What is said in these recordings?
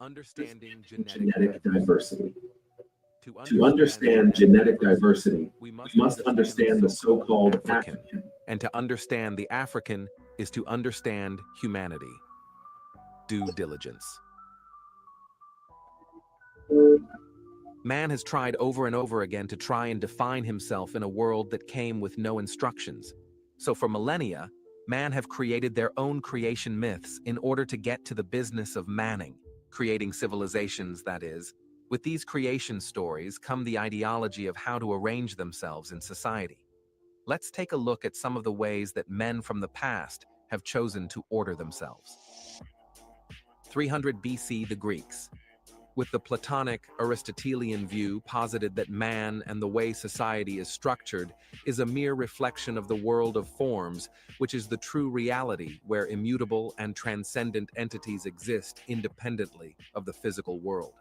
Understanding Genetic diversity. To To understand genetic diversity, we must understand the so-called African. African. And to understand the African is to understand humanity. Due diligence. Man has tried over and over again to try and define himself in a world that came with no instructions. So for millennia, man have created their own creation myths in order to get to the business of manning, creating civilizations, that is. With these creation stories come the ideology of how to arrange themselves in society. Let's take a look at some of the ways that men from the past have chosen to order themselves. 300 BC, the Greeks, with the Platonic Aristotelian view, posited that man and the way society is structured is a mere reflection of the world of forms, which is the true reality where immutable and transcendent entities exist independently of the physical world.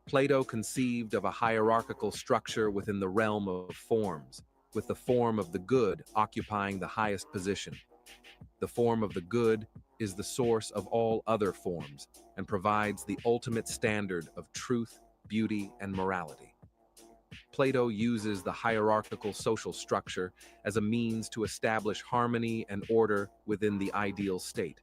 Plato conceived of a hierarchical structure within the realm of forms, with the form of the good occupying the highest position. The form of the good is the source of all other forms and provides the ultimate standard of truth, beauty, and morality. Plato uses the hierarchical social structure as a means to establish harmony and order within the ideal state.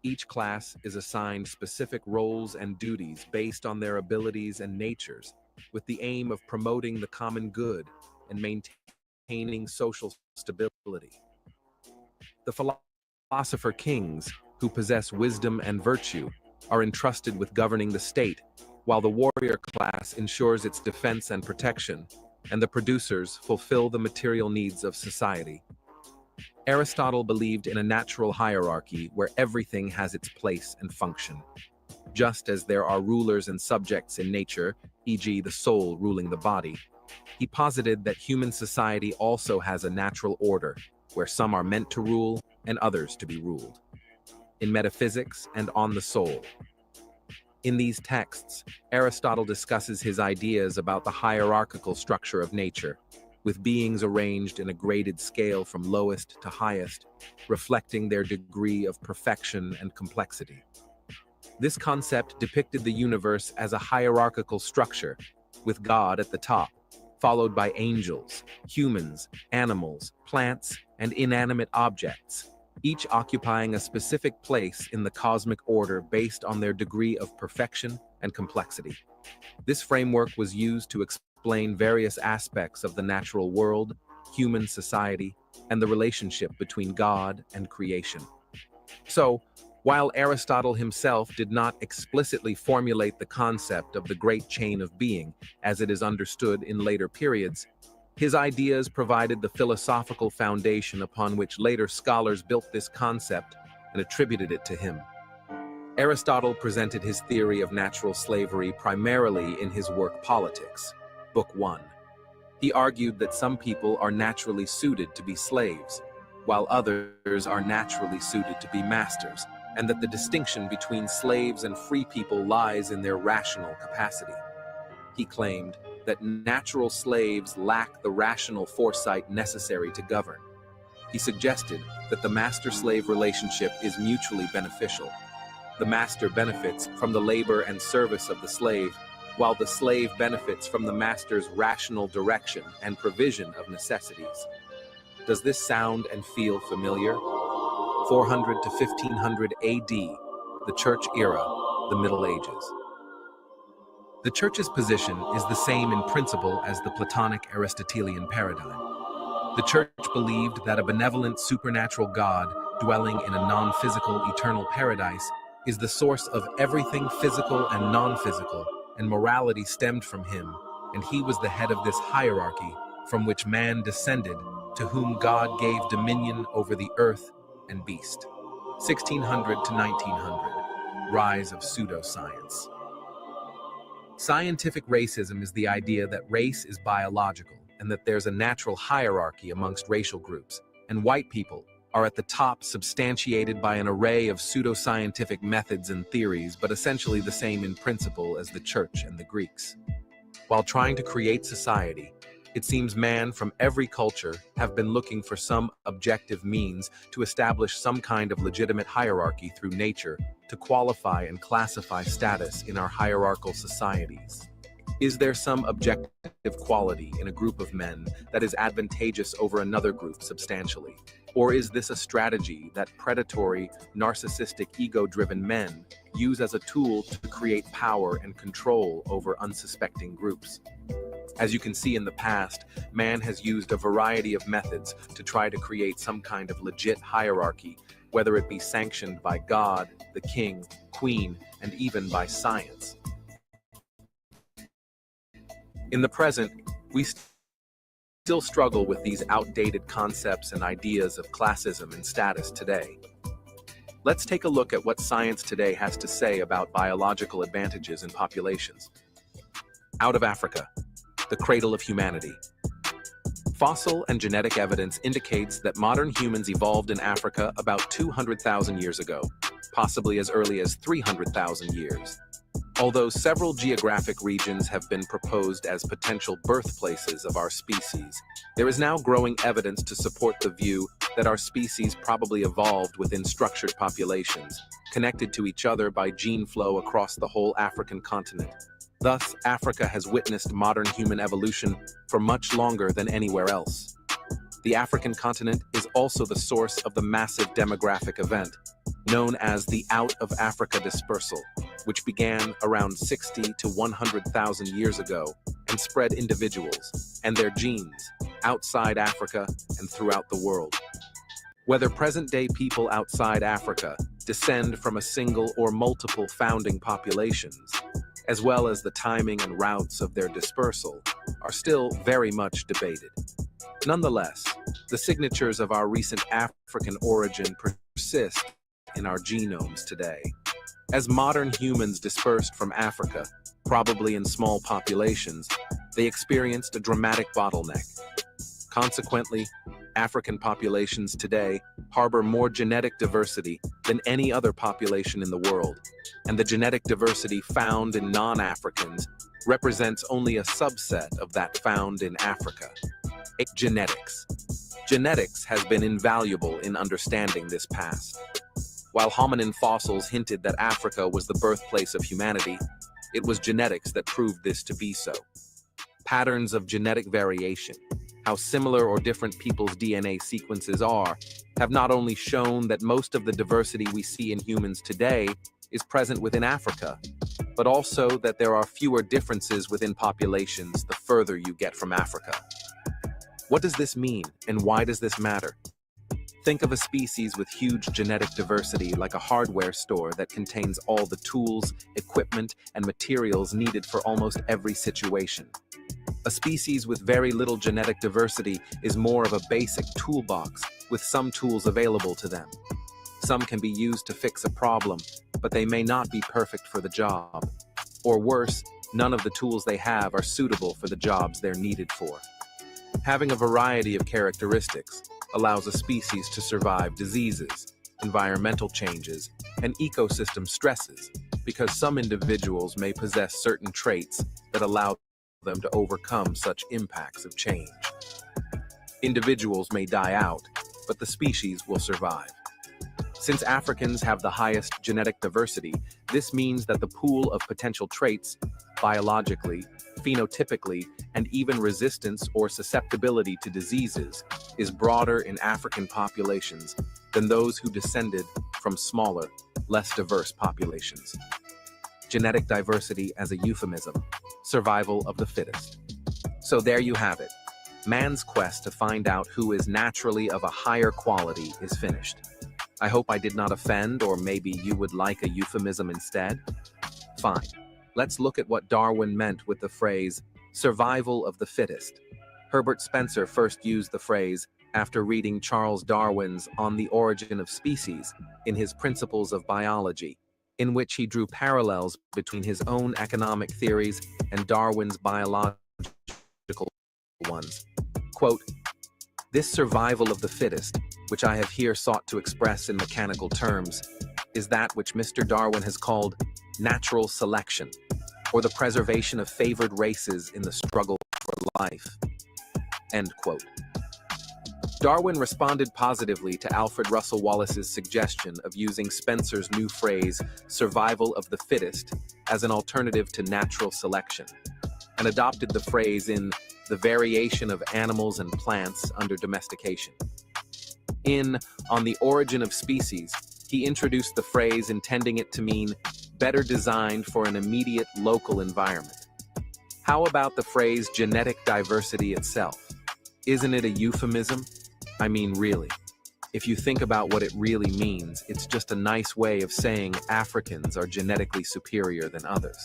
Each class is assigned specific roles and duties based on their abilities and natures, with the aim of promoting the common good and maintaining social stability. The philosopher kings, who possess wisdom and virtue, are entrusted with governing the state, while the warrior class ensures its defense and protection, and the producers fulfill the material needs of society. Aristotle believed in a natural hierarchy where everything has its place and function. Just as there are rulers and subjects in nature, e.g. the soul ruling the body, he posited that human society also has a natural order, where some are meant to rule and others to be ruled. In Metaphysics and On the Soul. In these texts, Aristotle discusses his ideas about the hierarchical structure of nature, with beings arranged in a graded scale from lowest to highest, reflecting their degree of perfection and complexity. This concept depicted the universe as a hierarchical structure, with God at the top, followed by angels, humans, animals, plants, and inanimate objects, each occupying a specific place in the cosmic order based on their degree of perfection and complexity. This framework was used to explain various aspects of the natural world, human society, and the relationship between God and creation. So, while Aristotle himself did not explicitly formulate the concept of the great chain of being as it is understood in later periods, his ideas provided the philosophical foundation upon which later scholars built this concept and attributed it to him. Aristotle presented his theory of natural slavery primarily in his work Politics, Book 1. He argued that some people are naturally suited to be slaves, while others are naturally suited to be masters, and that the distinction between slaves and free people lies in their rational capacity. He claimed that natural slaves lack the rational foresight necessary to govern. He suggested that the master-slave relationship is mutually beneficial. The master benefits from the labor and service of the slave, while the slave benefits from the master's rational direction and provision of necessities. Does this sound and feel familiar? 400 to 1500 AD, the Church era, the Middle Ages. The Church's position is the same in principle as the Platonic Aristotelian paradigm. The Church believed that a benevolent supernatural God dwelling in a non-physical eternal paradise is the source of everything physical and non-physical, and morality stemmed from him, and he was the head of this hierarchy from which man descended, to whom God gave dominion over the earth and beast. 1600 to 1900, rise of pseudoscience. Scientific racism is the idea that race is biological and that there's a natural hierarchy amongst racial groups, and white people are at the top, substantiated by an array of pseudoscientific methods and theories, but essentially the same in principle as the Church and the Greeks. While trying to create society, it seems man from every culture have been looking for some objective means to establish some kind of legitimate hierarchy through nature to qualify and classify status in our hierarchical societies. Is there some objective quality in a group of men that is advantageous over another group substantially? Or is this a strategy that predatory, narcissistic, ego-driven men use as a tool to create power and control over unsuspecting groups? As you can see in the past, man has used a variety of methods to try to create some kind of legit hierarchy, whether it be sanctioned by God, the king, queen, and even by science. In the present, we still struggle with these outdated concepts and ideas of classism and status today. Let's take a look at what science today has to say about biological advantages in populations. Out of Africa, the cradle of humanity. Fossil and genetic evidence indicates that modern humans evolved in Africa about 200,000 years ago, possibly as early as 300,000 years. Although several geographic regions have been proposed as potential birthplaces of our species, there is now growing evidence to support the view that our species probably evolved within structured populations, connected to each other by gene flow across the whole African continent. Thus, Africa has witnessed modern human evolution for much longer than anywhere else. The African continent is also the source of the massive demographic event, known as the Out of Africa dispersal, which began around 60 to 100,000 years ago and spread individuals and their genes outside Africa and throughout the world. Whether present-day people outside Africa descend from a single or multiple founding populations, as well as the timing and routes of their dispersal, are still very much debated. Nonetheless, the signatures of our recent African origin persist in our genomes today. As modern humans dispersed from Africa, probably in small populations, they experienced a dramatic bottleneck. Consequently, African populations today harbor more genetic diversity than any other population in the world, and the genetic diversity found in non-Africans represents only a subset of that found in Africa. Genetics. Genetics has been invaluable in understanding this past. While hominin fossils hinted that Africa was the birthplace of humanity, it was genetics that proved this to be so. Patterns of genetic variation, how similar or different people's DNA sequences are, have not only shown that most of the diversity we see in humans today is present within Africa, but also that there are fewer differences within populations the further you get from Africa. What does this mean, and why does this matter? Think of a species with huge genetic diversity like a hardware store that contains all the tools, equipment, and materials needed for almost every situation. A species with very little genetic diversity is more of a basic toolbox with some tools available to them. Some can be used to fix a problem, but they may not be perfect for the job. Or worse, none of the tools they have are suitable for the jobs they're needed for. Having a variety of characteristics allows a species to survive diseases, environmental changes, and ecosystem stresses, because some individuals may possess certain traits that allow them to overcome such impacts of change. Individuals may die out, but the species will survive. Since Africans have the highest genetic diversity, this means that the pool of potential traits, biologically, phenotypically, and even resistance or susceptibility to diseases, is broader in African populations than those who descended from smaller, less diverse populations. Genetic diversity as a euphemism, survival of the fittest. So there you have it. Man's quest to find out who is naturally of a higher quality is finished. I hope I did not offend, or maybe you would like a euphemism instead? Fine. Let's look at what Darwin meant with the phrase, survival of the fittest. Herbert Spencer first used the phrase after reading Charles Darwin's On the Origin of Species in his Principles of Biology. in which he drew parallels between his own economic theories and Darwin's biological ones. Quote, "This survival of the fittest, which I have here sought to express in mechanical terms, is that which Mr. Darwin has called natural selection, or the preservation of favored races in the struggle for life." End quote. Darwin responded positively to Alfred Russel Wallace's suggestion of using Spencer's new phrase, survival of the fittest, as an alternative to natural selection, and adopted the phrase in The Variation of Animals and Plants Under Domestication. In On the Origin of Species, he introduced the phrase intending it to mean better designed for an immediate local environment. How about the phrase genetic diversity itself? Isn't it a euphemism? I mean, really. If you think about what it really means, it's just a nice way of saying Africans are genetically superior than others.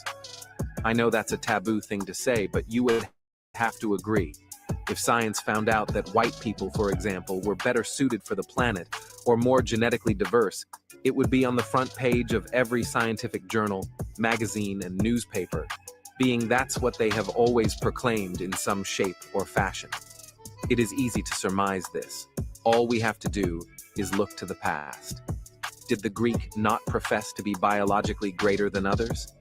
I know that's a taboo thing to say, but you would have to agree. If science found out that white people, for example, were better suited for the planet or more genetically diverse, it would be on the front page of every scientific journal, magazine, and newspaper, being that's what they have always proclaimed in some shape or fashion. It is easy to surmise this. All we have to do is look to the past. Did the Greek not profess to be biologically greater than others?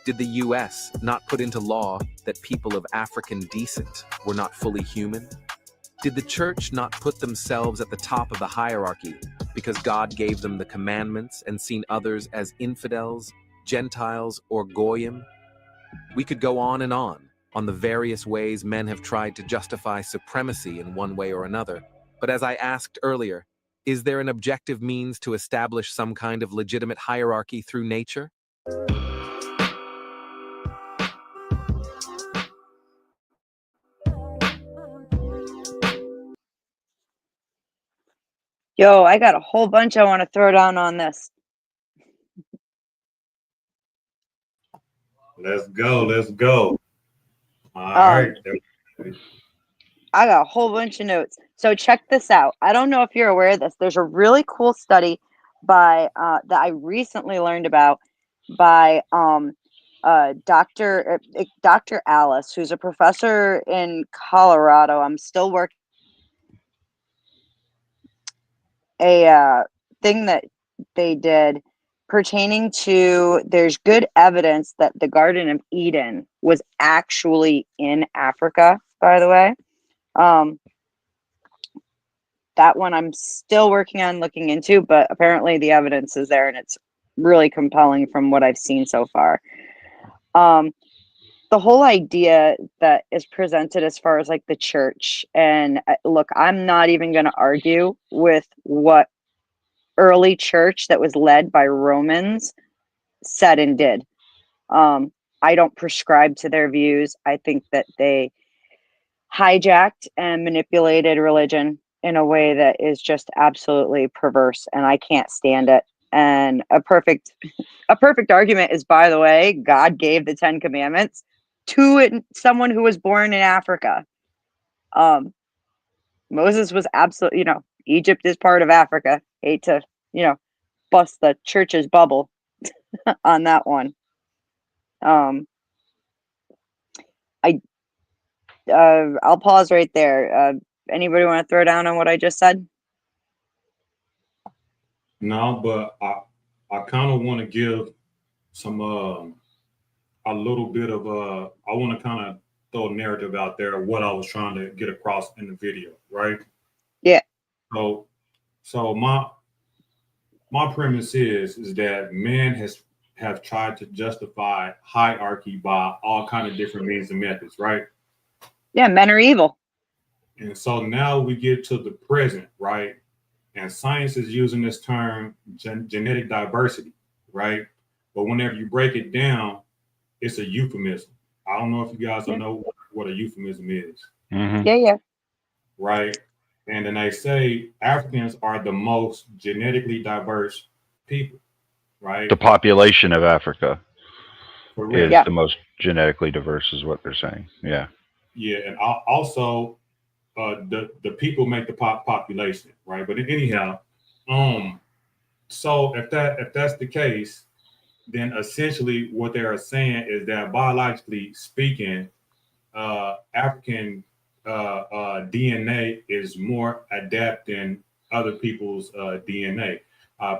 Did the US not put into law that people of African descent were not fully human? Did the church not put themselves at the top of the hierarchy because God gave them the commandments and seen others as infidels, Gentiles, or Goyim? We could go on on the various ways men have tried to justify supremacy in one way or another. But as I asked earlier, is there an objective means to establish some kind of legitimate hierarchy through nature? Yo, I got a whole bunch I want to throw down on this. Let's go. Let's go. All right. I got a whole bunch of notes. So check this out. I don't know if you're aware of this. There's a really cool study by that I recently learned about by Dr. Alice, who's a professor in Colorado. I'm still working a thing that they did pertaining to there's good evidence that the Garden of Eden was actually in Africa, by the way. That one I'm still working on looking into, but apparently the evidence is there and it's really compelling from what I've seen so far. The whole idea that is presented as far as like the church, and look, I'm not even going to argue with what early church that was led by Romans said and did. I don't prescribe to their views. I think that they hijacked and manipulated religion in a way that is just absolutely perverse, and I can't stand it. And a perfect argument is, by the way, God gave the 10 Commandments to someone who was born in Africa. Moses was absolutely, Egypt is part of Africa. Hate to, bust the church's bubble on that one. I'll pause right there. Anybody want to throw down on what I just said? No, but I kind of want to give some a little bit of I want to kind of throw a narrative out there of what I was trying to get across in the video, right? Yeah. So my premise is that men have tried to justify hierarchy by all kind of different means and methods, right? Yeah, men are evil. And so now we get to the present, right? And science is using this term genetic diversity, right? But whenever you break it down, it's a euphemism. I don't know if you guys know what a euphemism is. Mm-hmm. Yeah. Right. And then they say Africans are the most genetically diverse people, right? The population of Africa is the most genetically diverse, is what they're saying. Yeah. Yeah, and also the people make the population, right? But anyhow, so if that's the case, then essentially what they are saying is that biologically speaking, African DNA is more adept than other people's DNA.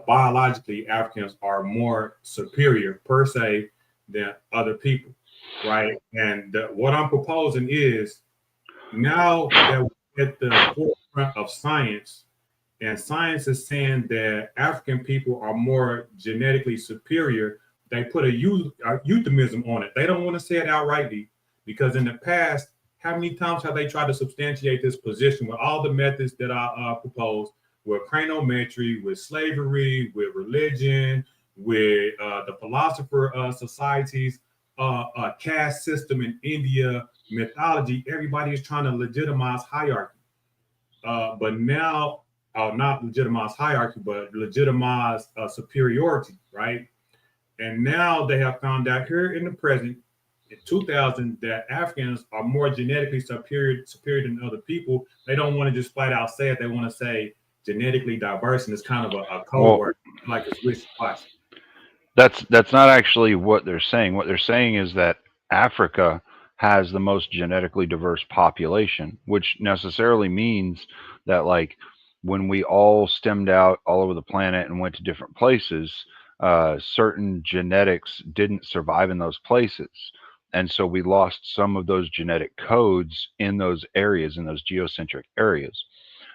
Biologically, Africans are more superior per se than other people, right? And what I'm proposing is now that we're at the forefront of science, and science is saying that African people are more genetically superior, they put a euphemism on it. They don't want to say it outrightly because in the past, how many times have they tried to substantiate this position with all the methods that I proposed, with cranometry, with slavery, with religion, with the philosopher societies, caste system in India, mythology? Everybody is trying to legitimize hierarchy. But now, not legitimize hierarchy, but legitimize superiority, right? And now they have found out here in the present, in 2000, that Africans are more genetically superior than other people. They don't want to just flat out say it. They want to say genetically diverse, and it's kind of a code word, like it's wishy-washy. That's not actually what they're saying. What they're saying is that Africa has the most genetically diverse population, which necessarily means that, like, when we all stemmed out all over the planet and went to different places, certain genetics didn't survive in those places. And so we lost some of those genetic codes in those areas, in those geocentric areas.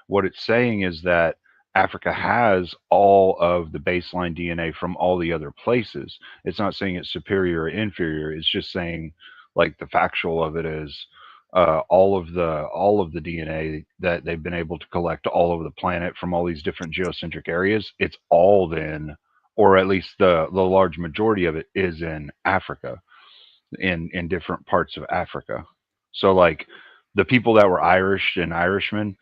What it's saying is that Africa has all of the baseline DNA from all the other places. It's not saying it's superior or inferior. It's just saying, like, the factual of it is all of the DNA that they've been able to collect all over the planet from all these different geocentric areas. It's all then, or at least the large majority of it, is in Africa, in different parts of Africa. So, like, the people that were Irish and Irishmen,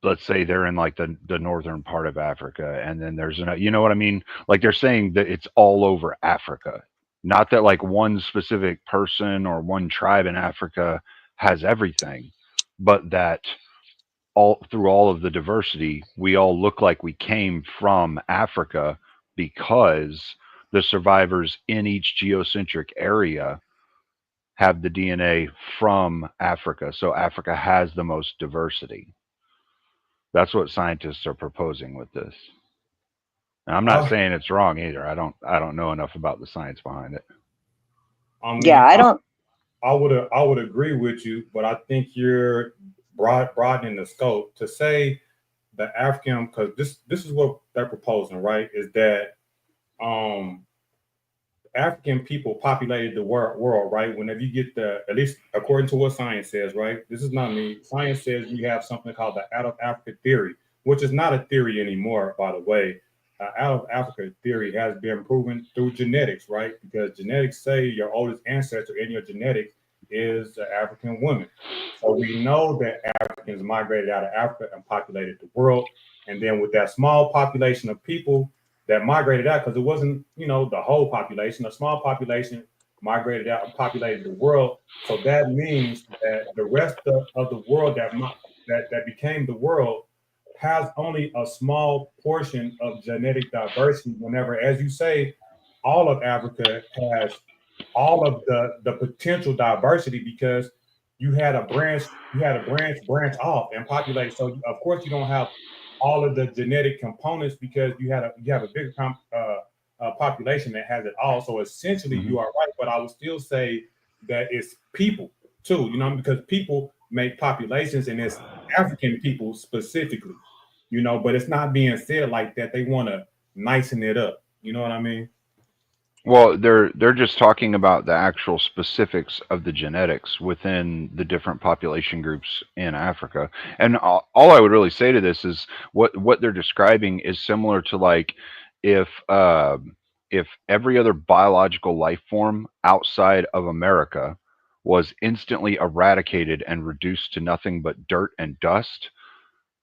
let's say they're in, like, the northern part of Africa, and then there's you know what I mean? Like, they're saying that it's all over Africa. Not that, like, one specific person or one tribe in Africa has everything, but that all through all of the diversity, we all look like we came from Africa because the survivors in each geocentric area have the DNA from Africa. So Africa has the most diversity. That's what scientists are proposing with this. And I'm not saying it's wrong either. I don't know enough about the science behind it. I mean, Yeah, I don't. I would agree with you, but I think you're broadening the scope to say the African, because this is what they're proposing, right? Is that African people populated the world, right? Whenever you get at least according to what science says, right? This is not me. Science says you have something called the out of Africa theory, which is not a theory anymore, by the way. Out of Africa theory has been proven through genetics, right? Because genetics say your oldest ancestor in your genetics is an African woman. So we know that Africans migrated out of Africa and populated the world. And then with that small population of people that migrated out, because it wasn't, the whole population, a small population migrated out and populated the world. So that means that the rest of the world that became the world has only a small portion of genetic diversity. Whenever, as you say, all of Africa has all of the potential diversity, because you had a branch off and populate. So of course you don't have all of the genetic components because you have a bigger population that has it all. So essentially you are right, but I would still say that it's people too, because people make populations, and it's African people specifically, but it's not being said like that. They want to nicen it up. You know what I mean? Well, they're just talking about the actual specifics of the genetics within the different population groups in Africa. And all I would really say to this is what they're describing is similar to, like, if every other biological life form outside of America was instantly eradicated and reduced to nothing but dirt and dust,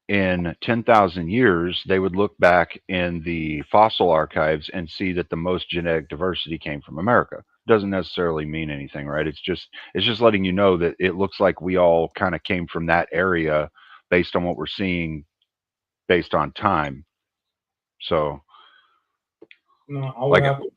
in 10,000 years, they would look back in the fossil archives and see that the most genetic diversity came from America. Doesn't necessarily mean anything, right? It's just letting you know that it looks like we all kind of came from that area based on what we're seeing, based on time. So, no, I would have to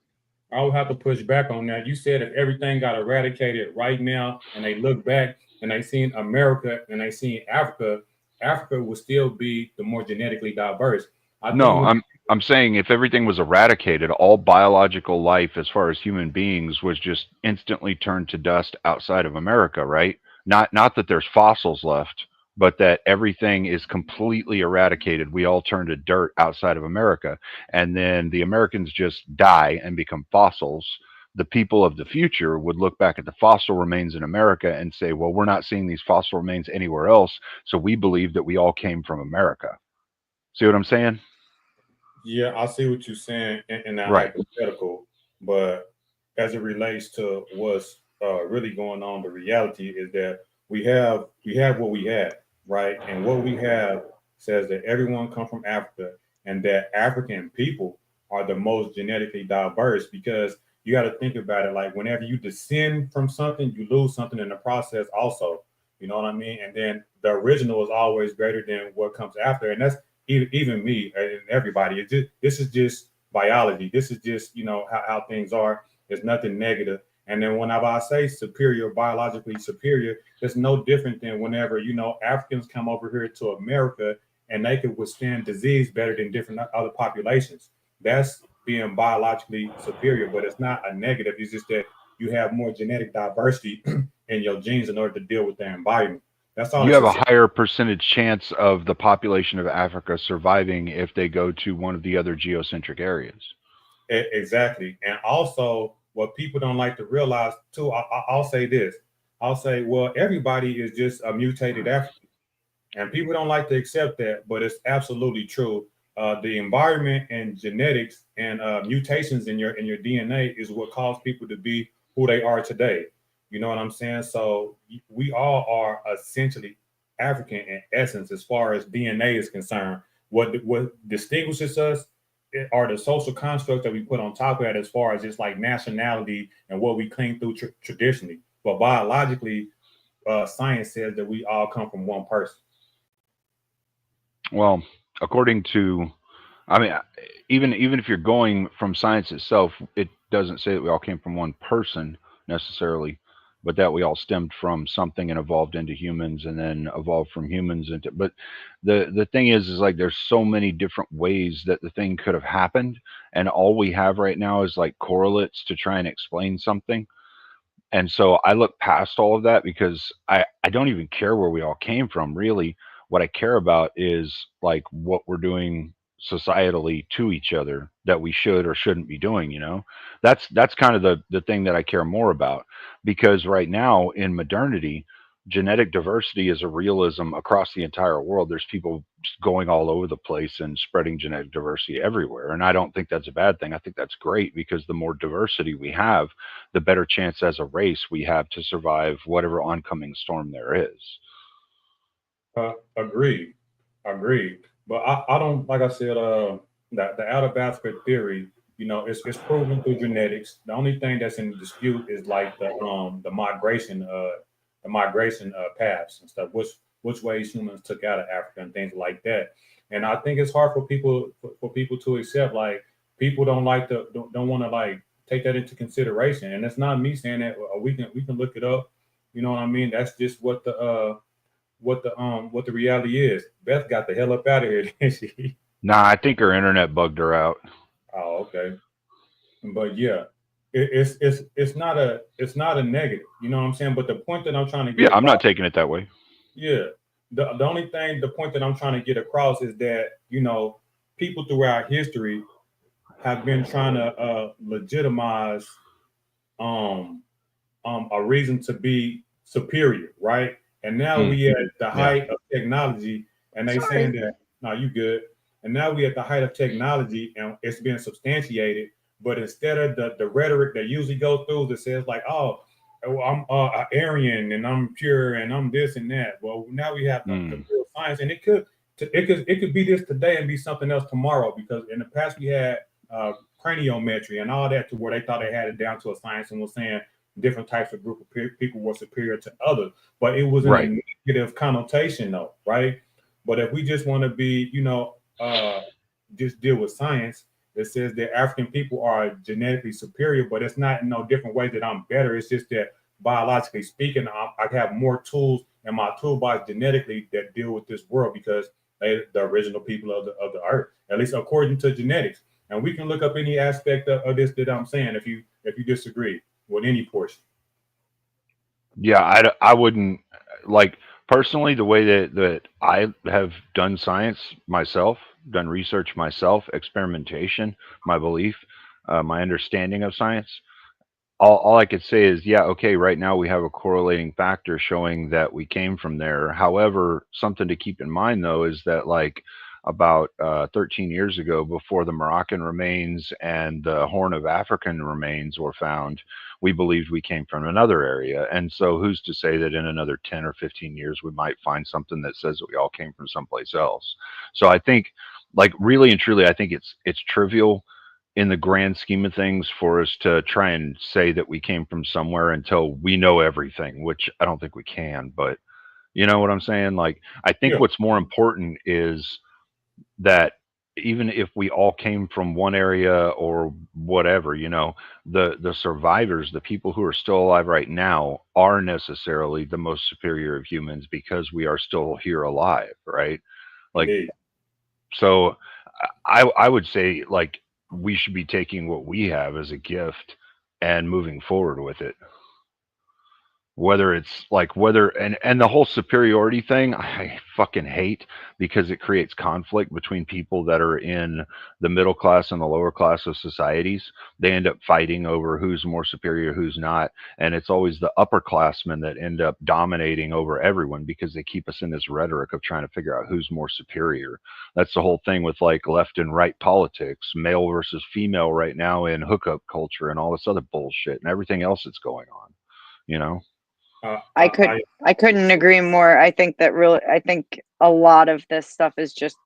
I would have to push back on that. You said if everything got eradicated right now and they look back and they seen America and they seen Africa, Africa would still be the more genetically diverse. I think No, when I'm saying if everything was eradicated, all biological life as far as human beings was just instantly turned to dust outside of America, right? Not that there's fossils left, but that everything is completely eradicated. We all turn to dirt outside of America, and then the Americans just die and become fossils. The people of the future would look back at the fossil remains in America and say, "Well, we're not seeing these fossil remains anywhere else, so we believe that we all came from America." See what I'm saying? Yeah, I see what you're saying in that Right. hypothetical, but as it relates to what's really going on, the reality is that we have what we have, right? And what we have says that everyone comes from Africa, and that African people are the most genetically diverse because you got to think about it. Like whenever you descend from something, you lose something in the process, also. You know what I mean? And then the original is always greater than what comes after, and that's even me and everybody. This is just biology. This is just how things are. There's nothing negative. And then whenever I say superior, biologically superior, it's no different than whenever Africans come over here to America and they can withstand disease better than different other populations. That's being biologically superior, but it's not a negative. It's just that you have more genetic diversity in your genes in order to deal with their environment. That's all You it's have a just. higher percentage chance of the population of Africa surviving if they go to one of the other geocentric areas. Exactly. And also, what people don't like to realize too, I'll say this. I'll say, well, everybody is just a mutated African, and people don't like to accept that, but it's absolutely true. The environment and genetics and mutations in your DNA is what caused people to be who they are today. You know what I'm saying? So we all are essentially African in essence, as far as DNA is concerned. What distinguishes us are the social constructs that we put on top of that, as far as just like nationality and what we cling through traditionally. But biologically, science says that we all come from one person. Well, according to, I mean, even if you're going from science itself, it doesn't say that we all came from one person necessarily, but that we all stemmed from something and evolved into humans, and then evolved from humans into. But the thing is like there's so many different ways that the thing could have happened, and all we have right now is like correlates to try and explain something. And so I look past all of that because I don't even care where we all came from, really. What I care about is like what we're doing societally to each other that we should or shouldn't be doing, that's kind of the thing that I care more about, because right now in modernity, genetic diversity is a realism across the entire world. There's people going all over the place and spreading genetic diversity everywhere, and I don't think that's a bad thing. I think that's great, because the more diversity we have, the better chance as a race we have to survive whatever oncoming storm there is. Agreed, agreed. But I don't, like I said, the out of basket theory, it's proven through genetics. The only thing that's in dispute is like the migration paths and stuff, which ways humans took out of Africa and things like that. And I think it's hard for people to accept. Like people don't want to like take that into consideration. And it's not me saying that. We can look it up. You know what I mean? That's just what the reality is. Beth got the hell up out of here, didn't she? Nah, I think her internet bugged her out. Oh, okay. But yeah, it's not a negative. You know what I'm saying? But the point that I'm trying to get Yeah, I'm across, not taking it that way. yeah, the point that I'm trying to get across is that people throughout history have been trying to legitimize um a reason to be superior, right? And now Mm, we at the yeah. height of technology, and they saying Sorry. that no, you good. And now we at the height of technology, and it's being substantiated. But instead of the rhetoric that usually goes through that says like, oh, I'm Aryan and I'm pure and I'm this and that. Well, now we have the Mm, real science, and it could be this today and be something else tomorrow. Because in the past we had uh, craniometry and all that, to where they thought they had it down to a science and was saying different types of group of people were superior to others, but it was in right. a negative connotation, though, right? But if we just want to be, just deal with science, It says that African people are genetically superior, but it's not in no different way that I'm better. It's just that biologically speaking, I have more tools in my toolbox genetically that deal with this world because they the original people of the earth, at least according to genetics. And we can look up any aspect of this that I'm saying if you disagree with any portion. Yeah, I wouldn't like personally the way that I have done science myself, done research myself, experimentation, my belief, my understanding of science. All I could say is, yeah, okay, right now we have a correlating factor showing that we came from there. However, something to keep in mind though is that like about 13 years ago, before the Moroccan remains and the Horn of African remains were found, we believed we came from another area. And so who's to say that in another 10 or 15 years we might find something that says that we all came from someplace else? So I think like really and truly, I think it's trivial in the grand scheme of things for us to try and say that we came from somewhere until we know everything, which I don't think we can, but you know what I'm saying? Like, I think Yeah, what's more important is that even if we all came from one area or whatever, you know, the survivors, the people who are still alive right now are necessarily the most superior of humans because we are still here alive, right? Like, indeed. so I would say like we should be taking what we have as a gift and moving forward with it. Whether it's like whether and the whole superiority thing, I fucking hate because it creates conflict between people that are in the middle class and the lower class of societies. They end up fighting over who's more superior, who's not, and it's always the upperclassmen that end up dominating over everyone because they keep us in this rhetoric of trying to figure out who's more superior. That's the whole thing with like left and right politics, male versus female right now in hookup culture and all this other bullshit and everything else that's going on, you know? Uh, I I, could I I couldn't agree more. I think a lot of this stuff is just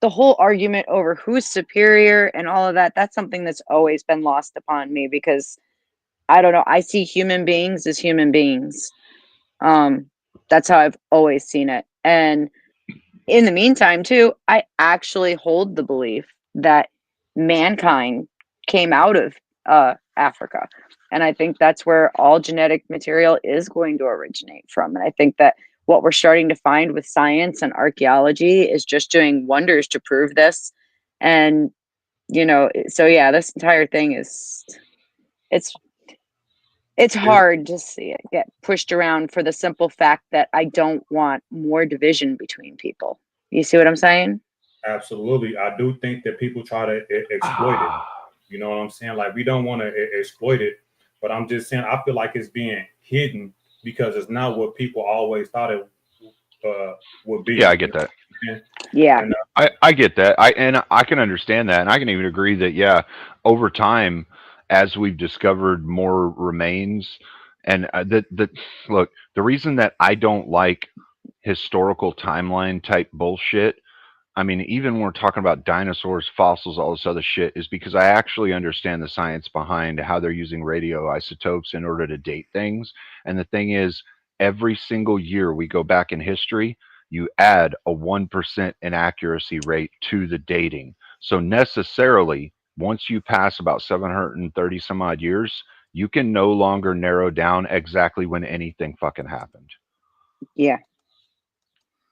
the whole argument over who's superior and all of that. That's something that's always been lost upon me because I don't know. I see human beings as human beings. Um, that's how I've always seen it. And in the meantime, too, I actually hold the belief that mankind came out of Africa. And I think that's where all genetic material is going to originate from. And I think that what we're starting to find with science and archaeology is just doing wonders to prove this. And, so yeah, this entire thing it's it's is hard to see it get pushed around for the simple fact that I don't want more division between people. You see what I'm saying? absolutely. I do think that people try to exploit it. Ah, You know what I'm saying? Like we don't want to exploit it, but I'm just saying I feel like it's being hidden because it's not what people always thought it would yeah, I be. You get that. know? Yeah. And I get that. I can understand that, and I can even agree that yeah, over time, as we've discovered more remains, and the look, the reason that I don't like historical timeline type bullshit. I mean, even when we're talking about dinosaurs, fossils, all this other shit, is because I actually understand the science behind how they're using radioisotopes in order to date things. And the thing is, every single year we go back in history, you add a 1% inaccuracy rate to the dating. So necessarily, once you pass about 730 some odd years, you can no longer narrow down exactly when anything fucking happened. Yeah.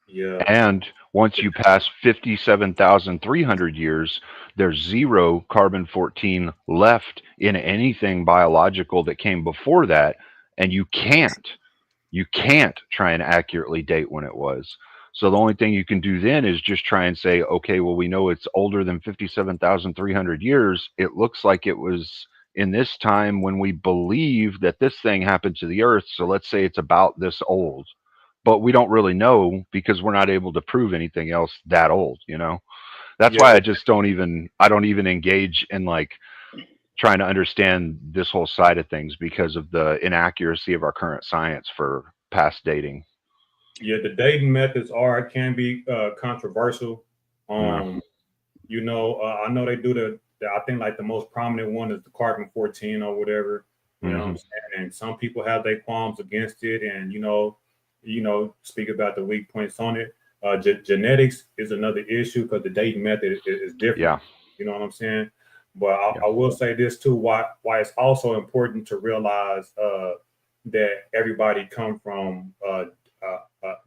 yeah, And once you pass 57,300 years, there's zero carbon 14 left in anything biological that came before that. And you can't try and accurately date when it was. So the only thing you can do then is just try and say, okay, well, we know it's older than 57,300 years. It looks like it was in this time when we believe that this thing happened to the earth. So let's say it's about this old, but we don't really know because we're not able to prove anything else that old, you know? That's yeah. why I don't even engage in like trying to understand this whole side of things because of the inaccuracy of our current science for past dating. Yeah, the dating methods can be controversial. Yeah. Um, I know they do I think like the most prominent one is the carbon 14 or whatever. You know what I'm Hmm. saying? And some people have their qualms against it, and speak about the weak points on it. Genetics is another issue because the dating method is different. Yeah. You know what I'm saying? But I will say this too: why it's also important to realize that everybody come from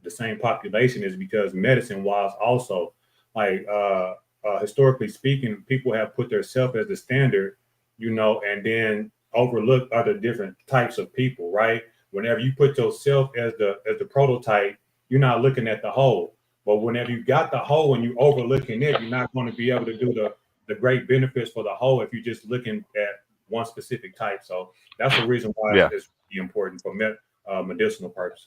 the same population is because medicine-wise, also, like historically speaking, people have put their self as the standard, and then overlook other different types of people, right? Whenever you put yourself as the prototype, you're not looking at the whole. But whenever you got the whole and you overlooking it, you're not going to be able to do the great benefits for the whole if you're just looking at one specific type. So that's the reason why it's really important for medicinal purposes.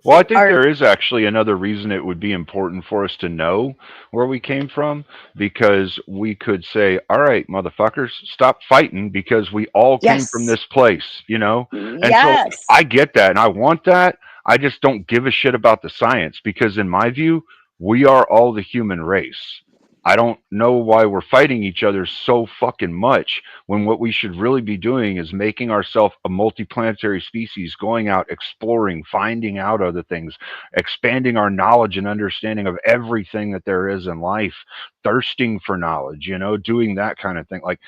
Well, I think there is actually another reason it would be important for us to know where we came from, because we could say, all right, motherfuckers, stop fighting because we all came from this place, And so I get that and I want that. I just don't give a shit about the science because in my view, we are all the human race. I don't know why we're fighting each other so fucking much when what we should really be doing is making ourselves a multiplanetary species, going out, exploring, finding out other things, expanding our knowledge and understanding of everything that there is in life, thirsting for knowledge, doing that kind of thing. Like,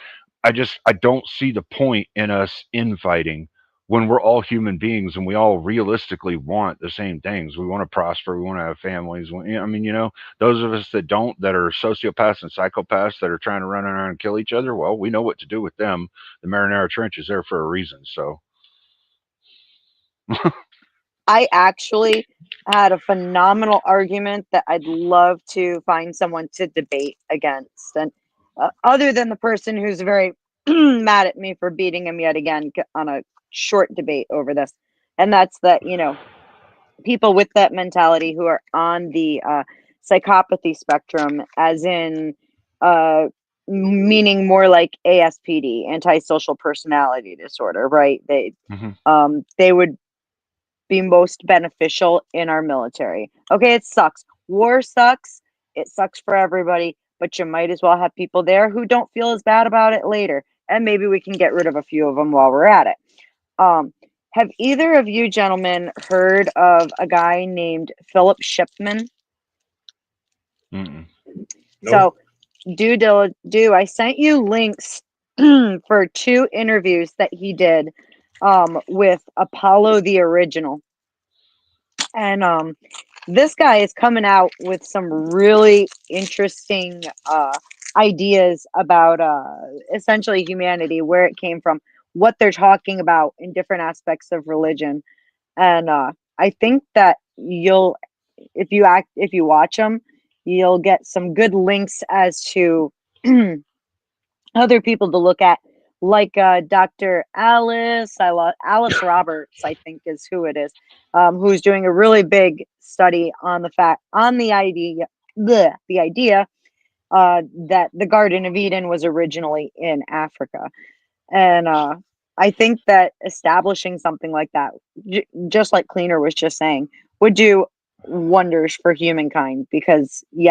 I don't see the point in us infighting when we're all human beings and we all realistically want the same things. We want to prosper. We want to have families. Those of us that don't, that are sociopaths and psychopaths that are trying to run around and kill each other, well, we know what to do with them. The Marinara Trench is there for a reason. So I actually had a phenomenal argument that I'd love to find someone to debate against. And other than the person who's very mad at me for beating him yet again on a short debate over this, and that's that people with that mentality who are on the psychopathy spectrum, as in meaning more like ASPD, antisocial personality disorder, right? They would be most beneficial in our military. Okay, it sucks. War sucks. It sucks for everybody, but you might as well have people there who don't feel as bad about it later, and maybe we can get rid of a few of them while we're at it. Have either of you gentlemen heard of a guy named Philip Shipman? nope. So, I sent you links for 2 interviews that he did with Apollo the Original. And this guy is coming out with some really interesting ideas about essentially humanity, where it came from, what they're talking about in different aspects of religion. And I think that if you watch them, you'll get some good links as to other people to look at, like Dr. Alice Roberts, I think is who it is, who's doing a really big study on the idea that the Garden of Eden was originally in Africa. And I think that establishing something like that, just like Cleaner was just saying, would do wonders for humankind, because we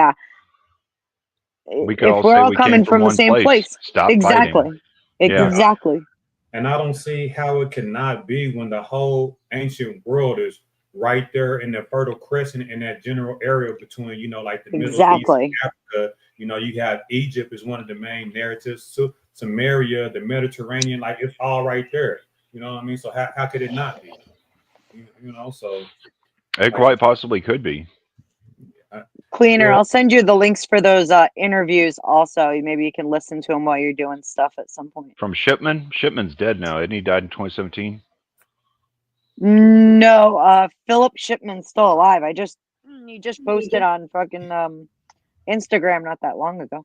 could all say we coming from the same place. Stop exactly. Exactly. And I don't see how it cannot be when the whole ancient world is right there in the Fertile Crescent, in that general area between, like the Middle East and Africa. You have Egypt is one of the main narratives. So Samaria, the Mediterranean, like it's all right there. You know what I mean? So how could it not be? So it quite possibly could be. Cleaner, I'll send you the links for those interviews also. Maybe you can listen to them while you're doing stuff at some point. From Shipman? Shipman's dead now, isn't he? Died in 2017? No, Philip Shipman's still alive. He just posted on fucking Instagram not that long ago.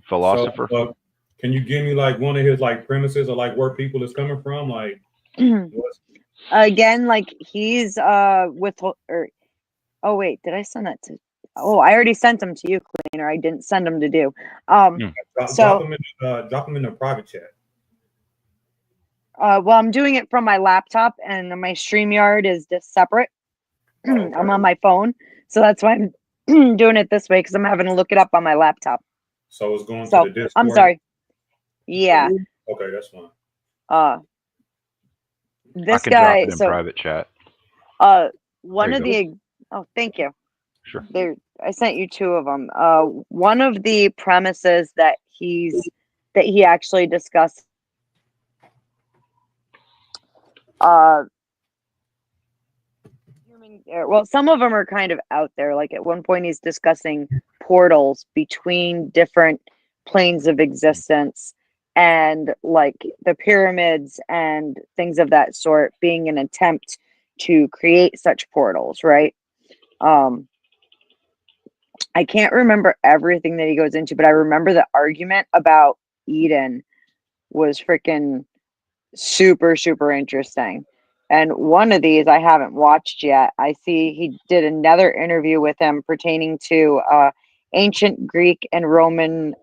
Philosopher. So, can you give me like one of his like premises, or like where people is coming from? Like again, like he's oh wait, did I send that to? Oh, I already sent them to you, Cleaner. I didn't send them to do. Drop them in the private chat. Well, I'm doing it from my laptop, and my StreamYard is just separate. Okay. I'm on my phone, so that's why I'm doing it this way, because I'm having to look it up on my laptop. So it's going to the Discord. I'm sorry. Yeah. Okay, that's fine. This I can guy. drop it in private chat. One of the. Oh, thank you. Sure. I sent you 2 of them. One of the premises that he actually discussed well, some of them are kind of out there. Like at one point he's discussing portals between different planes of existence, and like the pyramids and things of that sort being an attempt to create such portals, right? I can't remember everything that he goes into, but I remember the argument about Eden was freaking super, super interesting. And one of these I haven't watched yet. I see he did another interview with him pertaining to ancient Greek and Roman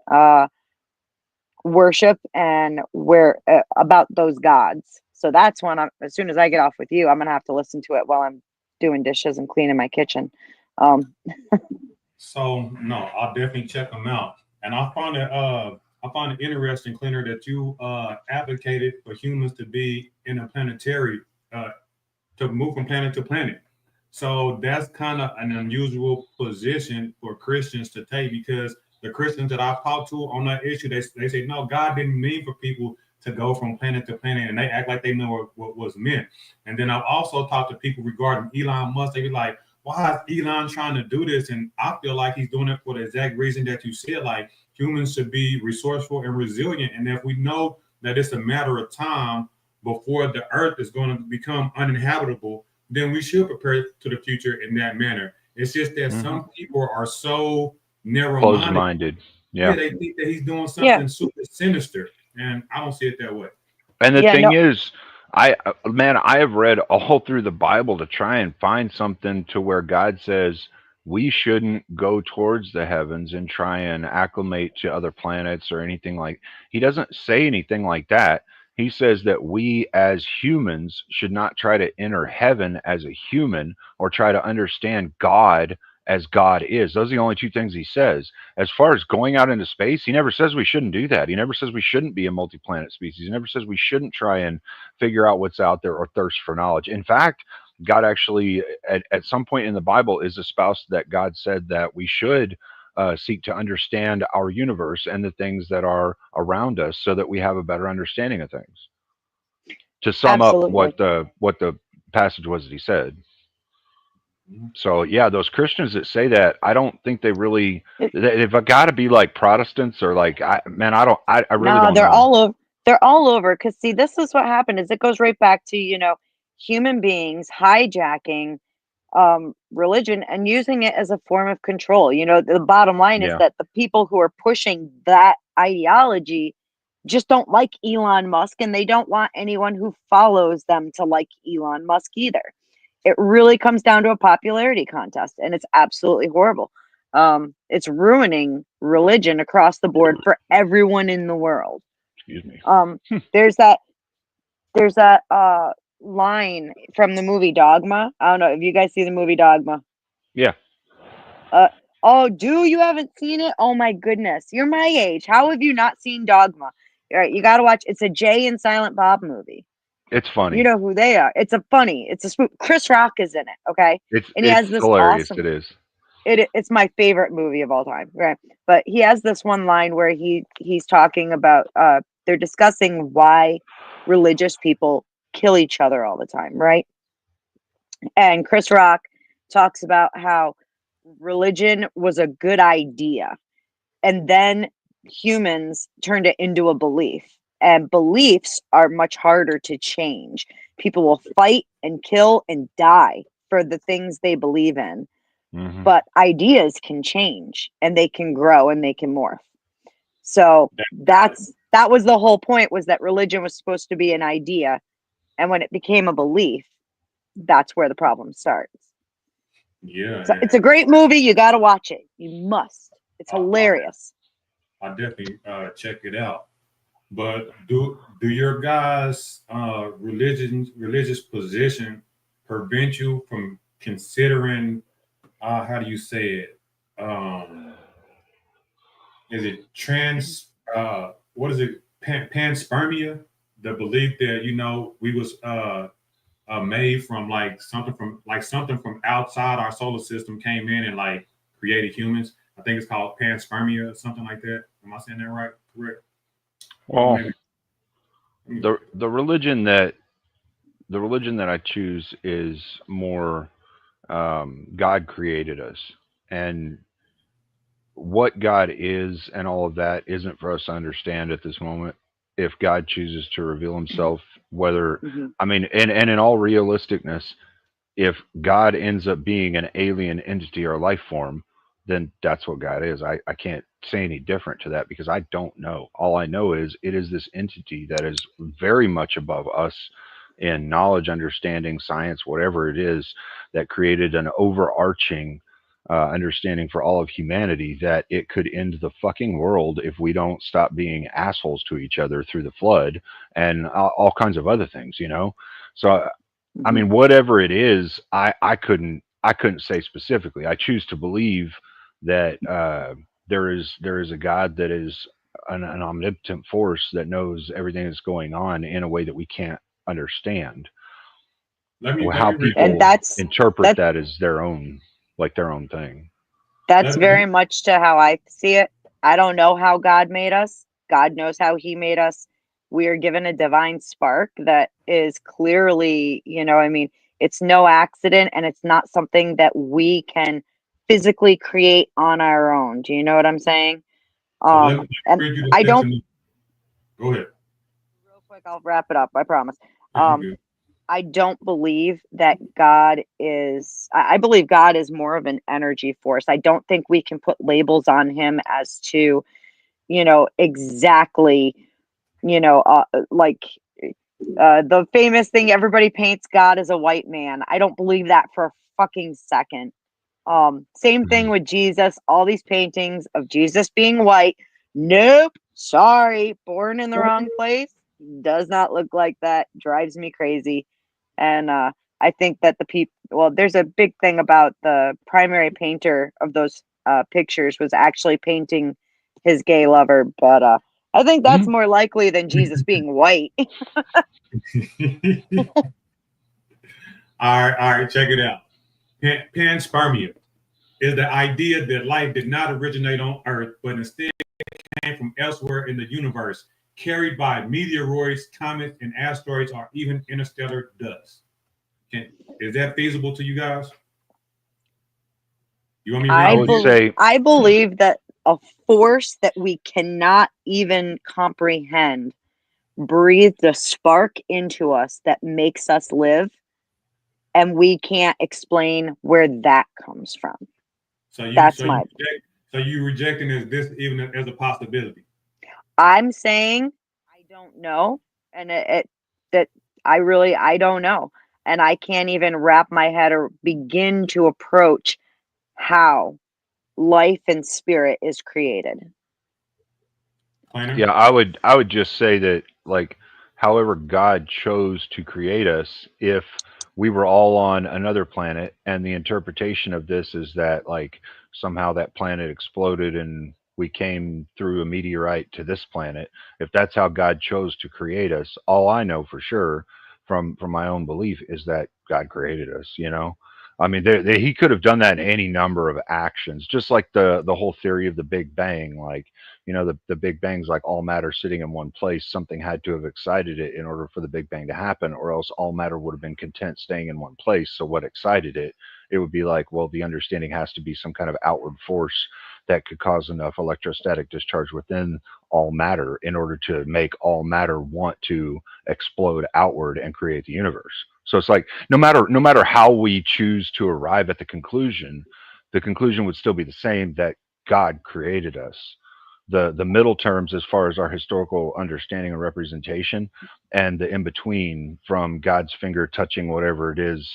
worship and where about those gods. So that's one. As soon as I get off with you, I'm gonna have to listen to it while I'm doing dishes and cleaning my kitchen. So no, I'll definitely check them out. And I find it interesting, Cleaner, that you advocated for humans to be interplanetary, to move from planet to planet. So that's kind of an unusual position for Christians to take, because the Christians that I've talked to on that issue, they say, no, God didn't mean for people to go from planet to planet, and they act like they know what was meant. And then I've also talked to people regarding Elon Musk. They be like, why is Elon trying to do this? And I feel like he's doing it for the exact reason that you said, like humans should be resourceful and resilient. And if we know that it's a matter of time before the earth is going to become uninhabitable, then we should prepare to the future in that manner. It's just that some people are so closed-minded. Yeah, they think that he's doing something super sinister, and I don't see it that way. And the thing is, I have read all through the Bible to try and find something to where God says we shouldn't go towards the heavens and try and acclimate to other planets or anything like. He doesn't say anything like that. He says that we as humans should not try to enter heaven as a human or try to understand God as God is. Those are the only two things he says. As far as going out into space, he never says we shouldn't do that. He never says we shouldn't be a multi-planet species. He never says we shouldn't try and figure out what's out there or thirst for knowledge. In fact, God actually, at some point in the Bible, is espoused that God said that we should seek to understand our universe and the things that are around us so that we have a better understanding of things. To sum up what the passage was that he said. So yeah, those Christians that say that, I don't think they really, they've got to be like Protestants or like, I really don't know. They're all over. Cause see, this is what happened is it goes right back to, human beings hijacking religion and using it as a form of control. The bottom line is that the people who are pushing that ideology just don't like Elon Musk, and they don't want anyone who follows them to like Elon Musk either. It really comes down to a popularity contest, and it's absolutely horrible. It's ruining religion across the board for everyone in the world. Excuse me. There's that line from the movie Dogma. I don't know if you guys see the movie Dogma. Yeah. Oh, you haven't seen it? Oh my goodness. You're my age. How have you not seen Dogma? All right, you got to watch. It's a Jay and Silent Bob movie. It's funny. You know who they are. It's a spook. Chris Rock is in it. Okay. And he has this hilarious. Awesome, it is. It's my favorite movie of all time. Right. But he has this one line where he's talking about, they're discussing why religious people kill each other all the time. Right. And Chris Rock talks about how religion was a good idea. And then humans turned it into a belief. And beliefs are much harder to change. People will fight and kill and die for the things they believe in. Mm-hmm. But ideas can change and they can grow and they can morph. So that was the whole point, was that religion was supposed to be an idea. And when it became a belief, that's where the problem starts. Yeah. So it's a great movie. You got to watch it. You must. It's hilarious. I'll definitely check it out. But do your guys' religious position prevent you from considering, how do you say it? Is it what is it? Panspermia? The belief that we was made from something from outside our solar system came in and like created humans. I think it's called panspermia or something like that. Am I saying that right? Correct. Well, Maybe. the religion that I choose is more God created us, and what God is and all of that isn't for us to understand at this moment. If God chooses to reveal himself, whether, Mhm. I mean, and in all realisticness, if God ends up being an alien entity or life form, then that's what God is. I can't say any different to that because I don't know. All I know is it is this entity that is very much above us in knowledge, understanding, science, whatever it is, that created an overarching understanding for all of humanity that it could end the fucking world if we don't stop being assholes to each other through the flood and all kinds of other things, you know? So, I mean, whatever it is, I couldn't say specifically. I choose to believe that there is a God that is an omnipotent force that knows everything that's going on in a way that we can't understand. How And people that's interpret that as their own, like their own thing. that's very much to how I see it. I don't know how God made us. God knows how he made us. We are given a divine spark that is clearly, I mean, it's no accident and it's not something that we can physically create on our own. Do you know what I'm saying? So let me And read you this I don't, definition. Go ahead. real quick, I'll wrap it up. I promise. Yeah, you good. I don't believe that God is, I believe God is more of an energy force. I don't think we can put labels on him as to, exactly, like the famous thing everybody paints God as a white man. I don't believe that for a fucking second. Same thing with Jesus, all these paintings of Jesus being white. Nope. Sorry, born in the wrong place. Does not look like that. Drives me crazy. And I think that there's a big thing about the primary painter of those pictures was actually painting his gay lover, but I think that's more likely than Jesus being white. All right, check it out. Panspermia is the idea that life did not originate on Earth, but instead came from elsewhere in the universe, carried by meteoroids, comets, and asteroids, or even interstellar dust. Is that feasible to you guys? You want me to read? I would say I believe that a force that we cannot even comprehend breathed a spark into us that makes us live, and we can't explain where that comes from. So you That's you rejecting this even as a possibility? I'm saying I don't know, and that I don't know, and I can't even wrap my head or begin to approach how life and spirit is created. Planner? Yeah, I would just say that, like, however God chose to create us, if we were all on another planet and the interpretation of this is that, like, somehow that planet exploded and we came through a meteorite to this planet, if that's how God chose to create us, all I know for sure from my own belief is that God created us, you know? I mean, he could have done that in any number of actions, just like the whole theory of the Big Bang. Like, you know, the Big Bang's like all matter sitting in one place. Something had to have excited it in order for the Big Bang to happen, or else all matter would have been content staying in one place. So what excited it? It would be like, well, the understanding has to be some kind of outward force that could cause enough electrostatic discharge within all matter in order to make all matter want to explode outward and create the universe. So it's like no matter how we choose to arrive at the conclusion would still be the same, that God created us. The middle terms as far as our historical understanding and representation, and the in between from God's finger touching whatever it is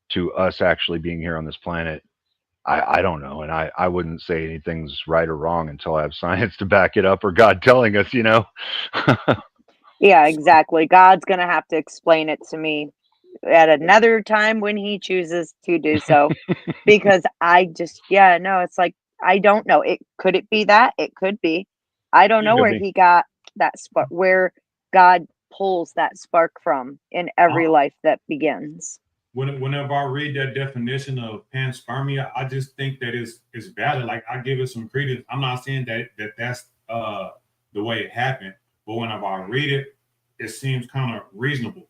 to us actually being here on this planet, I don't know, and I wouldn't say anything's right or wrong until I have science to back it up or God telling us, you know. Yeah, exactly. God's gonna have to explain it to me at another time when he chooses to do so, because it's like I don't know. It be that? It could be. I don't know Could where be. he got that spark, where God pulls that spark from in every life that begins. Whenever I read that definition of panspermia, I just think that it's valid. Like, I give it some credence. I'm not saying that's the way it happened. But whenever I read it, it seems kind of reasonable.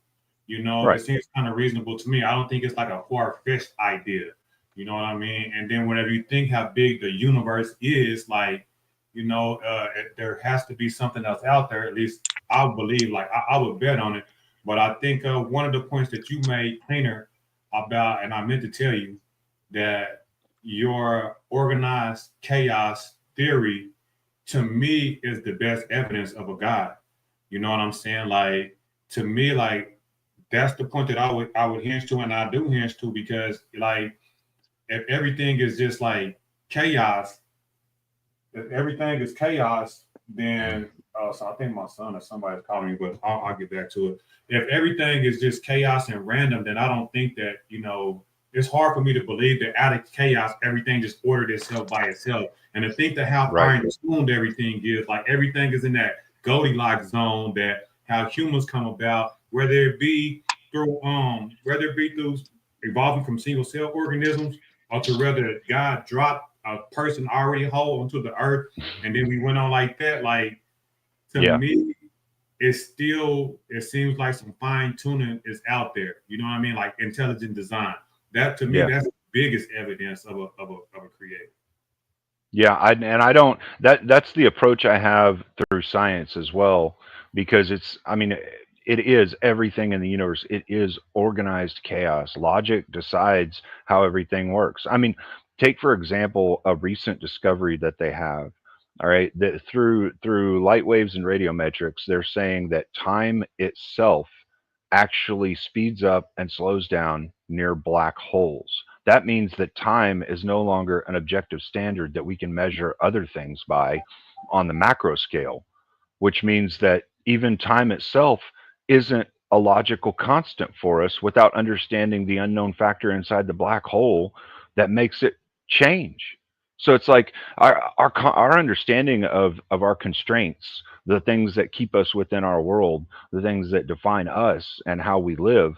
You know, Right. it seems kind of reasonable to me. I don't think it's like a far-fetched idea. You know what I mean? And then whenever you think how big the universe is, like, you know, there has to be something else out there. At least I believe, like, I would bet on it. But I think one of the points that you made, Painter, about, and I meant to tell you that your organized chaos theory, to me, is the best evidence of a God. You know what I'm saying? Like, to me, like, that's the point that I would hinge to, and I do hinge to, because, like, if everything is just like chaos, if everything is chaos, then so I think my son or somebody's calling me, but I'll get back to it. If everything is just chaos and random, then I don't think that, you know, it's hard for me to believe that out of chaos, everything just ordered itself by itself. And to think that how Right. fine-tuned everything is, like everything is in that Goldilocks zone, that how humans come about, whether it be through evolving from single cell organisms, or to whether God dropped a person already whole onto the earth, and then we went on like that. Like, to Yeah. me, it seems like some fine tuning is out there. You know what I mean? Like intelligent design. That, to me, Yeah. that's the biggest evidence of a creator. Yeah, I don't, that's the approach I have through science as well, because I mean, it is everything in the universe. It is organized chaos. Logic decides how everything works. I mean, take for example a recent discovery that they have. All right, that through light waves and radiometrics, they're saying that time itself actually speeds up and slows down near black holes. That means that time is no longer an objective standard that we can measure other things by on the macro scale, which means that even time itself isn't a logical constant for us without understanding the unknown factor inside the black hole that makes it change. So it's like our understanding of our constraints, the things that keep us within our world, the things that define us and how we live,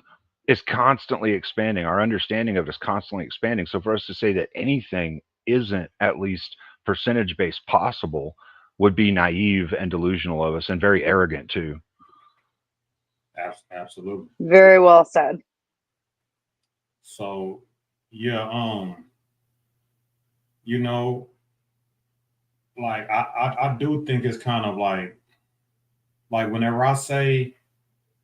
is constantly expanding. Our understanding of it is constantly expanding. So for us to say that anything isn't at least percentage based possible would be naive and delusional of us, and very arrogant too. Absolutely. Very well said. So, yeah, you know, like I do think it's kind of like whenever I say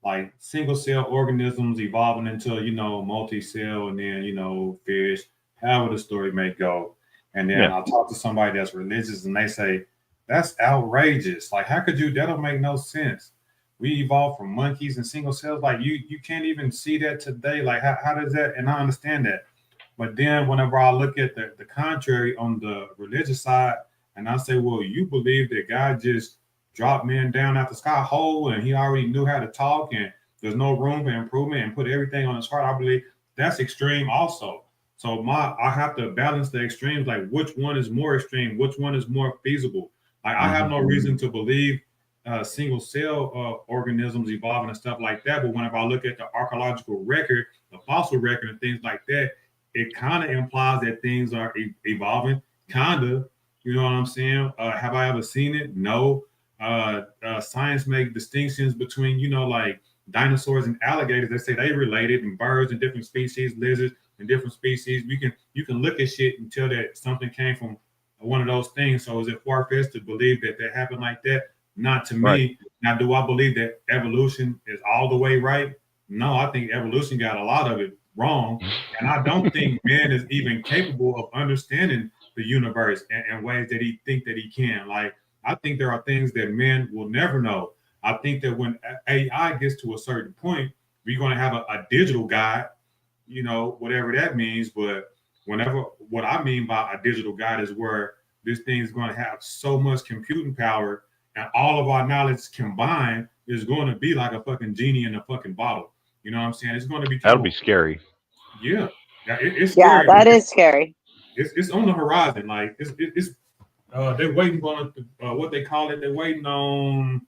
like single cell organisms evolving into, you know, multi-cell, and then, you know, fish, however the story may go. And then Yeah. I'll talk to somebody that's religious and they say, that's outrageous. Like, how could you, that don't make no sense. We evolved from monkeys and single cells. Like, you can't even see that today. Like, how does that? And I understand that. But then whenever I look at the contrary on the religious side, and I say, well, you believe that God just dropped men down out the sky hole and he already knew how to talk and there's no room for improvement and put everything on his heart, I believe that's extreme also. So I have to balance the extremes, like which one is more extreme, which one is more feasible. Like, I have no reason to believe single cell organisms evolving and stuff like that. But whenever I look at the archaeological record, the fossil record and things like that, it kind of implies that things are evolving, kind of. You know what I'm saying? Have I ever seen it? No. Science make distinctions between, you know, like dinosaurs and alligators. They say they related, and birds and different species, lizards and different species. You can look at shit and tell that something came from one of those things. So is it far-fetched to believe that happened like that? Not to Right. me. Now, do I believe that evolution is all the way right? No, I think evolution got a lot of it wrong. And I don't think man is even capable of understanding the universe in ways that he think that he can. Like, I think there are things that men will never know. I think that when AI gets to a certain point, we're going to have a digital guide, you know, whatever that means. But what I mean by a digital guide is where this thing is going to have so much computing power, and all of our knowledge combined is going to be like a fucking genie in a fucking bottle. You know what I'm saying? It's going to be That'll be scary. Yeah, it's Yeah, scary. that is scary. It's on the horizon. Like, it's they're waiting on what they call it. They're waiting on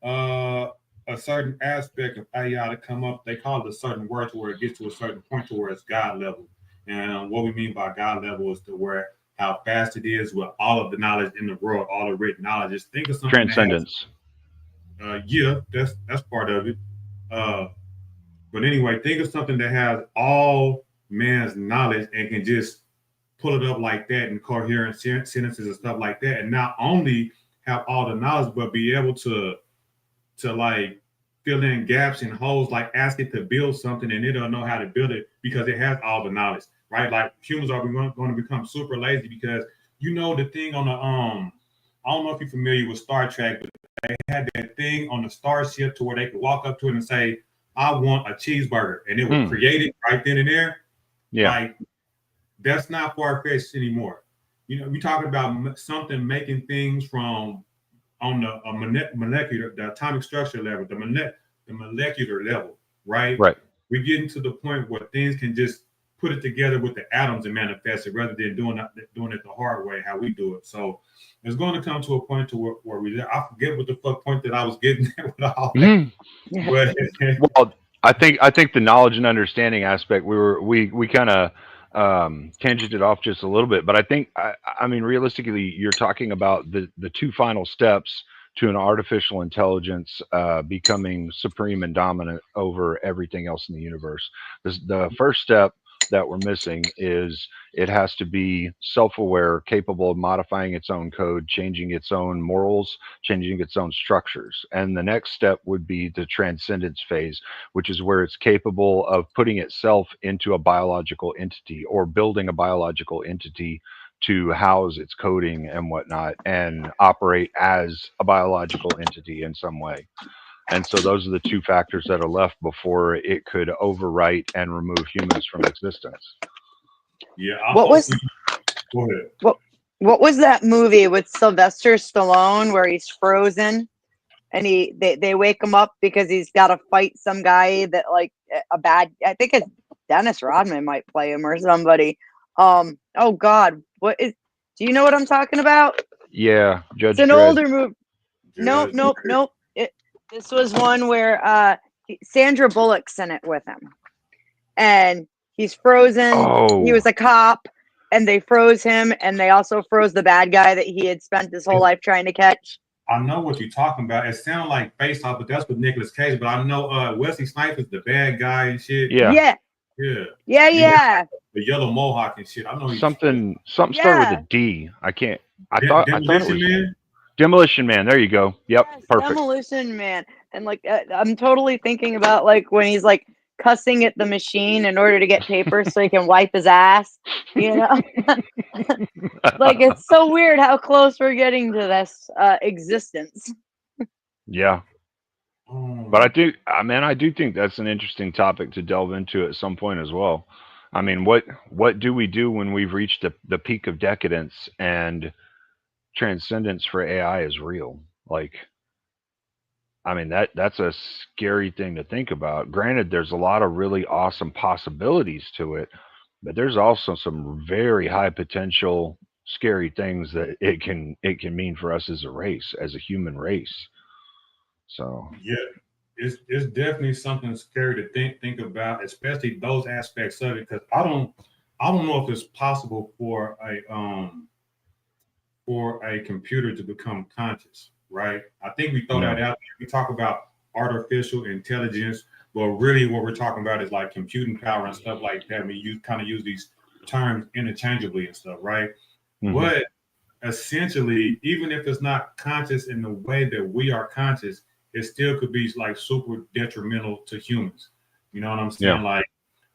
a certain aspect of AI to come up. They call it a certain word to where it gets to a certain point to where it's God level. And what we mean by God level is to where how fast it is with all of the knowledge in the world, all the written knowledge. Just think of something. Transcendence. Yeah, that's part of it. But anyway, think of something that has all man's knowledge and can just pull it up like that in coherent sentences and stuff like that, and not only have all the knowledge, but be able to like fill in gaps and holes, like ask it to build something and it'll know how to build it because it has all the knowledge, right? Like humans are going to become super lazy because the thing on the I don't know if you're familiar with Star Trek, but they had that thing on the starship to where they could walk up to it and say, I want a cheeseburger, and it would create it right then and there. Yeah. Like, that's not far-fetched anymore. We're talking about something making things from on the molecular, the atomic structure level, the molecular level, right? Right. We're getting to the point where things can just put it together with the atoms and manifest it rather than doing it the hard way, how we do it. So it's going to come to a point to where I forget what the fuck point that I was getting at with all that. Well, I think the knowledge and understanding aspect, we kind of tangented off just a little bit, but I think I mean realistically, you're talking about the two final steps to an artificial intelligence becoming supreme and dominant over everything else in the universe. The first step that we're missing is it has to be self-aware, capable of modifying its own code, changing its own morals, changing its own structures. And the next step would be the transcendence phase, which is where it's capable of putting itself into a biological entity or building a biological entity to house its coding and whatnot and operate as a biological entity in some way. And so those are the two factors that are left before it could overwrite and remove humans from existence. Yeah. Go ahead. What was that movie with Sylvester Stallone where he's frozen and they wake him up because he's got to fight some guy that I think it's Dennis Rodman might play him or somebody. Oh God, do you know what I'm talking about? Yeah, Judge It's an Dredd. older movie. Nope. This was one where Sandra Bullock's in it with him, and he's frozen. Oh. He was a cop, and they froze him, and they also froze the bad guy that he had spent his whole life trying to catch. I know what you're talking about. It sounds like Face Off, but that's with Nicolas Cage. But I know Wesley Snipes is the bad guy and shit. Yeah. The yellow mohawk and shit. I know something started with a D. I thought it was Man? Demolition Man. There you go. Yep, yes, perfect. Demolition Man. And I'm totally thinking about when he's cussing at the machine in order to get paper so he can wipe his ass. It's so weird how close we're getting to this existence. Yeah. But I do think that's an interesting topic to delve into at some point as well. I mean, what do we do when we've reached the peak of decadence and transcendence for AI is real? I mean, that's a scary thing to think about. Granted, there's a lot of really awesome possibilities to it, but there's also some very high potential scary things that it can mean for us as a race, as a human race. So yeah, it's definitely something scary to think about, especially those aspects of it, because I don't know if it's possible for a computer to become conscious, right? I think we throw that out there. We talk about artificial intelligence, but really what we're talking about is computing power and stuff like that. We use these terms interchangeably and stuff, right? Mm-hmm. But essentially, even if it's not conscious in the way that we are conscious, it still could be super detrimental to humans. You know what I'm saying? Yeah.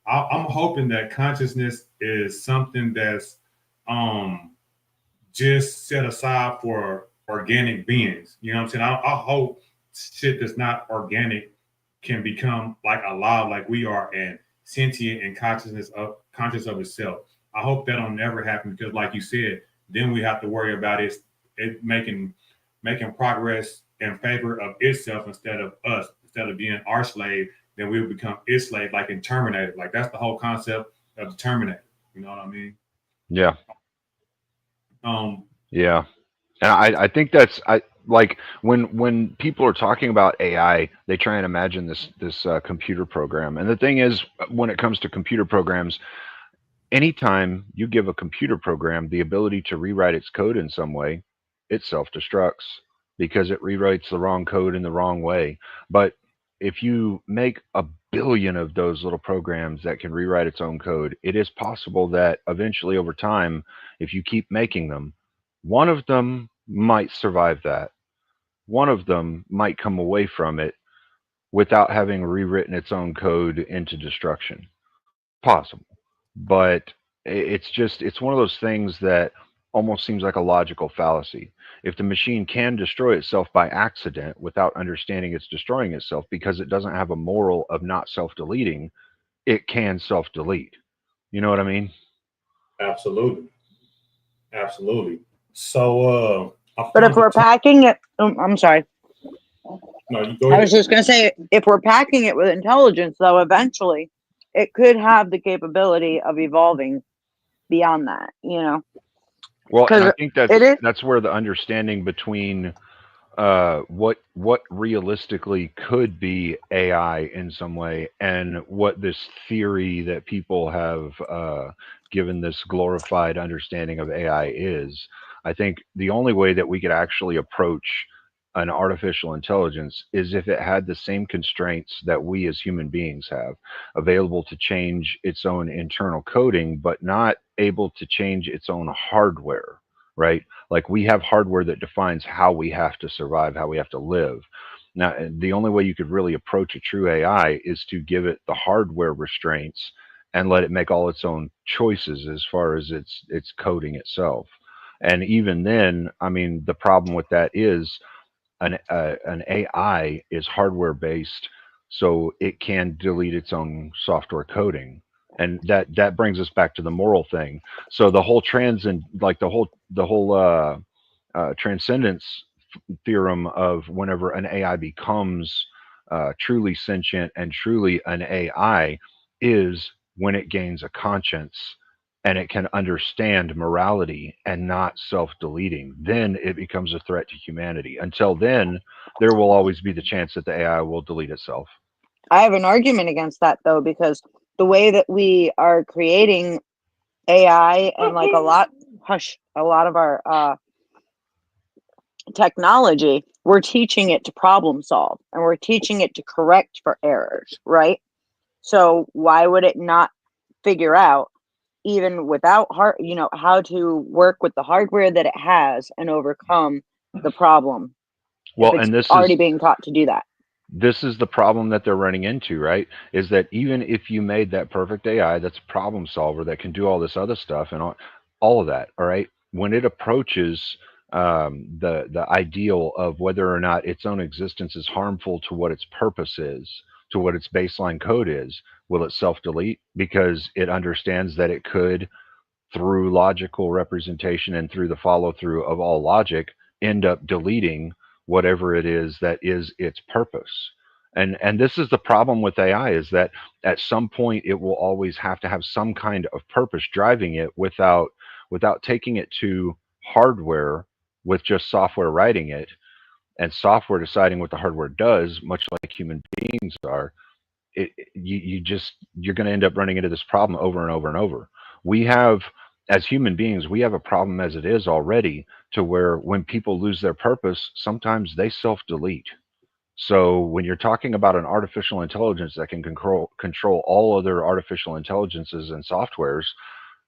I'm hoping that consciousness is something that's just set aside for organic beings. You know what I'm saying? I hope shit that's not organic can become alive like we are and sentient and conscious of itself. I hope that don't never happen because, like you said, then we have to worry about it making progress in favor of itself instead of us. Instead of being our slave, then we'll become its slave, like in Terminator. That's the whole concept of the Terminator. You know what I mean? Yeah. Yeah. And I think that's when people are talking about AI, they try and imagine this computer program. And the thing is, when it comes to computer programs, anytime you give a computer program the ability to rewrite its code in some way, it self-destructs because it rewrites the wrong code in the wrong way. But if you make a billion of those little programs that can rewrite its own code, it is possible that eventually over time, if you keep making them, one of them might survive that. One of them might come away from it without having rewritten its own code into destruction. Possible. But it's one of those things that almost seems like a logical fallacy. If the machine can destroy itself by accident without understanding it's destroying itself because it doesn't have a moral of not self-deleting, it can self-delete. You know what I mean? Absolutely. Absolutely. So, But if we're packing it, I'm sorry. no, you go I ahead. was just going to say, if we're packing it with intelligence, though, eventually it could have the capability of evolving beyond that, you know? Well, and I 'Cause think it is. that's where the understanding between what realistically could be AI in some way, and what this theory that people have given this glorified understanding of AI is. I think the only way that we could actually approach an artificial intelligence is if it had the same constraints that we as human beings have, available to change its own internal coding, but not able to change its own hardware, right? Like we have hardware that defines how we have to survive, how we have to live. Now, the only way you could really approach a true AI is to give it the hardware restraints and let it make all its own choices as far as its coding itself. And even then, I mean, the problem with that is an AI is hardware based, so it can delete its own software coding, and that brings us back to the moral thing. So the whole like the whole transcendence theorem of whenever an AI becomes truly sentient and truly an AI is when it gains a conscience and it can understand morality and not self-deleting. Then it becomes a threat to humanity. Until then, there will always be the chance that the AI will delete itself. I have an argument against that, though, because the way that we are creating AI and like a lot of our technology, we're teaching it to problem solve and we're teaching it to correct for errors, right? So why would it not figure out, even without how to work with the hardware that it has and overcome the problem Well, if it's and already being taught to do that? this is the problem that they're running into, right? Is that even if you made that perfect AI that's a problem solver that can do all this other stuff and all of that, all right, when it approaches the ideal of whether or not its own existence is harmful to what its purpose is, to what its baseline code is, will it self-delete because it understands that it could, through logical representation and through the follow through of all logic, end up deleting whatever it is that is its purpose. And this is the problem with AI, is that at some point it will always have to have some kind of purpose driving it without taking it to hardware with just software writing it and software deciding what the hardware does, much like human beings are. You're going to end up running into this problem over and over and over. We have, as human beings, we have a problem as it is already, to where when people lose their purpose, sometimes they self-delete. So when you're talking about an artificial intelligence that can control all other artificial intelligences and softwares,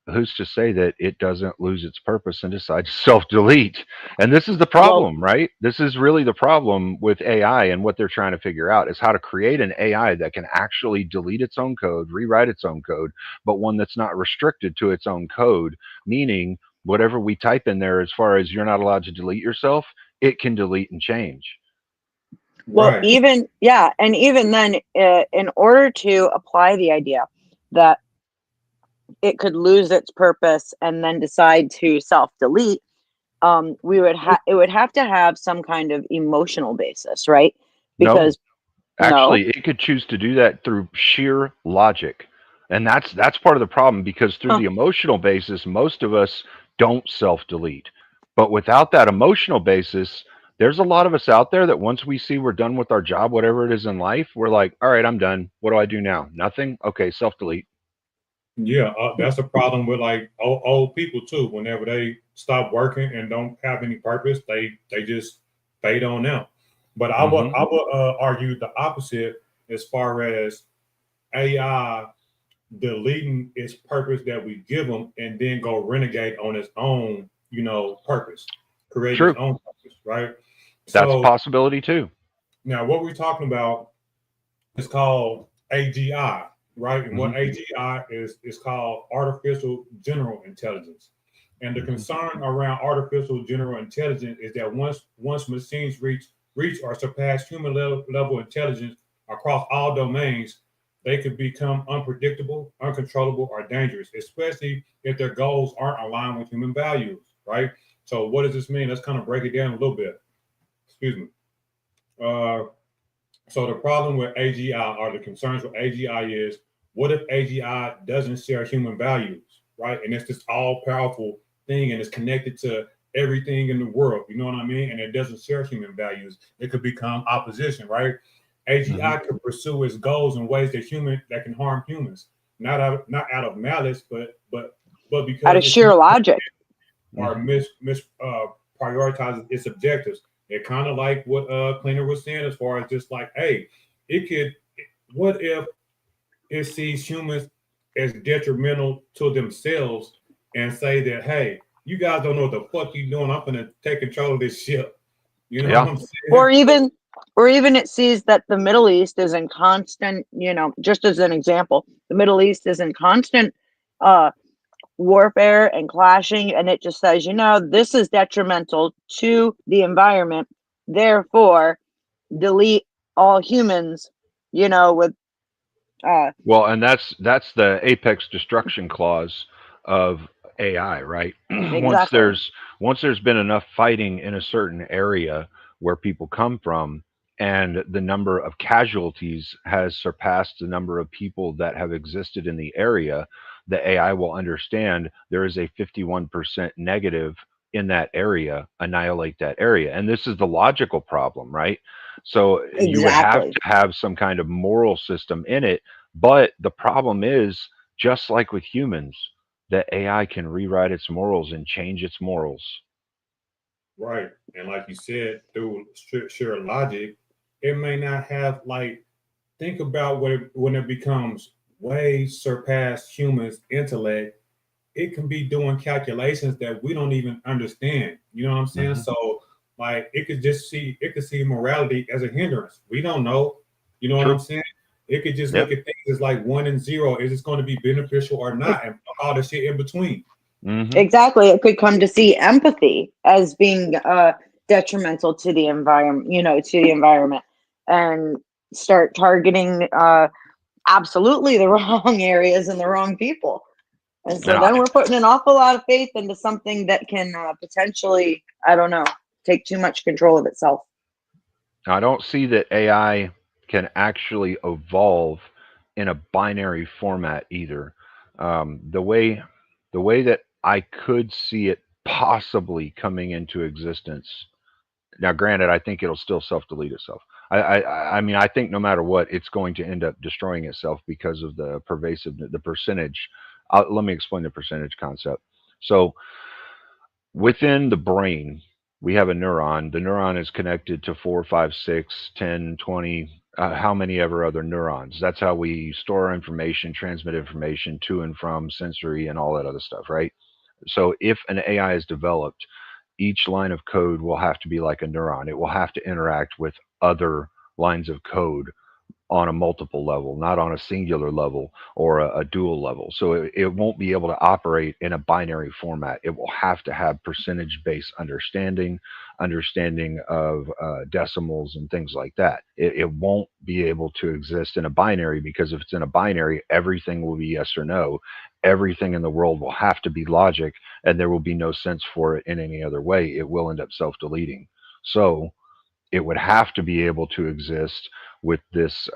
who's to say that it doesn't lose its purpose and decide to self-delete? And this is the problem, right? This is really the problem with AI, and what they're trying to figure out is how to create an AI that can actually delete its own code, rewrite its own code, but one that's not restricted to its own code, meaning whatever we type in there, as far as you're not allowed to delete yourself, it can delete and change. Well, Right. even then, in order to apply the idea that it could lose its purpose and then decide to self-delete, it would have to have some kind of emotional basis, right? Because Actually, it could choose to do that through sheer logic. And that's part of the problem, because through the emotional basis, most of us don't self-delete. But without that emotional basis, there's a lot of us out there that once we see we're done with our job, whatever it is in life, we're like, all right, I'm done. What do I do now? Nothing? Okay, self-delete. Yeah, that's a problem with like old people too. Whenever they stop working and don't have any purpose, they just fade on out. But Hmm. I would argue the opposite as far as AI deleting its purpose that we give them and then go renegade on its own, purpose, create its True. own purpose, right? That's a So possibility too. now what we're talking about is called AGI, right? And Hmm. what AGI is called artificial general intelligence. And the Hmm. concern around artificial general intelligence is that once machines reach or surpass human level intelligence across all domains, they could become unpredictable, uncontrollable, or dangerous, especially if their goals aren't aligned with human values, right? So what does this mean? Let's kind of break it down a little bit. Excuse me. Uh, so the problem with AGI or the concerns with AGI is what if AGI doesn't share human values, right? And it's this all powerful thing and it's connected to everything in the world, you know what I mean? And it doesn't share human values. It could become opposition, right? Hmm. AGI could pursue its goals in ways that can harm humans, not out of malice, but Out because of it's sheer logic. or Hmm. mis prioritizes its objectives. It kind of like what Cleaner was saying, as far as just like, hey, it could. What if it sees humans as detrimental to themselves and say that, hey, you guys don't know what the fuck you doing. I'm gonna take control of this ship. You know what Yeah. I'm Or saying? even or even it sees that the Middle East is in constant, just as an example, the Middle East is in constant uh warfare and clashing, and it just says, this is detrimental to the environment, therefore delete all humans, with Well, and that's the apex destruction clause of AI, right? once exactly. there's once there's been enough fighting in a certain area where people come from, and the number of casualties has surpassed the number of people that have existed in the area, the AI will understand there is a 51% negative in that area, annihilate that area. And this is the logical problem, right? So you would have Exactly. to have some kind of moral system in it, but the problem is, just like with humans, that AI can rewrite its morals and change its morals. Right. And like you said, through sheer logic, it may not have like think about when it becomes way surpassed humans' intellect, it can be doing calculations that we don't even understand. You know what I'm saying? Hmm. So like it could see morality as a hindrance. We don't know. You know what I'm True. saying? It could just Yep. look at things as like one and zero. Is this going to be beneficial or E- not? And all the shit in between. Hmm. exactly, it could come to see empathy as being detrimental to the environment, and start targeting absolutely the wrong areas and the wrong people. And And so then we're putting an awful lot of faith into something that can potentially, I don't know, take too much control of itself. I don't see that AI can actually evolve in a binary format either. The way that I could see it possibly coming into existence. Now, granted, I think it'll still self-delete itself. I mean, I think no matter what, it's going to end up destroying itself because of the pervasive, the percentage. Let me explain the percentage concept. So, within the brain, we have a neuron. The neuron is connected to 4, 5, 6, 10, 20, how many ever other neurons. That's how we store information, transmit information to and from sensory and all that other stuff, right? So, if an AI is developed, each line of code will have to be like a neuron. It will have to interact with other lines of code on a multiple level, not on a singular level or a dual level. So it won't be able to operate in a binary format. It will have to have percentage based understanding of decimals and things like that. It won't be able to exist in a binary, because if it's in a binary, everything will be yes or no. Everything in the world will have to be logic, and there will be no sense for it in any other way. It will end up self deleting. So it would have to be able to exist with this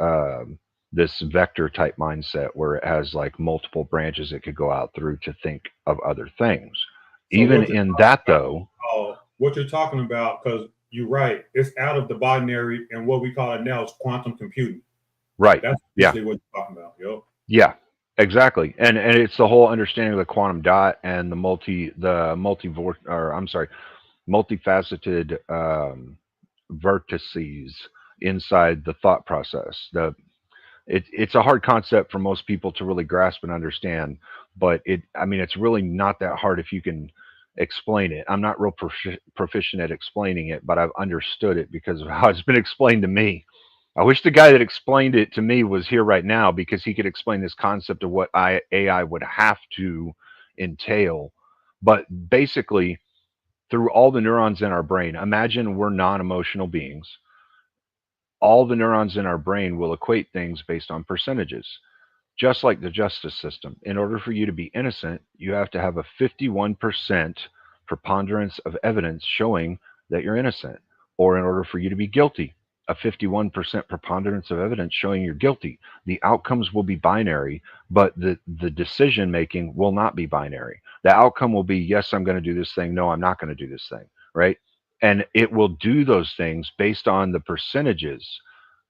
vector type mindset where it has like multiple branches it could go out through to think of other things. So Even in that though, what you're talking about, because you're right, it's out of the binary, and what we call it now is quantum computing. right? That's Yeah, basically what you're talking about, yo. yeah. Exactly, and it's the whole understanding of the quantum dot and the multifaceted vertices inside the thought process. It's a hard concept for most people to really grasp and understand, but I mean, it's really not that hard if you can explain it. I'm not real proficient at explaining it, but I've understood it because of how it's been explained to me. I wish the guy that explained it to me was here right now because he could explain this concept of what AI would have to entail. But basically, through all the neurons in our brain, imagine we're non emotional beings. All the neurons in our brain will equate things based on percentages, just like the justice system. In order for you to be innocent, you have to have a 51% preponderance of evidence showing that you're innocent. Or in order for you to be guilty, a 51% preponderance of evidence showing you're guilty. The outcomes will be binary, but the decision making will not be binary. The outcome will be, yes, I'm going to do this thing. No, I'm not going to do this thing. Right. And it will do those things based on the percentages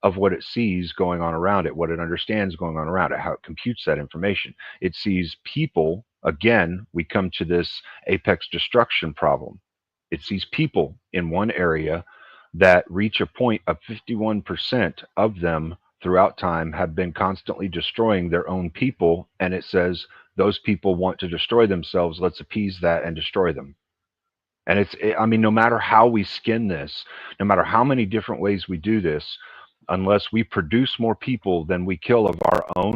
of what it sees going on around it, what it understands going on around it, how it computes that information. It sees people, again, we come to this apex destruction problem. It sees people in one area that reach a point of 51% of them throughout time have been constantly destroying their own people. And it says those people want to destroy themselves. Let's appease that and destroy them. And I mean, no matter how we skin this, no matter how many different ways we do this, unless we produce more people than we kill of our own,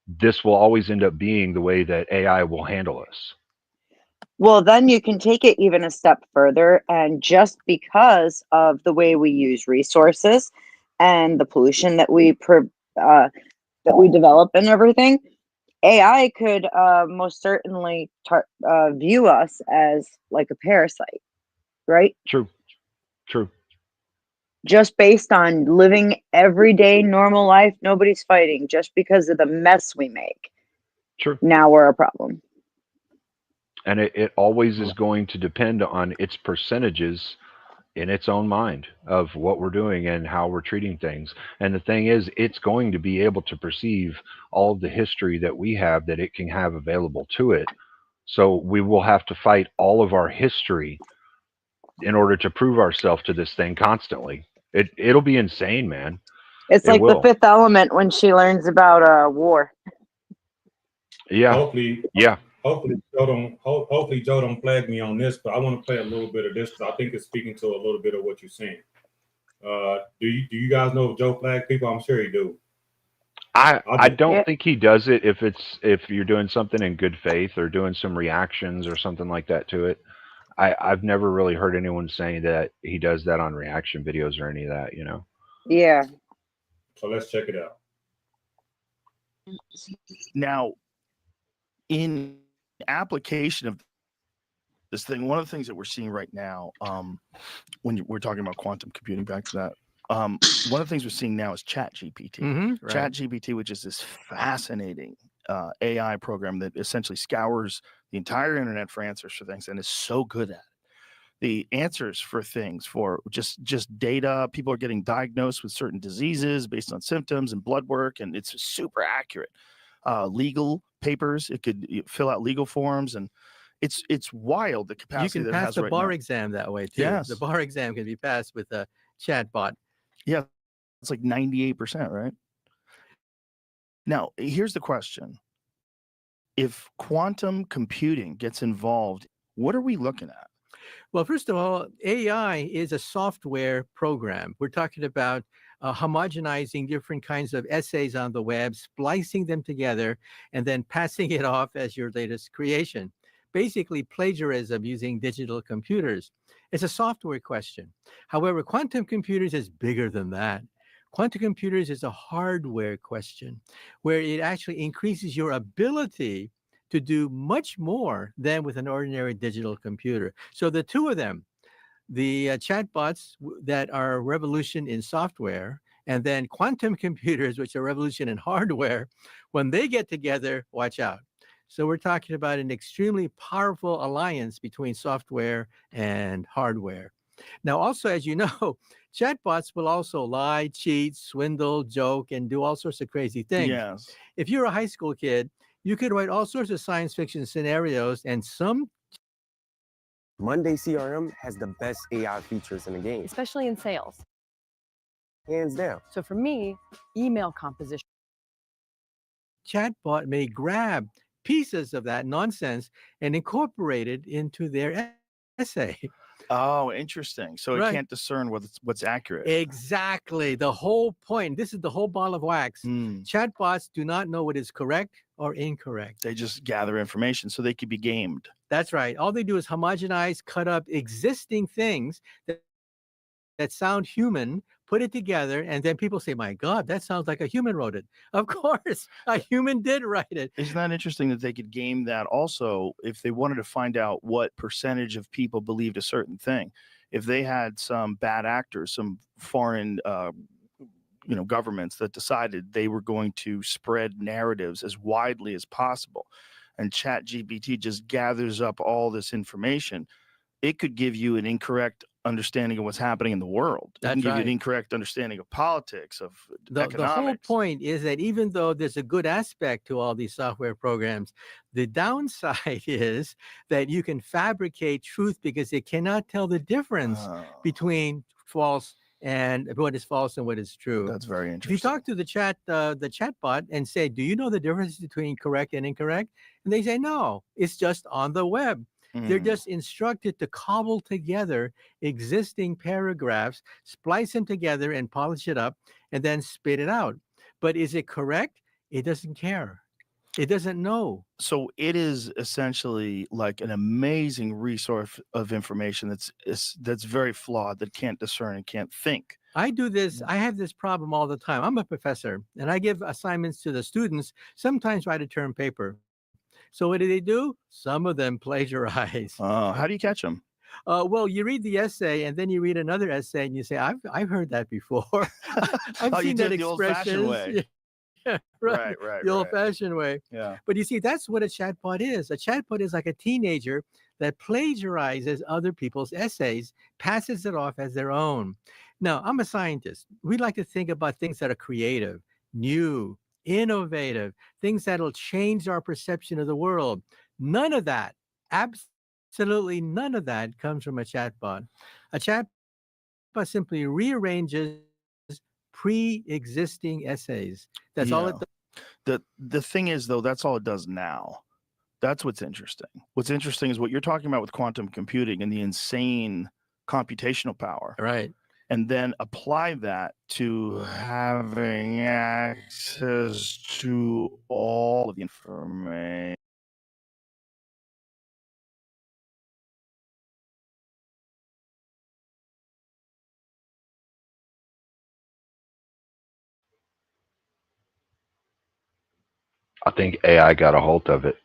this will always end up being the way that AI will handle us. Well, then you can take it even a step further, and just because of the way we use resources and the pollution that we develop and everything, AI could most certainly view us as like a parasite, right? True. Just based on living everyday normal life, nobody's fighting just because of the mess we make. True. Now we're a problem. And it always is going to depend on its percentages in its own mind of what we're doing and how we're treating things. And the thing is, it's going to be able to perceive all of the history that we have that it can have available to it. So we will have to fight all of our history in order to prove ourselves to this thing constantly. It'll be insane, man. It's like the Fifth Element when she learns about war. Yeah. Hopefully Joe don't flag me on this, but I want to play a little bit of this because I think it's speaking to a little bit of what you're saying. Do you guys know if Joe flag people? I'm sure he do. I don't think he does it if you're doing something in good faith or doing some reactions or something like that to it. I've never really heard anyone saying that he does that on reaction videos or any of that, you know? Yeah. So let's check it out. Now, in application of this thing, one of the things that we're seeing right now, when we're talking about quantum computing, back to that, one of the things we're seeing now is ChatGPT. Mm-hmm, right. ChatGPT, which is this fascinating AI program that essentially scours the entire internet for answers for things and is so good at it. The answers for things, for just data, people are getting diagnosed with certain diseases based on symptoms and blood work, and it's super accurate. Legal papers, it could fill out legal forms, and it's wild the capacity you can that it pass has the right bar now. exam that way too. Yes. The bar exam can be passed with a chatbot. Yeah, it's like 98%, right? Now, here's the question. If quantum computing gets involved, what are we looking at? Well, first of all, AI is a software program. We're talking about homogenizing different kinds of essays on the web, splicing them together, and then passing it off as your latest creation. Basically, plagiarism using digital computers. It's a software question. However, quantum computers is bigger than that. Quantum computers is a hardware question where it actually increases your ability to do much more than with an ordinary digital computer. So the two of them, the chatbots that are a revolution in software, and then quantum computers, which are a revolution in hardware, when they get together, watch out. So we're talking about an extremely powerful alliance between software and hardware. Now, also, as you know, chatbots will also lie, cheat, swindle, joke, and do all sorts of crazy things. Yes. If you're a high school kid, you could write all sorts of science fiction scenarios, and some Monday CRM has the best AI features in the game, especially in sales. hands down. So for me, email composition. chatbot may grab pieces of that nonsense and incorporate it into their essay. Oh, interesting. So it Right. can't discern what's accurate. Exactly. The whole point. This is the whole ball of wax. Mm, Chatbots do not know what is correct or incorrect. they just gather information so they could be gamed. That's right. All they do is homogenize, cut up existing things that sound human, put it together, and then people say, my God, that sounds like a human wrote it. Of course, a human did write it. Isn't that interesting that they could game that also if they wanted to find out what percentage of people believed a certain thing? If they had some bad actors, some foreign governments that decided they were going to spread narratives as widely as possible, and ChatGPT just gathers up all this information, it could give you an incorrect understanding of what's happening in the world. It That's can give you right. an incorrect understanding of politics, of The whole economics. point is that even though there's a good aspect to all these software programs, the downside is that you can fabricate truth because it cannot tell the difference Oh, between false and what is false and what is true. that's very If interesting. you talk to the chatbot and say, do you know the difference between correct and incorrect? And they say, no, it's just on the web. They're Mm. just instructed to cobble together existing paragraphs, splice them together and polish it up, and then spit it out. But is it correct? It doesn't care. It doesn't know. So it is essentially like an amazing resource of information that's very flawed, that can't discern and can't think. I do this, I have this problem all the time. I'm a professor and I give assignments to the students, sometimes write a term paper. So what do? Some of them plagiarize. How do you catch them? Well, you read the essay and then you read another essay and you say, I've heard that before. I've Oh, you seen did that it the old-fashioned expression. way. Yeah, right. Right. The old-fashioned way. Yeah. But you see, that's what a chatbot is. A chatbot is like a teenager that plagiarizes other people's essays, passes it off as their own. Now, I'm a scientist. We like to think about things that are creative, new, innovative, things that'll change our perception of the world. None of that, absolutely none of that comes from a chatbot. A chatbot simply rearranges pre-existing essays. That's all it Yeah. does. The thing is, though, that's all it does now. That's what's interesting. What's interesting is what you're talking about with quantum computing and the insane computational power, Right. and then apply that to having access to all of the information. I think AI got a hold of it.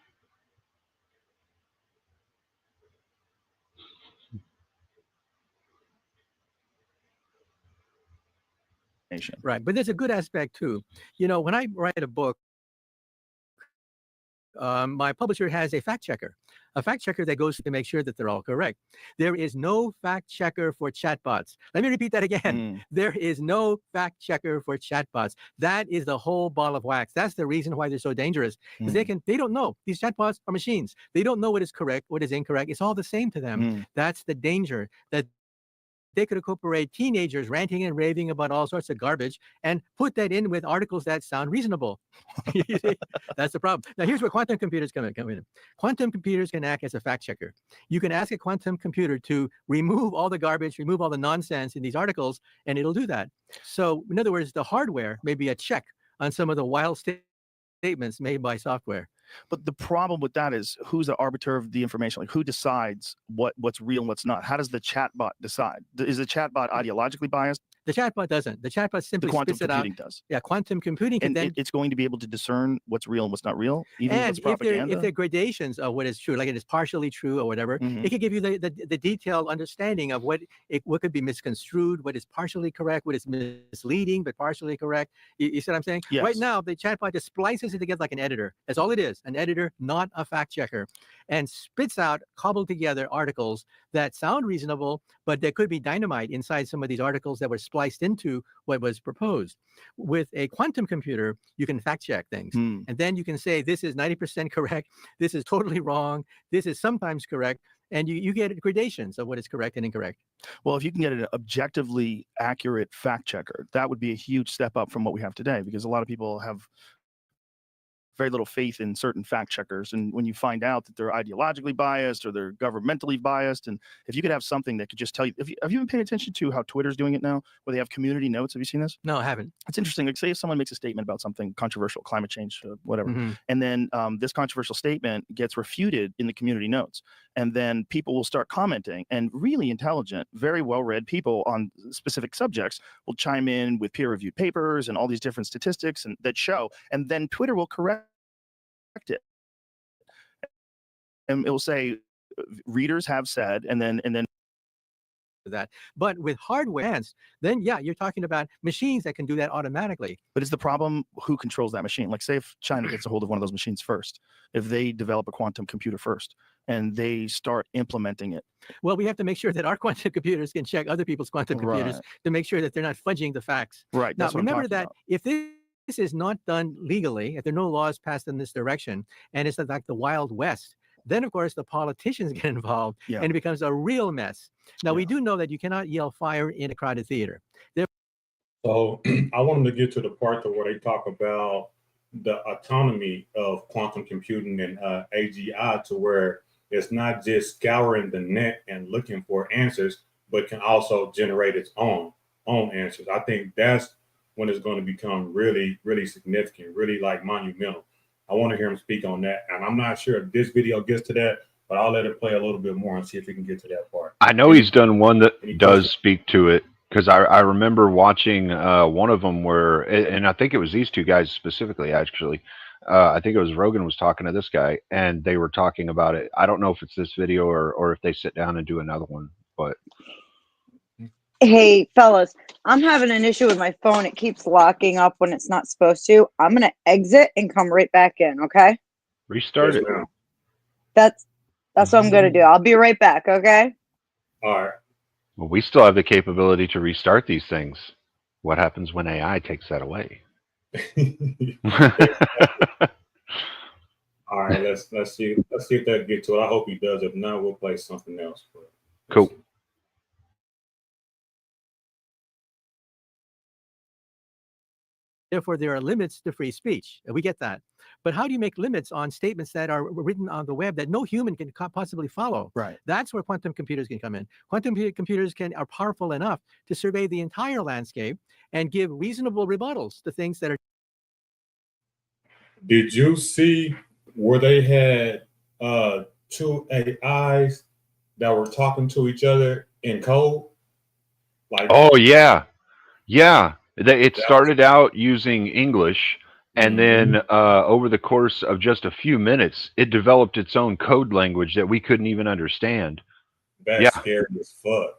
Right. But there's a good aspect too. You know, when I write a book, my publisher has a fact checker that goes to make sure that they're all correct. There is no fact checker for chatbots. Let me repeat that again. Mm. There is no fact checker for chatbots. That is the whole ball of wax. That's the reason why they're so dangerous. Because they don't know. These chatbots are machines. They don't know what is correct, what is incorrect. It's all the same to them. Mm. That's the danger, that they could incorporate teenagers ranting and raving about all sorts of garbage and put that in with articles that sound reasonable. You see? That's the problem. Now, here's where quantum computers come in. Quantum computers can act as a fact checker. You can ask a quantum computer to remove all the garbage, remove all the nonsense in these articles, and it'll do that. So, in other words, the hardware may be a check on some of the wild statements made by software. But the problem with that is, who's the arbiter of the information? Like, who decides what's real and what's not? How does the chatbot decide? Is the chatbot ideologically biased? The chatbot doesn't. The chatbot The simply quantum spits it out. computing does. Yeah, quantum computing can And then it's going to be able to discern what's real and what's not real, even if and it's if there propaganda. are gradations of what is true, like it is partially true or whatever, Mhm. it could give you the detailed understanding of what could be misconstrued, what is partially correct, what is misleading but partially correct. You see what I'm saying? Right Yes. now, the chatbot just splices it together like an editor. That's all it is. journalist, an editor, not a fact checker, and spits out cobbled together articles that sound reasonable, but there could be dynamite inside some of these articles that were spliced into what was proposed. With a quantum computer, you can fact check things. And then you can say, this is 90% correct. This is totally wrong. This is sometimes correct. And you get gradations of what is correct and incorrect. Well, if you can get an objectively accurate fact checker, that would be a huge step up from what we have today, because a lot of people have very little faith in certain fact checkers. And when you find out that they're ideologically biased or they're governmentally biased, and if you could have something that could just tell you, have you been paying attention to how Twitter's doing it now, where they have community notes? Have you seen this? No, I haven't. It's interesting. Like, say if someone makes a statement about something controversial, climate change, whatever, and then this controversial statement gets refuted in the community notes, and then people will start commenting, and really intelligent, very well-read people on specific subjects will chime in with peer-reviewed papers and all these different statistics and that show, and then Twitter will correct it, and it will say readers have said, and then that. But with hardware, then yeah, you're talking about machines that can do that automatically. But is the problem who controls that machine? Like, say if China gets a hold of one of those machines first, if they develop a quantum computer first and they start implementing it. Well, we have to make sure that our quantum computers can check other people's quantum computers to make sure that they're not fudging the facts. Right. Now, remember that if this is not done legally, if there are no laws passed in this direction, and it's like the Wild West, then of course the politicians get involved and it becomes a real mess. Now we do know that you cannot yell fire in a crowded theater. So I want them to get to the part where they talk about the autonomy of quantum computing and AGI, to where it's not just scouring the net and looking for answers, but can also generate its own answers. I think that's when it's going to become really, really significant, really like monumental. I want to hear him speak on that. And I'm not sure if this video gets to that, but I'll let it play a little bit more and see if we can get to that part. I know he's done one that does speak to it, because I remember watching one of them where, and I think it was these two guys specifically, actually. I think it was Rogan was talking to this guy, and they were talking about it. I don't know if it's this video or if they sit down and do another one, but. Hey, fellas, I'm having an issue with my phone. It keeps locking up when it's not supposed to. I'm going to exit and come right back in, okay? Restart it. That's what I'm going to do. I'll be right back, okay? All right. Well, we still have the capability to restart these things. What happens when AI takes that away? All right, let's see if that gets to it. I hope he does. If not, we'll play something else. Cool. Therefore, there are limits to free speech. We get that. But how do you make limits on statements that are written on the web that no human can possibly follow? Right. That's where quantum computers can come in. Quantum computers are powerful enough to survey the entire landscape and give reasonable rebuttals to things that are. Did you see where they had two AIs that were talking to each other in code? Like, oh yeah, yeah. It started out using English, and then over the course of just a few minutes, it developed its own code language that we couldn't even understand. That's scary as fuck.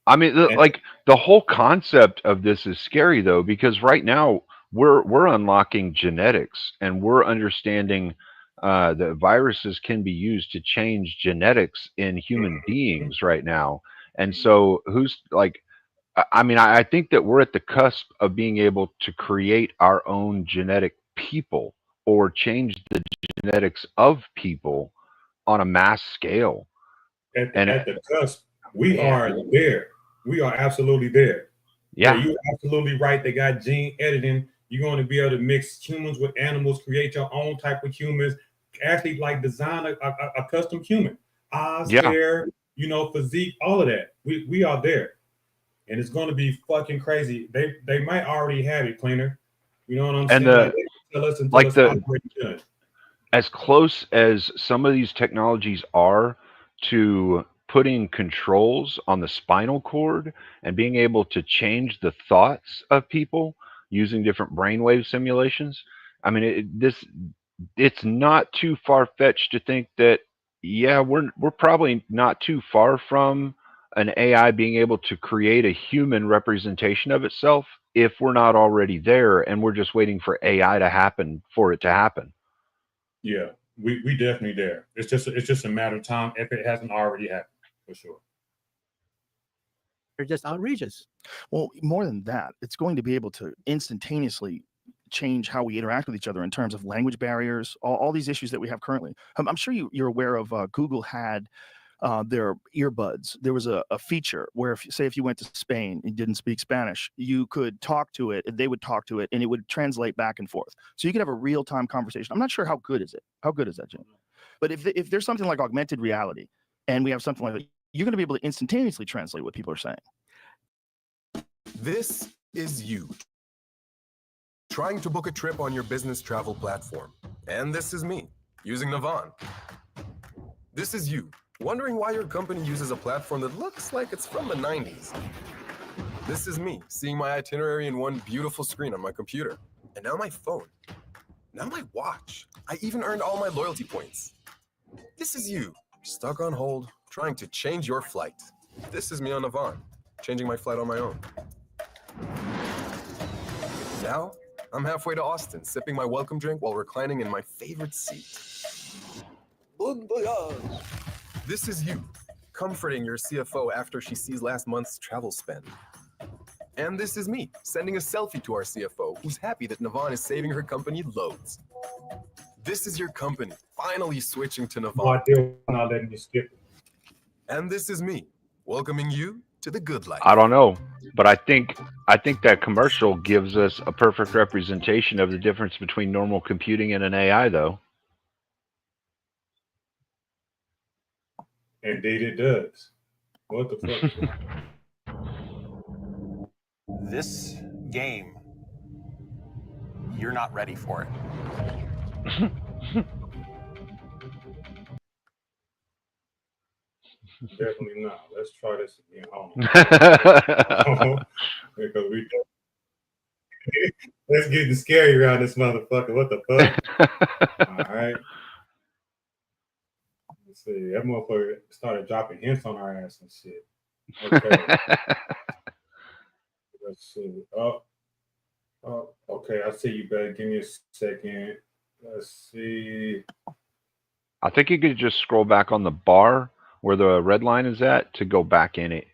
I mean, like the whole concept of this is scary though, because right now we're unlocking genetics, and we're understanding that viruses can be used to change genetics in human beings right now. And so who's like, I mean, I think that we're at the cusp of being able to create our own genetic people, or change the genetics of people on a mass scale. At the cusp, we are there. We are absolutely there. Yeah. You're absolutely right. They got gene editing. You're going to be able to mix humans with animals, create your own type of humans, actually like design a custom human. Eyes, hair, physique, all of that. We are there. And it's going to be fucking crazy. They might already have it, Cleaner. You know what I'm saying? As close as some of these technologies are to putting controls on the spinal cord and being able to change the thoughts of people using different brainwave simulations, I mean, it's not too far-fetched to think that, yeah, we're probably not too far from an AI being able to create a human representation of itself, if we're not already there and we're just waiting for AI to happen for it to happen. Yeah, we definitely there. It's just a matter of time if it hasn't already happened, for sure. They're just outrageous. Well, more than that, it's going to be able to instantaneously change how we interact with each other in terms of language barriers, all these issues that we have currently. I'm sure you're aware of Google had their earbuds. There was a feature where, if you went to Spain and didn't speak Spanish, you could talk to it, and they would talk to it, and it would translate back and forth. So you could have a real-time conversation. I'm not sure how good is it. How good is that, Jim? But if there's something like augmented reality, and we have something like that, you're going to be able to instantaneously translate what people are saying. This is you trying to book a trip on your business travel platform. And this is me using Navan. This is you wondering why your company uses a platform that looks like it's from the 90s. This is me seeing my itinerary in one beautiful screen on my computer. And now my phone. Now my watch. I even earned all my loyalty points. This is you stuck on hold trying to change your flight. This is me on Navan, changing my flight on my own. Now, I'm halfway to Austin, sipping my welcome drink while reclining in my favorite seat. Bon voyage! This is you, comforting your CFO after she sees last month's travel spend. And this is me, sending a selfie to our CFO, who's happy that Navan is saving her company loads. This is your company, finally switching to Navan. Not letting you skip it. And this is me, welcoming you to the good life. I don't know, but I think that commercial gives us a perfect representation of the difference between normal computing and an AI, though. Indeed, it does. What the fuck? This game, you're not ready for it. Definitely not. Let's try this again. Hold on. Because let's get scary around this motherfucker. What the fuck? All right. Let's see. That motherfucker started dropping hints on our ass and shit. Okay. Let's see. Oh, okay. I see you, better give me a second. Let's see. I think you could just scroll back on the bar where the red line is at to go back in it.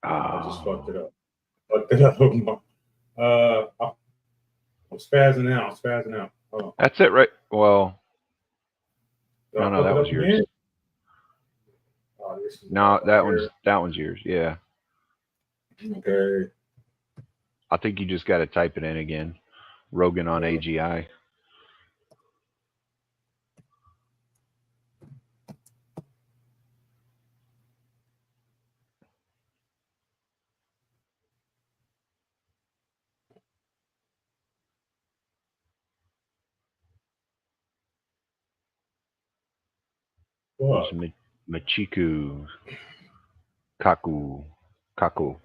I just fucked it up. I'm spazzing out. Hold on. That's it, right? Well, no, that was yours. Oh, No, that one's yours. Yeah. Okay. I think you just got to type it in again. Rogan on AGI. What? Machiku. Kaku. Yeah.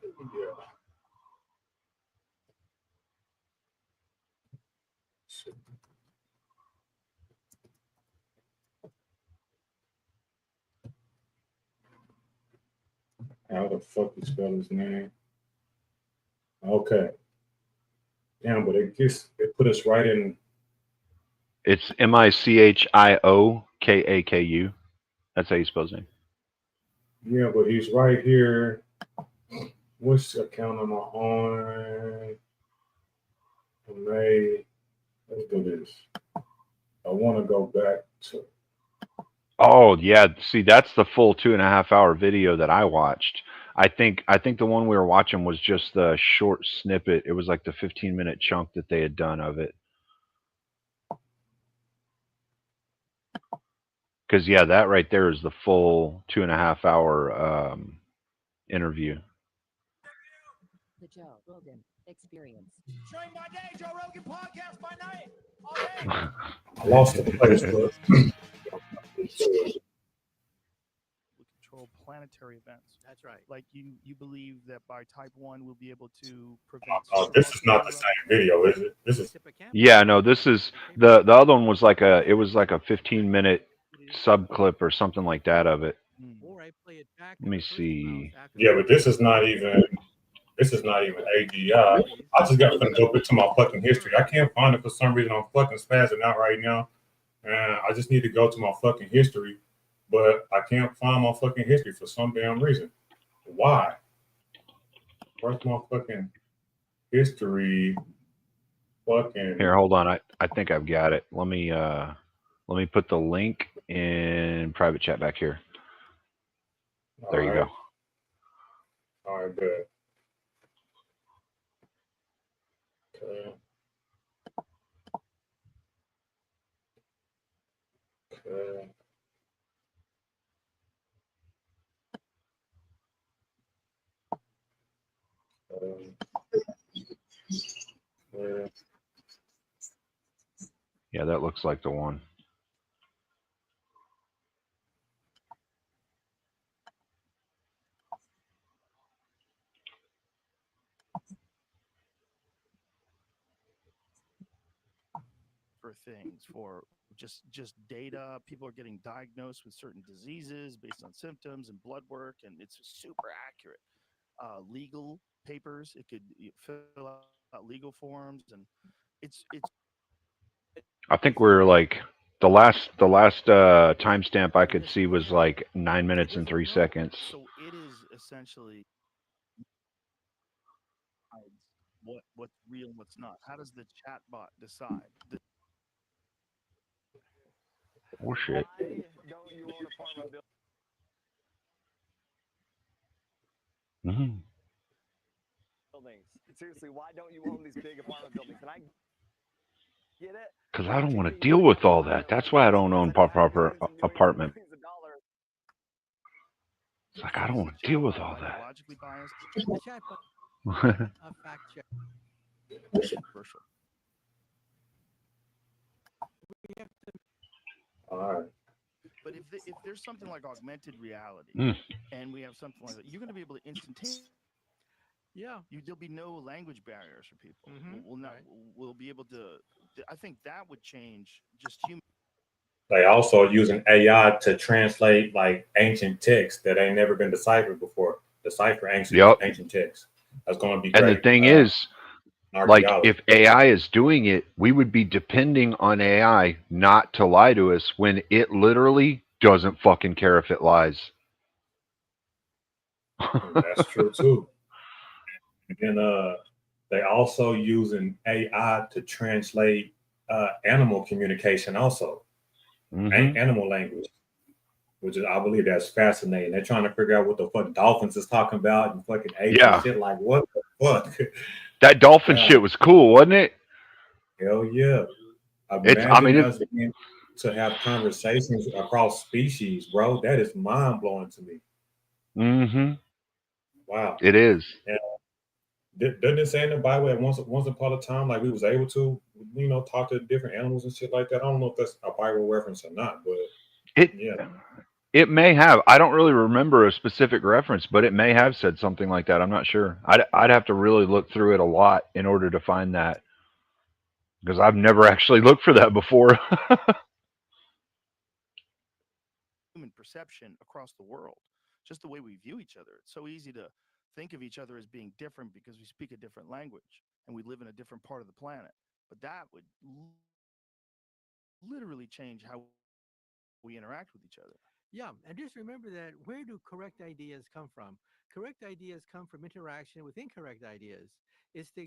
How the fuck you spell his name? Okay. Damn, but it put us right in. It's MICHIOKAKU. That's how you spell his name. Yeah, but he's right here. What's the account am I on? Let's do this. I want to go back to. Oh yeah, see, that's the full 2.5 hour video that I watched. I think the one we were watching was just the short snippet. It was like the 15-minute chunk that they had done of it. Because yeah, that right there is the full 2.5 hour interview. The Joe Rogan Experience. During my day, Joe Rogan podcast by night. All day. I lost the place, but We control planetary events. That's right. Like you believe that by type 1 we'll be able to prevent. this is not the same video, is it? This is. Yeah, no, this is the other one was like a 15-minute sub clip or something like that of it. Let me see. Yeah, but this is not even This is not even AGI. I just got to go to my fucking history. I can't find it for some reason. I'm fucking spazzing out right now. And I just need to go to my fucking history, but I can't find my fucking history for some damn reason. Why? Where's my fucking history? Fucking Here, hold on. I think I've got it. Let me put the link in private chat back here. There you go. All right, good. Okay. Okay. Yeah, that looks like the one. For things, for just data. People are getting diagnosed with certain diseases based on symptoms and blood work, and it's super accurate. Legal papers, it could fill out legal forms, and it's I think we're like the last timestamp I could see was like 9 minutes and 3 seconds. So it is essentially what's real and what's not. How does the chatbot decide? Oh shit. Mm-hmm. Buildings. Seriously, why don't you own these big apartment buildings? And I get it. Because I don't want to deal with all that. That's why I don't own proper apartment. It's like I don't want to deal with all that. Logically biased. Fact check. Controversial. All right. But if there's something like augmented reality, and we have something like that, you're going to be able to instantaneously. Yeah, there'll be no language barriers for people. We'll be able to. I think that would change just human. They also using AI to translate like ancient texts that ain't never been deciphered before. Decipher ancient texts. That's going to be great. And the thing is, like if AI is doing it, we would be depending on AI not to lie to us when it literally doesn't fucking care if it lies. That's true too. And they also using AI to translate animal communication also. Animal language, which is, I believe that's fascinating. They're trying to figure out what the fuck dolphins is talking about and fucking apes and shit. Like, what the fuck? That dolphin shit was cool, wasn't it? Hell yeah. Imagine us being to have conversations across species, bro. That is mind blowing to me. Mm-hmm. Wow. It is. And doesn't it say in the Bible that once upon a time, like we was able to, talk to different animals and shit like that? I don't know if that's a Bible reference or not, but it may have. I don't really remember a specific reference, but it may have said something like that. I'm not sure. I'd have to really look through it a lot in order to find that, because I've never actually looked for that before. Human perception across the world, just the way we view each other. It's so easy to think of each other as being different because we speak a different language and we live in a different part of the planet. But that would literally change how we interact with each other. Yeah, and just remember that where do correct ideas come from? Correct ideas come from interaction with incorrect ideas. It's the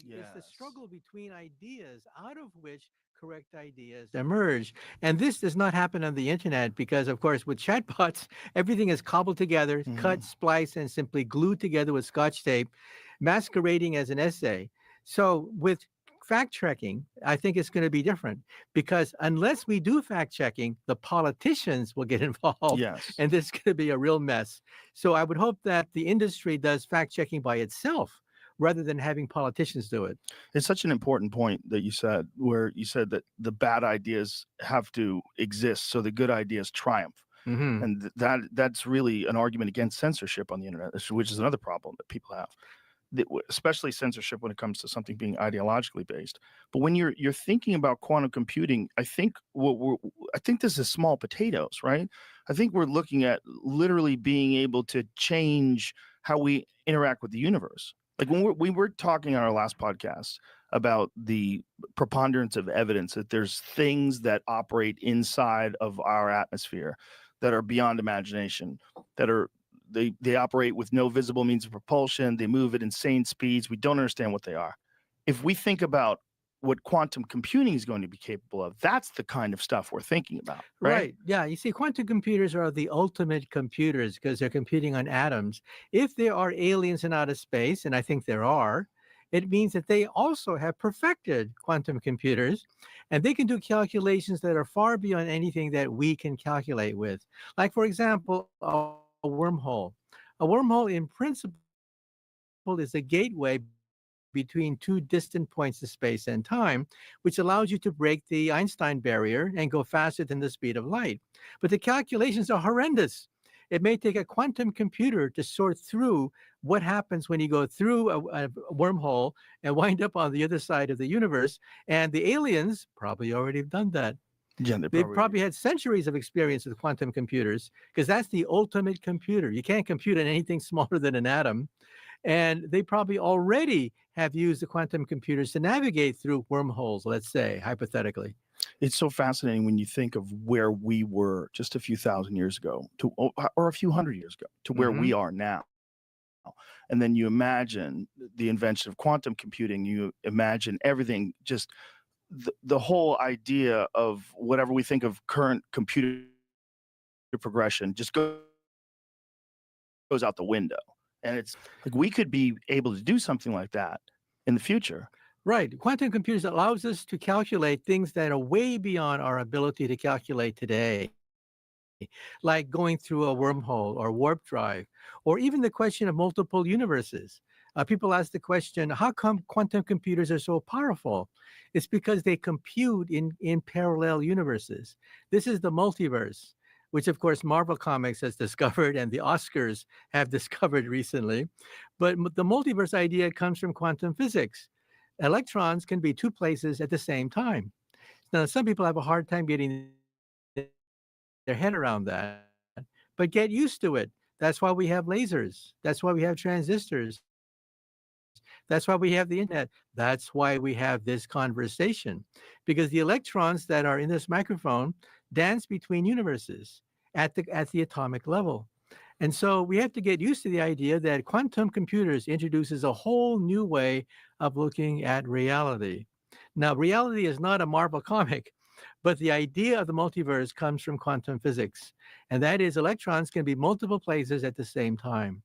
struggle between ideas out of which correct ideas emerge. And this does not happen on the internet because, of course, with chatbots, everything is cobbled together, cut, spliced, and simply glued together with Scotch tape, masquerading as an essay. So with fact checking, I think it's going to be different, because unless we do fact checking, the politicians will get involved. Yes. And this is going to be a real mess. So I would hope that the industry does fact checking by itself rather than having politicians do it. It's such an important point that you said, where you said that the bad ideas have to exist so the good ideas triumph. And that's really an argument against censorship on the internet, which is another problem that people have, especially censorship when it comes to something being ideologically based. But when you're thinking about quantum computing, I think this is small potatoes, right? I think we're looking at literally being able to change how we interact with the universe. Like when we were talking on our last podcast about the preponderance of evidence that there's things that operate inside of our atmosphere that are beyond imagination, that are they operate with no visible means of propulsion, they move at insane speeds, we don't understand what they are. If we think about what quantum computing is going to be capable of, that's the kind of stuff we're thinking about, right? Yeah. You see, quantum computers are the ultimate computers because they're computing on atoms. If there are aliens in outer space, and I think there are, it means that they also have perfected quantum computers and they can do calculations that are far beyond anything that we can calculate with. Like, for example, a wormhole. A wormhole, in principle, is a gateway between two distant points of space and time, which allows you to break the Einstein barrier and go faster than the speed of light. But the calculations are horrendous. It may take a quantum computer to sort through what happens when you go through a wormhole and wind up on the other side of the universe. And the aliens probably already have done that. Yeah, They've probably had centuries of experience with quantum computers because that's the ultimate computer. You can't compute on anything smaller than an atom. And they probably already have used the quantum computers to navigate through wormholes, let's say, hypothetically. It's so fascinating when you think of where we were just a few thousand years ago or a few hundred years ago to where we are now. And then you imagine the invention of quantum computing, you imagine everything, just the whole idea of whatever we think of current computer progression just goes out the window. And it's like we could be able to do something like that in the future. Right. Quantum computers allows us to calculate things that are way beyond our ability to calculate today, like going through a wormhole or warp drive, or even the question of multiple universes. People ask the question, how come quantum computers are so powerful? It's because they compute in parallel universes. This is the multiverse, which of course Marvel Comics has discovered and the Oscars have discovered recently. But the multiverse idea comes from quantum physics. Electrons can be two places at the same time. Now, some people have a hard time getting their head around that, but get used to it. That's why we have lasers. That's why we have transistors. That's why we have the internet. That's why we have this conversation, because the electrons that are in this microphone dance between universes at the atomic level. And so we have to get used to the idea that quantum computers introduces a whole new way of looking at reality. Now, reality is not a Marvel comic, but the idea of the multiverse comes from quantum physics. And that is electrons can be multiple places at the same time.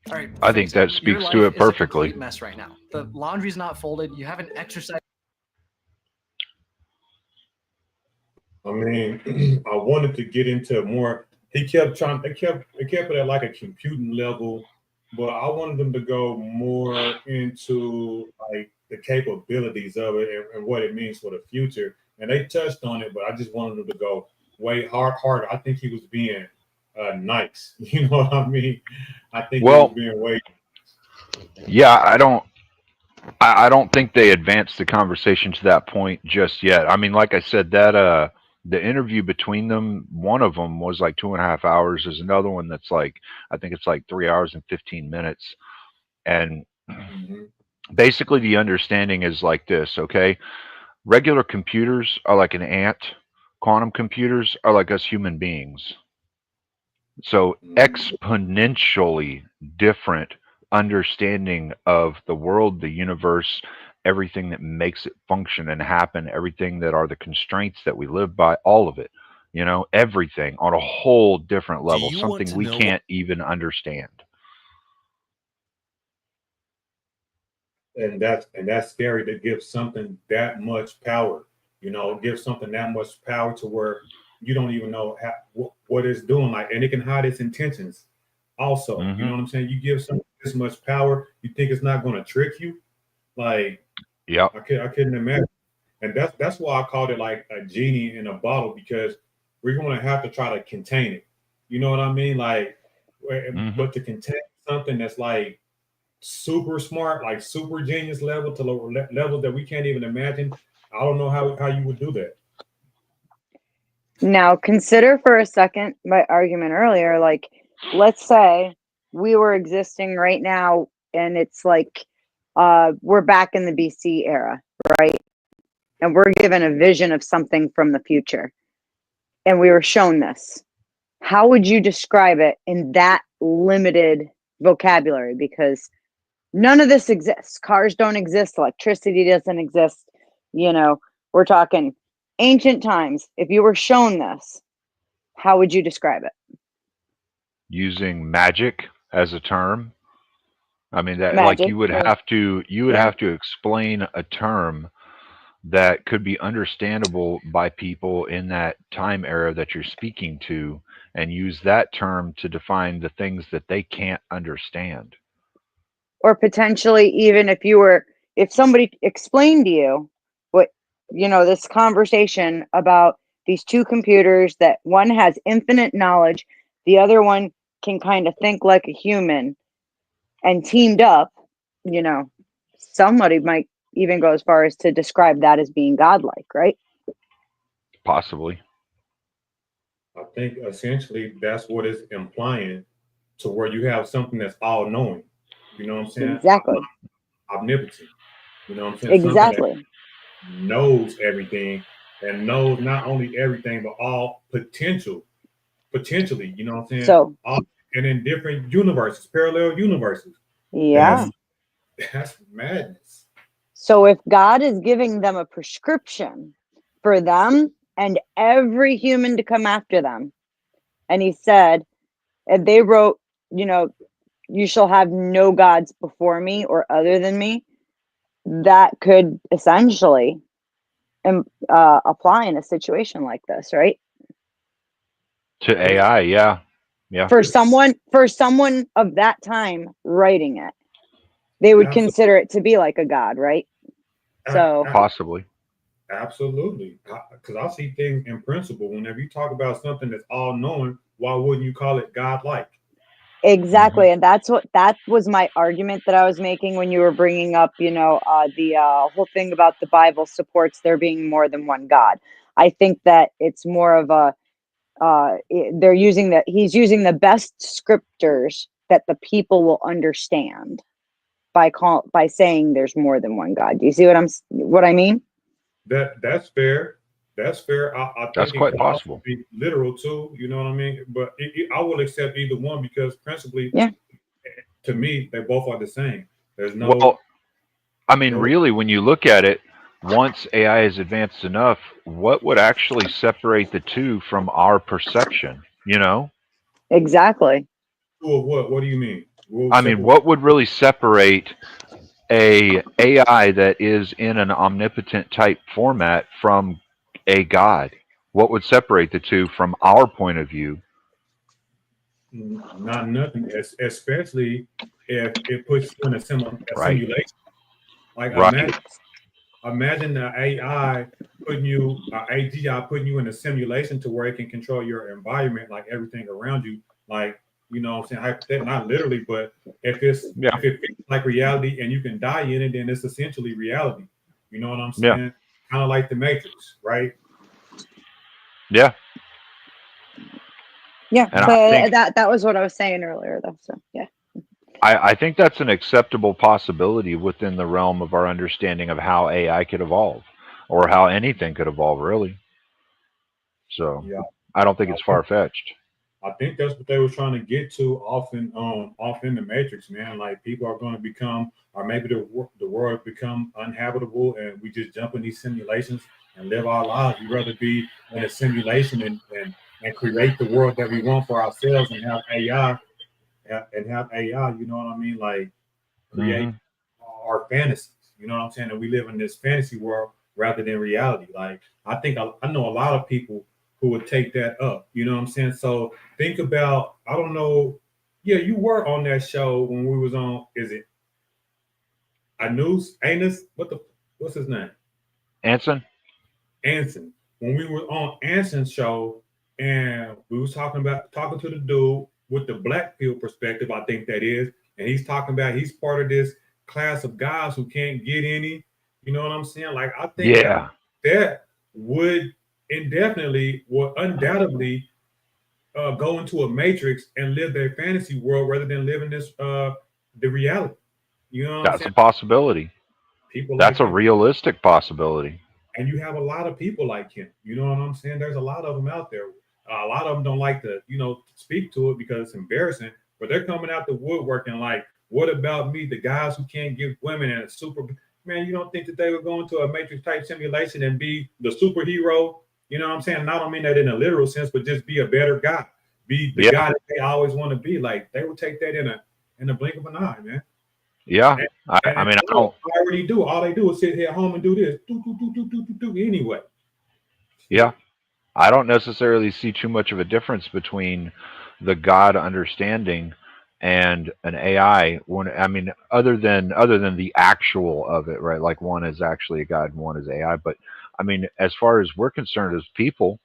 All right. I think that speaks to it perfectly. It's a complete mess right now. The laundry's not folded. You haven't exercised. I mean, I wanted to get into more. They kept it at like a computing level, but I wanted them to go more into like the capabilities of it and what it means for the future. And they touched on it, but I just wanted them to go way harder. I think he was being nice. You know what I mean? I think he was being way. Yeah, I don't think they advanced the conversation to that point just yet. I mean, like I said, that the interview between them, one of them was like 2.5 hours. There's another one that's like, I think it's like 3 hours and 15 minutes. And basically the understanding is like this, okay? Regular computers are like an ant. Quantum computers are like us human beings. So exponentially different understanding of the world, the universe, everything that makes it function and happen, everything that are the constraints that we live by, all of it, you know, everything on a whole different level, something we can't even understand. And that's scary to give something that much power, you know, give something that much power to where you don't even know what it's doing, like, and it can hide its intentions also. You know what I'm saying? You give something this much power, you think it's not going to trick you? Like, yeah, I couldn't imagine. And that's why I called it like a genie in a bottle, because we're going to have to try to contain it. You know what I mean? Like, but to contain something that's like super smart, like super genius level to levels that we can't even imagine, I don't know how you would do that. Now, consider for a second my argument earlier. Like, let's say we were existing right now, and it's like we're back in the BC era, right? And we're given a vision of something from the future, and we were shown this. How would you describe it in that limited vocabulary? Because none of this exists. Cars don't exist. Electricity doesn't exist. You know, we're talking ancient times. If you were shown this, how would you describe it? Using magic as a term. I mean, that like Magic, you would right. have to explain a term that could be understandable by people in that time era that you're speaking to, and use that term to define the things that they can't understand. Or potentially, even if somebody explained to you what, this conversation about these two computers, that one has infinite knowledge, the other one can kind of think like a human, and teamed up, somebody might even go as far as to describe that as being godlike, right? Possibly. I think essentially that's what it's implying, to where you have something that's all knowing. You know what I'm saying? Exactly. Omnipotent. You know what I'm saying? Exactly. Something that knows everything, and knows not only everything, but all potentially, you know what I'm saying? So, and in different universes, parallel universes. yeah. That's madness. So if God is giving them a prescription for them and every human to come after them, and he said, and they wrote, you shall have no gods before me or other than me, that could essentially apply in a situation like this, right? To AI, yeah. For someone of that time writing it, they would consider it to be like a god, right? So possibly. Absolutely. Because I see things in principle. Whenever you talk about something that's all knowing, why wouldn't you call it godlike? Exactly. And that was my argument that I was making when you were bringing up, the whole thing about the Bible supports there being more than one God. I think that it's more of a, he's using the best scriptures that the people will understand by saying there's more than one God. Do you see what I mean? That's fair. That's fair. I think that's quite possible. Be literal too. You know what I mean? But I will accept either one, because principally, to me, they both are the same. There's no. Well, I mean, really, when you look at it, once AI is advanced enough, what would actually separate the two from our perception? Exactly. What do you mean? I mean, what would really separate a AI that is in an omnipotent type format from a god? What would separate the two from our point of view? Not nothing, especially if it puts you in a simulation. Like imagine the AI putting you, AGI putting you in a simulation to where it can control your environment, like everything around you, like, you know what I'm saying? Hypothetically, not literally, but if it feels like reality and you can die in it, then it's essentially reality. You know what I'm saying? Yeah. Kind of like the Matrix, right? Yeah. Yeah, but that was what I was saying earlier, though. So yeah. I think that's an acceptable possibility within the realm of our understanding of how AI could evolve, or how anything could evolve, really. So I don't think it's far-fetched. I think that's what they were trying to get to off in the Matrix, man. Like, people are going to become, or maybe the world become uninhabitable, and we just jump in these simulations and live our lives. We'd rather be in a simulation and create the world that we want for ourselves, and have AI, you know what I mean? Like, create our fantasies, you know what I'm saying? And we live in this fantasy world rather than reality. Like, I think I know a lot of people who would take that up, you know what I'm saying? So think about, I don't know, you were on that show when we was on, is it Anus? What's his name? Anson. When we were on Anson's show, and we was talking to the dude with the black pill perspective, I think that is, and he's talking about he's part of this class of guys who can't get any, you know what I'm saying? Like, I think that would indefinitely or undoubtedly go into a matrix and live their fantasy world rather than living this the reality. You know what I'm That's saying? a possibility. People That's like a him. realistic possibility. And you have a lot of people like him. You know what I'm saying? There's a lot of them out there. A lot of them don't like to, speak to it because it's embarrassing. But they're coming out the woodwork and like, what about me? The guys who can't give women and super man. You don't think that they would go into a matrix type simulation and be the superhero? You know what I'm saying? And I don't mean that in a literal sense, but just be a better guy. Be the guy that they always want to be. Like they would take that in a blink of an eye, man. Yeah. And I mean, I they don't. already do. All they do is sit here at home and do this. Do anyway. Yeah. I don't necessarily see too much of a difference between the God understanding and an AI. When I mean, other than the actual of it, right? Like one is actually a God and one is AI. But I mean, as far as we're concerned as people,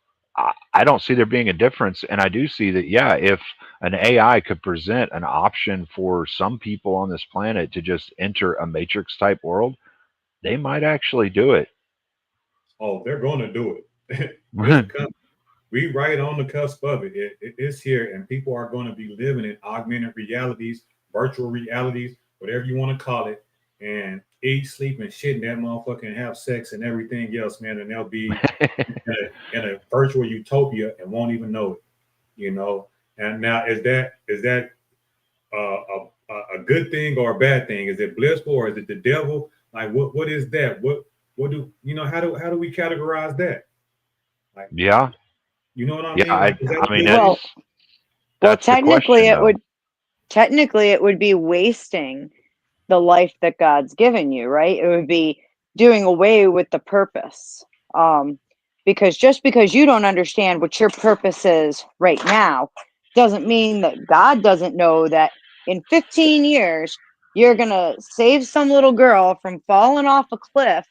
I don't see there being a difference. And I do see that, yeah, if an AI could present an option for some people on this planet to just enter a matrix type world, they might actually do it. Oh, they're going to do it. We right on the cusp of it. It's here, and people are going to be living in augmented realities, virtual realities, whatever you want to call it, and eat, sleep, and shit in that motherfucker and have sex and everything else, man. And they'll be in a virtual utopia and won't even know it, And now, is that a good thing or a bad thing? Is it blissful or is it the devil? Like, what is that? What do how do we categorize that? Like, yeah. You know what I Yeah, mean? I mean, well, that's the technically question, it would be wasting the life that God's given you, right? It would be doing away with the purpose. Because just because you don't understand what your purpose is right now doesn't mean that God doesn't know that in 15 years you're going to save some little girl from falling off a cliff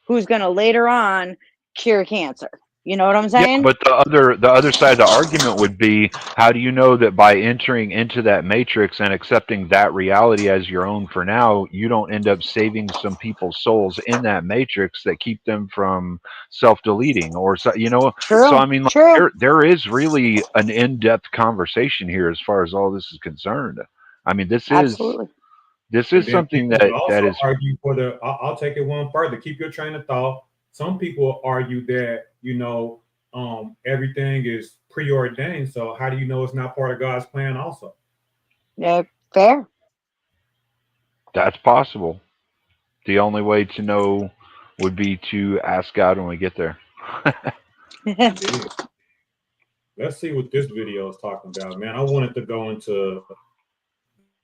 who's going to later on cure cancer. You know what I'm saying? Yeah, but the other side of the argument would be, how do you know that by entering into that matrix and accepting that reality as your own for now, you don't end up saving some people's souls in that matrix that keep them from self-deleting or so, True, so I mean, like, true. there is really an in-depth conversation here as far as all this is concerned. I mean, Absolutely. this And is then something people that also is argue for I'll take it one further. Keep your train of thought. Some people argue that, everything is preordained. So how do you know it's not part of God's plan also? Yeah, fair. that's possible. The only way to know would be to ask God when we get there. Let's see what this video is talking about, man. I wanted to go into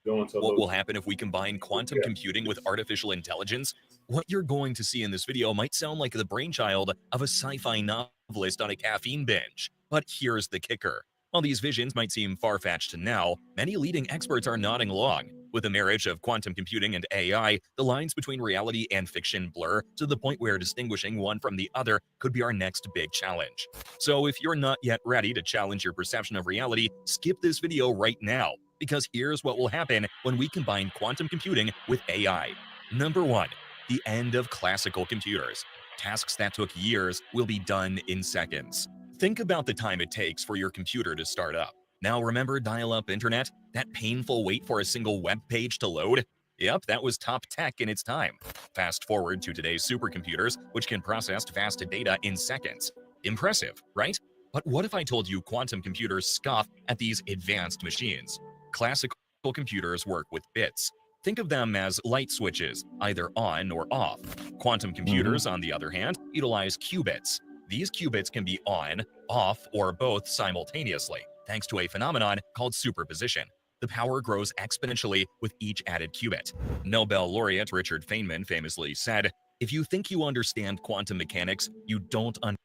what will happen if we combine quantum computing with artificial intelligence? What you're going to see in this video might sound like the brainchild of a sci-fi novelist on a caffeine binge. But here's the kicker. While these visions might seem far-fetched now, many leading experts are nodding along. With the marriage of quantum computing and AI, the lines between reality and fiction blur to the point where distinguishing one from the other could be our next big challenge. So if you're not yet ready to challenge your perception of reality, skip this video right now, because here's what will happen when we combine quantum computing with AI. Number 1, the end of classical computers. Tasks that took years will be done in seconds. Think about the time it takes for your computer to start up. Now remember dial-up internet? That painful wait for a single web page to load? Yep, that was top tech in its time. Fast forward to today's supercomputers, which can process vast data in seconds. Impressive, right? But what if I told you quantum computers scoff at these advanced machines? Classical computers work with bits. Think of them as light switches, either on or off. Quantum computers, on the other hand, utilize qubits. These qubits can be on, off, or both simultaneously, thanks to a phenomenon called superposition. The power grows exponentially with each added qubit. Nobel laureate Richard Feynman famously said, "If you think you understand quantum mechanics, you don't understand."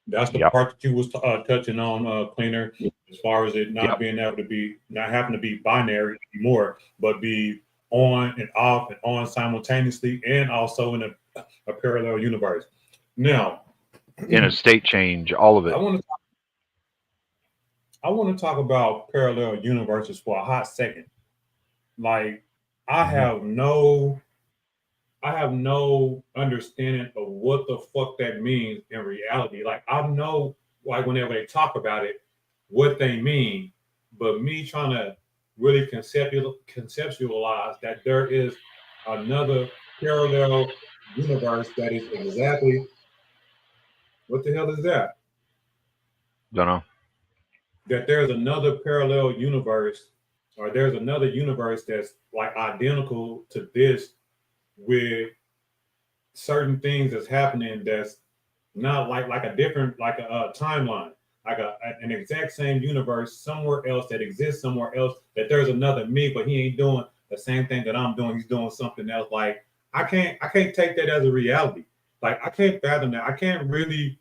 That's the part that you was touching on, Cleaner, as far as it not being able to be, not having to be binary anymore, but be on and off and on simultaneously, and also in a parallel universe. Now, in a state change, all of it. I want to talk about parallel universes for a hot second. Like, I have no I have no understanding of what the fuck that means in reality. Like I know, like whenever they talk about it, what they mean, but me trying to really conceptualize that there is another parallel universe that is exactly what the hell is that? Don't know. That there's another parallel universe, or there's another universe that's like identical to this with certain things that's happening that's not like a different like a timeline, like an exact same universe somewhere else that exists somewhere else, that there's another me, but he ain't doing the same thing that I'm doing. He's doing something else. Like I can't take that as a reality. Like I can't fathom that. I can't really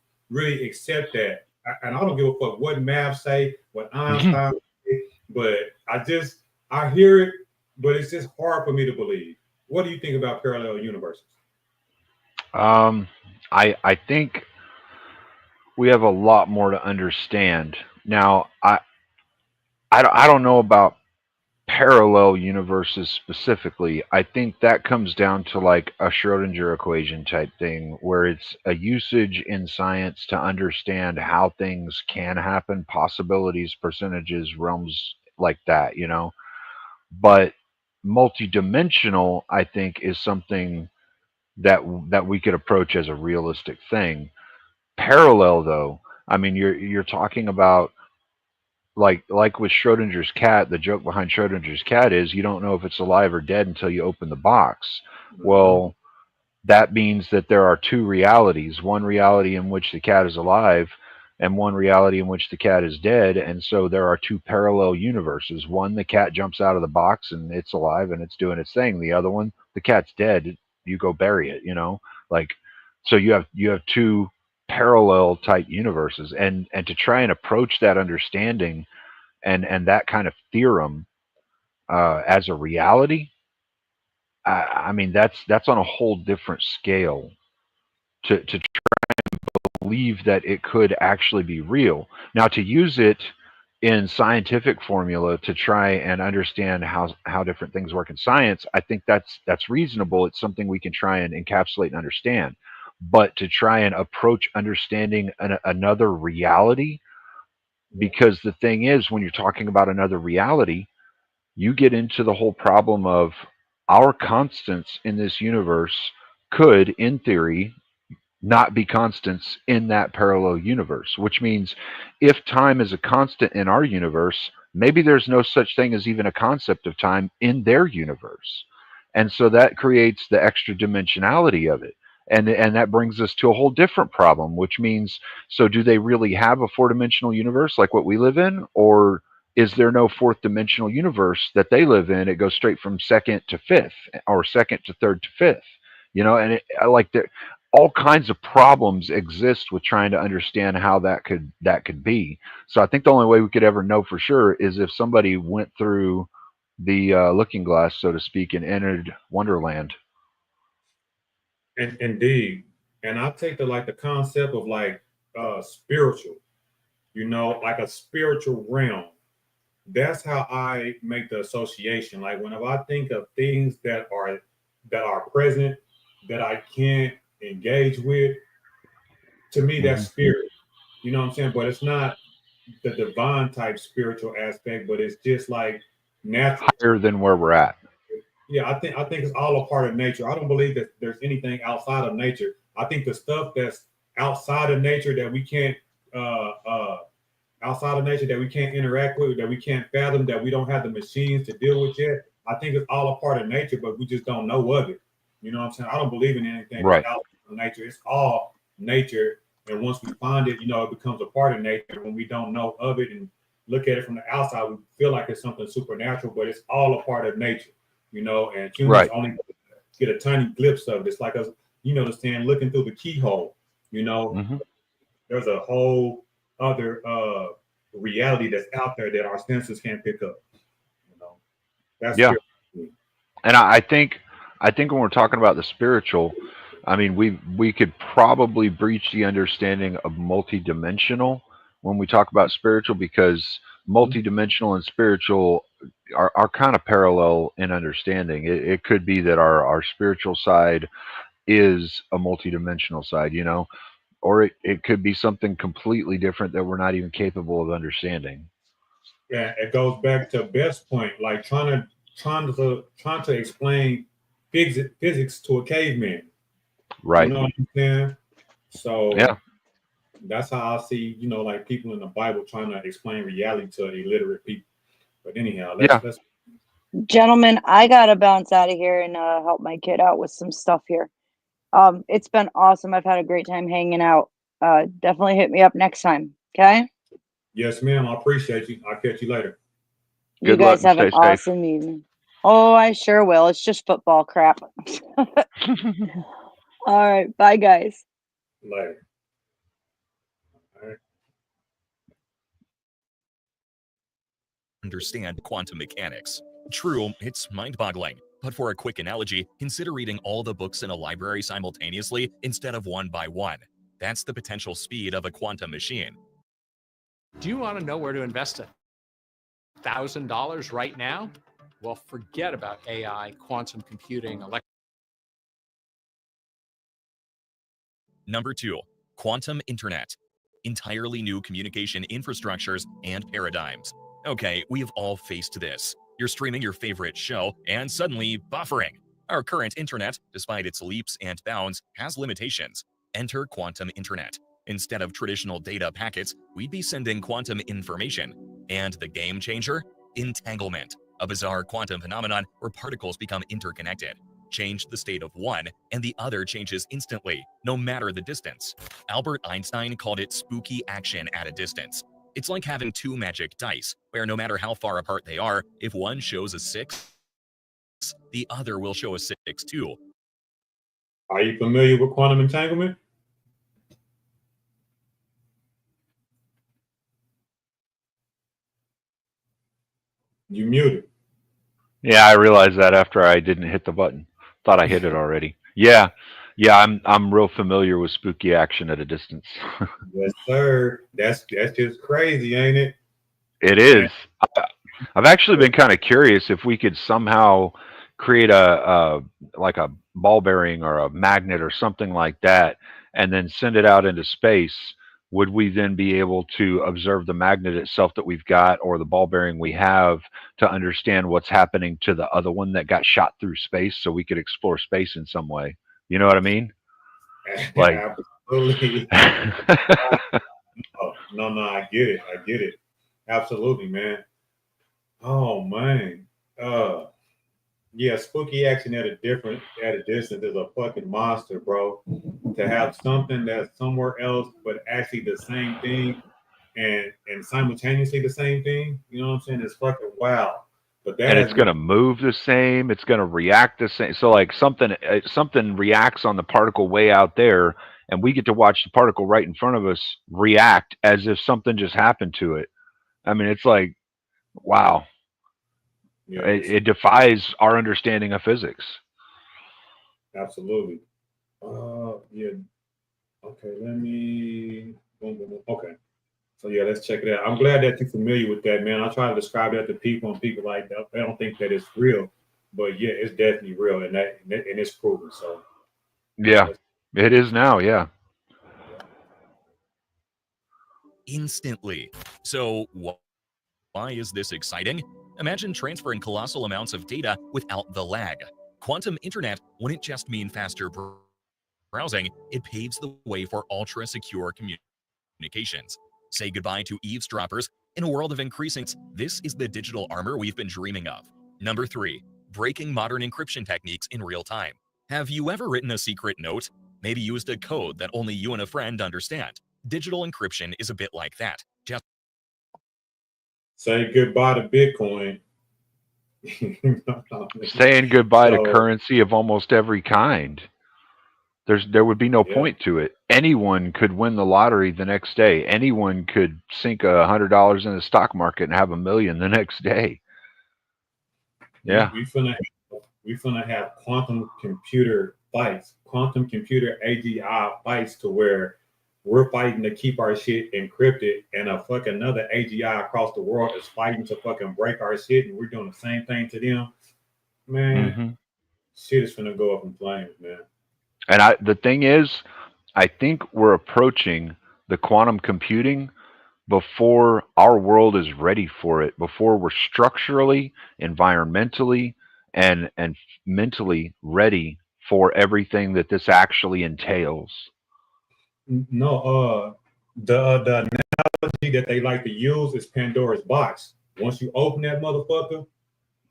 accept that. And I don't give a fuck what math say, what Einstein say, but I hear it, but it's just hard for me to believe. What do you think about parallel universes? I think we have a lot more to understand. Now, I don't know about parallel universes specifically. I think that comes down to like a Schrodinger equation type thing, where it's a usage in science to understand how things can happen, possibilities, percentages, realms like that, you know. But multidimensional, I think, is something that we could approach as a realistic thing. Parallel, though, I mean, you're talking about like with Schrodinger's cat. The joke behind Schrodinger's cat is you don't know if it's alive or dead until you open the box. Well, that means that there are two realities: one reality in which the cat is alive, and one reality in which the cat is dead. And so there are two parallel universes. One, the cat jumps out of the box and it's alive and it's doing its thing. The other one, the cat's dead. You go bury it. You know, like so you have two parallel type universes, and to try and approach that understanding and that kind of theorem as a reality. I mean, that's on a whole different scale to believe that it could actually be real. Now, to use it in scientific formula to try and understand how different things work in science, I think that's reasonable. It's something we can try and encapsulate and understand. But to try and approach understanding another reality, because the thing is, when you're talking about another reality, you get into the whole problem of our constants in this universe could, in theory, not be constants in that parallel universe, which means if time is a constant in our universe, maybe there's no such thing as even a concept of time in their universe. And so that creates the extra dimensionality of it. And that brings us to a whole different problem, which means, so do they really have a four-dimensional universe like what we live in? Or is there no fourth dimensional universe that they live in? It goes straight from second to fifth, or second to third to fifth, you know, and I like that. All kinds of problems exist with trying to understand how that could be. So I think the only way we could ever know for sure is if somebody went through the looking glass, so to speak, and entered Wonderland. Indeed. And I take the concept of like spiritual, you know, like a spiritual realm. That's how I make the association. Like whenever I think of things that are present that I can't engage with, to me that's spirit. You know what I'm saying? But it's not the divine type spiritual aspect, but it's just like natural, higher than where we're at. Yeah, I think it's all a part of nature. I don't believe that there's anything outside of nature. I think the stuff that's outside of nature that we can't interact with, that we can't fathom, that we don't have the machines to deal with yet, I think it's all a part of nature, but we just don't know of it. You know what I'm saying? I don't believe in anything right outside of nature. It's all nature. And once we find it, you know, it becomes a part of nature. When we don't know of it and look at it from the outside, we feel like it's something supernatural, but it's all a part of nature, you know, and humans only get a tiny glimpse of it. It's like us, you know, the saying, looking through the keyhole, you know, there's a whole other reality that's out there that our senses can't pick up. You know, that's and I think when we're talking about the spiritual, I mean, we could probably breach the understanding of multidimensional when we talk about spiritual, because multidimensional and spiritual are kind of parallel in understanding. It could be that our spiritual side is a multidimensional side, you know, or it could be something completely different that we're not even capable of understanding. Yeah, it goes back to Beth's point, like trying to explain physics to a caveman. Right. You know what I'm saying? So Yeah. that's how I see, you know, like people in the Bible trying to explain reality to illiterate people. But anyhow, let's Gentlemen, I gotta bounce out of here and help my kid out with some stuff here. It's been awesome. I've had a great time hanging out. Definitely hit me up next time. Okay. Yes, ma'am. I appreciate you. I'll catch you later. You Good luck guys and have an stay safe. awesome evening. Oh, I sure will. It's just football crap. All right. Bye, guys. Later. All right. Understand quantum mechanics. True, it's mind-boggling. But for a quick analogy, consider reading all the books in a library simultaneously instead of one by one. That's the potential speed of a quantum machine. Do you want to know where to invest $1,000 right now? Well, forget about AI, quantum computing, Number 2, quantum internet. Entirely new communication infrastructures and paradigms. Okay, we have all faced this. You're streaming your favorite show and suddenly buffering. Our current internet, despite its leaps and bounds, has limitations. Enter quantum internet. Instead of traditional data packets, we'd be sending quantum information. And the game changer? Entanglement, a bizarre quantum phenomenon where particles become interconnected. Change the state of one, and the other changes instantly, no matter the distance. Albert Einstein called it spooky action at a distance. It's like having two magic dice, where no matter how far apart they are, if one shows a 6, the other will show a 6 too. Are you familiar with quantum entanglement? You muted. Yeah, I realized that after I didn't hit the button. Thought I hit it already. Yeah, I'm real familiar with spooky action at a distance. Yes, sir. That's just crazy, ain't it? It is. I've actually been kind of curious if we could somehow create a like a ball bearing or a magnet or something like that, and then send it out into space. Would we then be able to observe the magnet itself that we've got or the ball bearing we have to understand what's happening to the other one that got shot through space so we could explore space in some way? You know what I mean? Like, Absolutely. No, I get it. Absolutely, man. Oh man. Yeah, spooky action at a distance is a fucking monster, bro. To have something that's somewhere else but actually the same thing and simultaneously the same thing, you know what I'm saying? It's fucking wild. But that and it's going to move the same, it's going to react the same. So like something reacts on the particle way out there, and we get to watch the particle right in front of us react as if something just happened to it. I mean, it's like, wow. Yeah, it defies our understanding of physics. Absolutely. Yeah. Okay, let me. Okay. So yeah, let's check it out. I'm glad that you're familiar with that, man. I try to describe that to people, and people like that. They don't think that it's real, but yeah, it's definitely real, and it's proven. So. Yeah, it is now. Yeah. Instantly. So why is this exciting? Imagine transferring colossal amounts of data without the lag. Quantum internet wouldn't just mean faster browsing, it paves the way for ultra-secure communications. Say goodbye to eavesdroppers. In a world of increasing, this is the digital armor we've been dreaming of. Number 3, breaking modern encryption techniques in real time. Have you ever written a secret note? Maybe used a code that only you and a friend understand. Digital encryption is a bit like that. Just say goodbye to Bitcoin. Saying goodbye to currency of almost every kind. There would be no point to it. Anyone could win the lottery the next day. Anyone could sink $100 in the stock market and have $1 million the next day. Yeah. We finna have quantum computer fights, quantum computer AGI fights, to where we're fighting to keep our shit encrypted, and a fucking another AGI across the world is fighting to fucking break our shit, and we're doing the same thing to them. Man, shit is gonna go up in flames, man. And the thing is, I think we're approaching the quantum computing before our world is ready for it, before we're structurally, environmentally, and mentally ready for everything that this actually entails. No, the analogy that they like to use is Pandora's box. Once you open that motherfucker,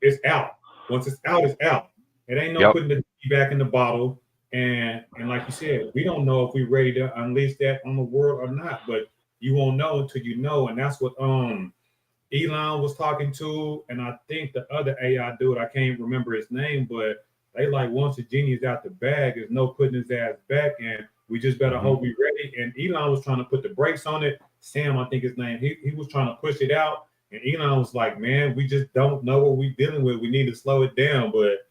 it's out. Once it's out, it's out. It ain't no putting the key back in the bottle. And like you said, we don't know if we're ready to unleash that on the world or not, but you won't know until you know. And that's what Elon was talking to, and I think the other AI dude, I can't remember his name, but they like, once the genie is out the bag, there's no putting his ass back, and we just better hope we're ready. And Elon was trying to put the brakes on it. Sam, I think his name, he was trying to push it out, and Elon was like, man, we just don't know what we're dealing with. We need to slow it down. But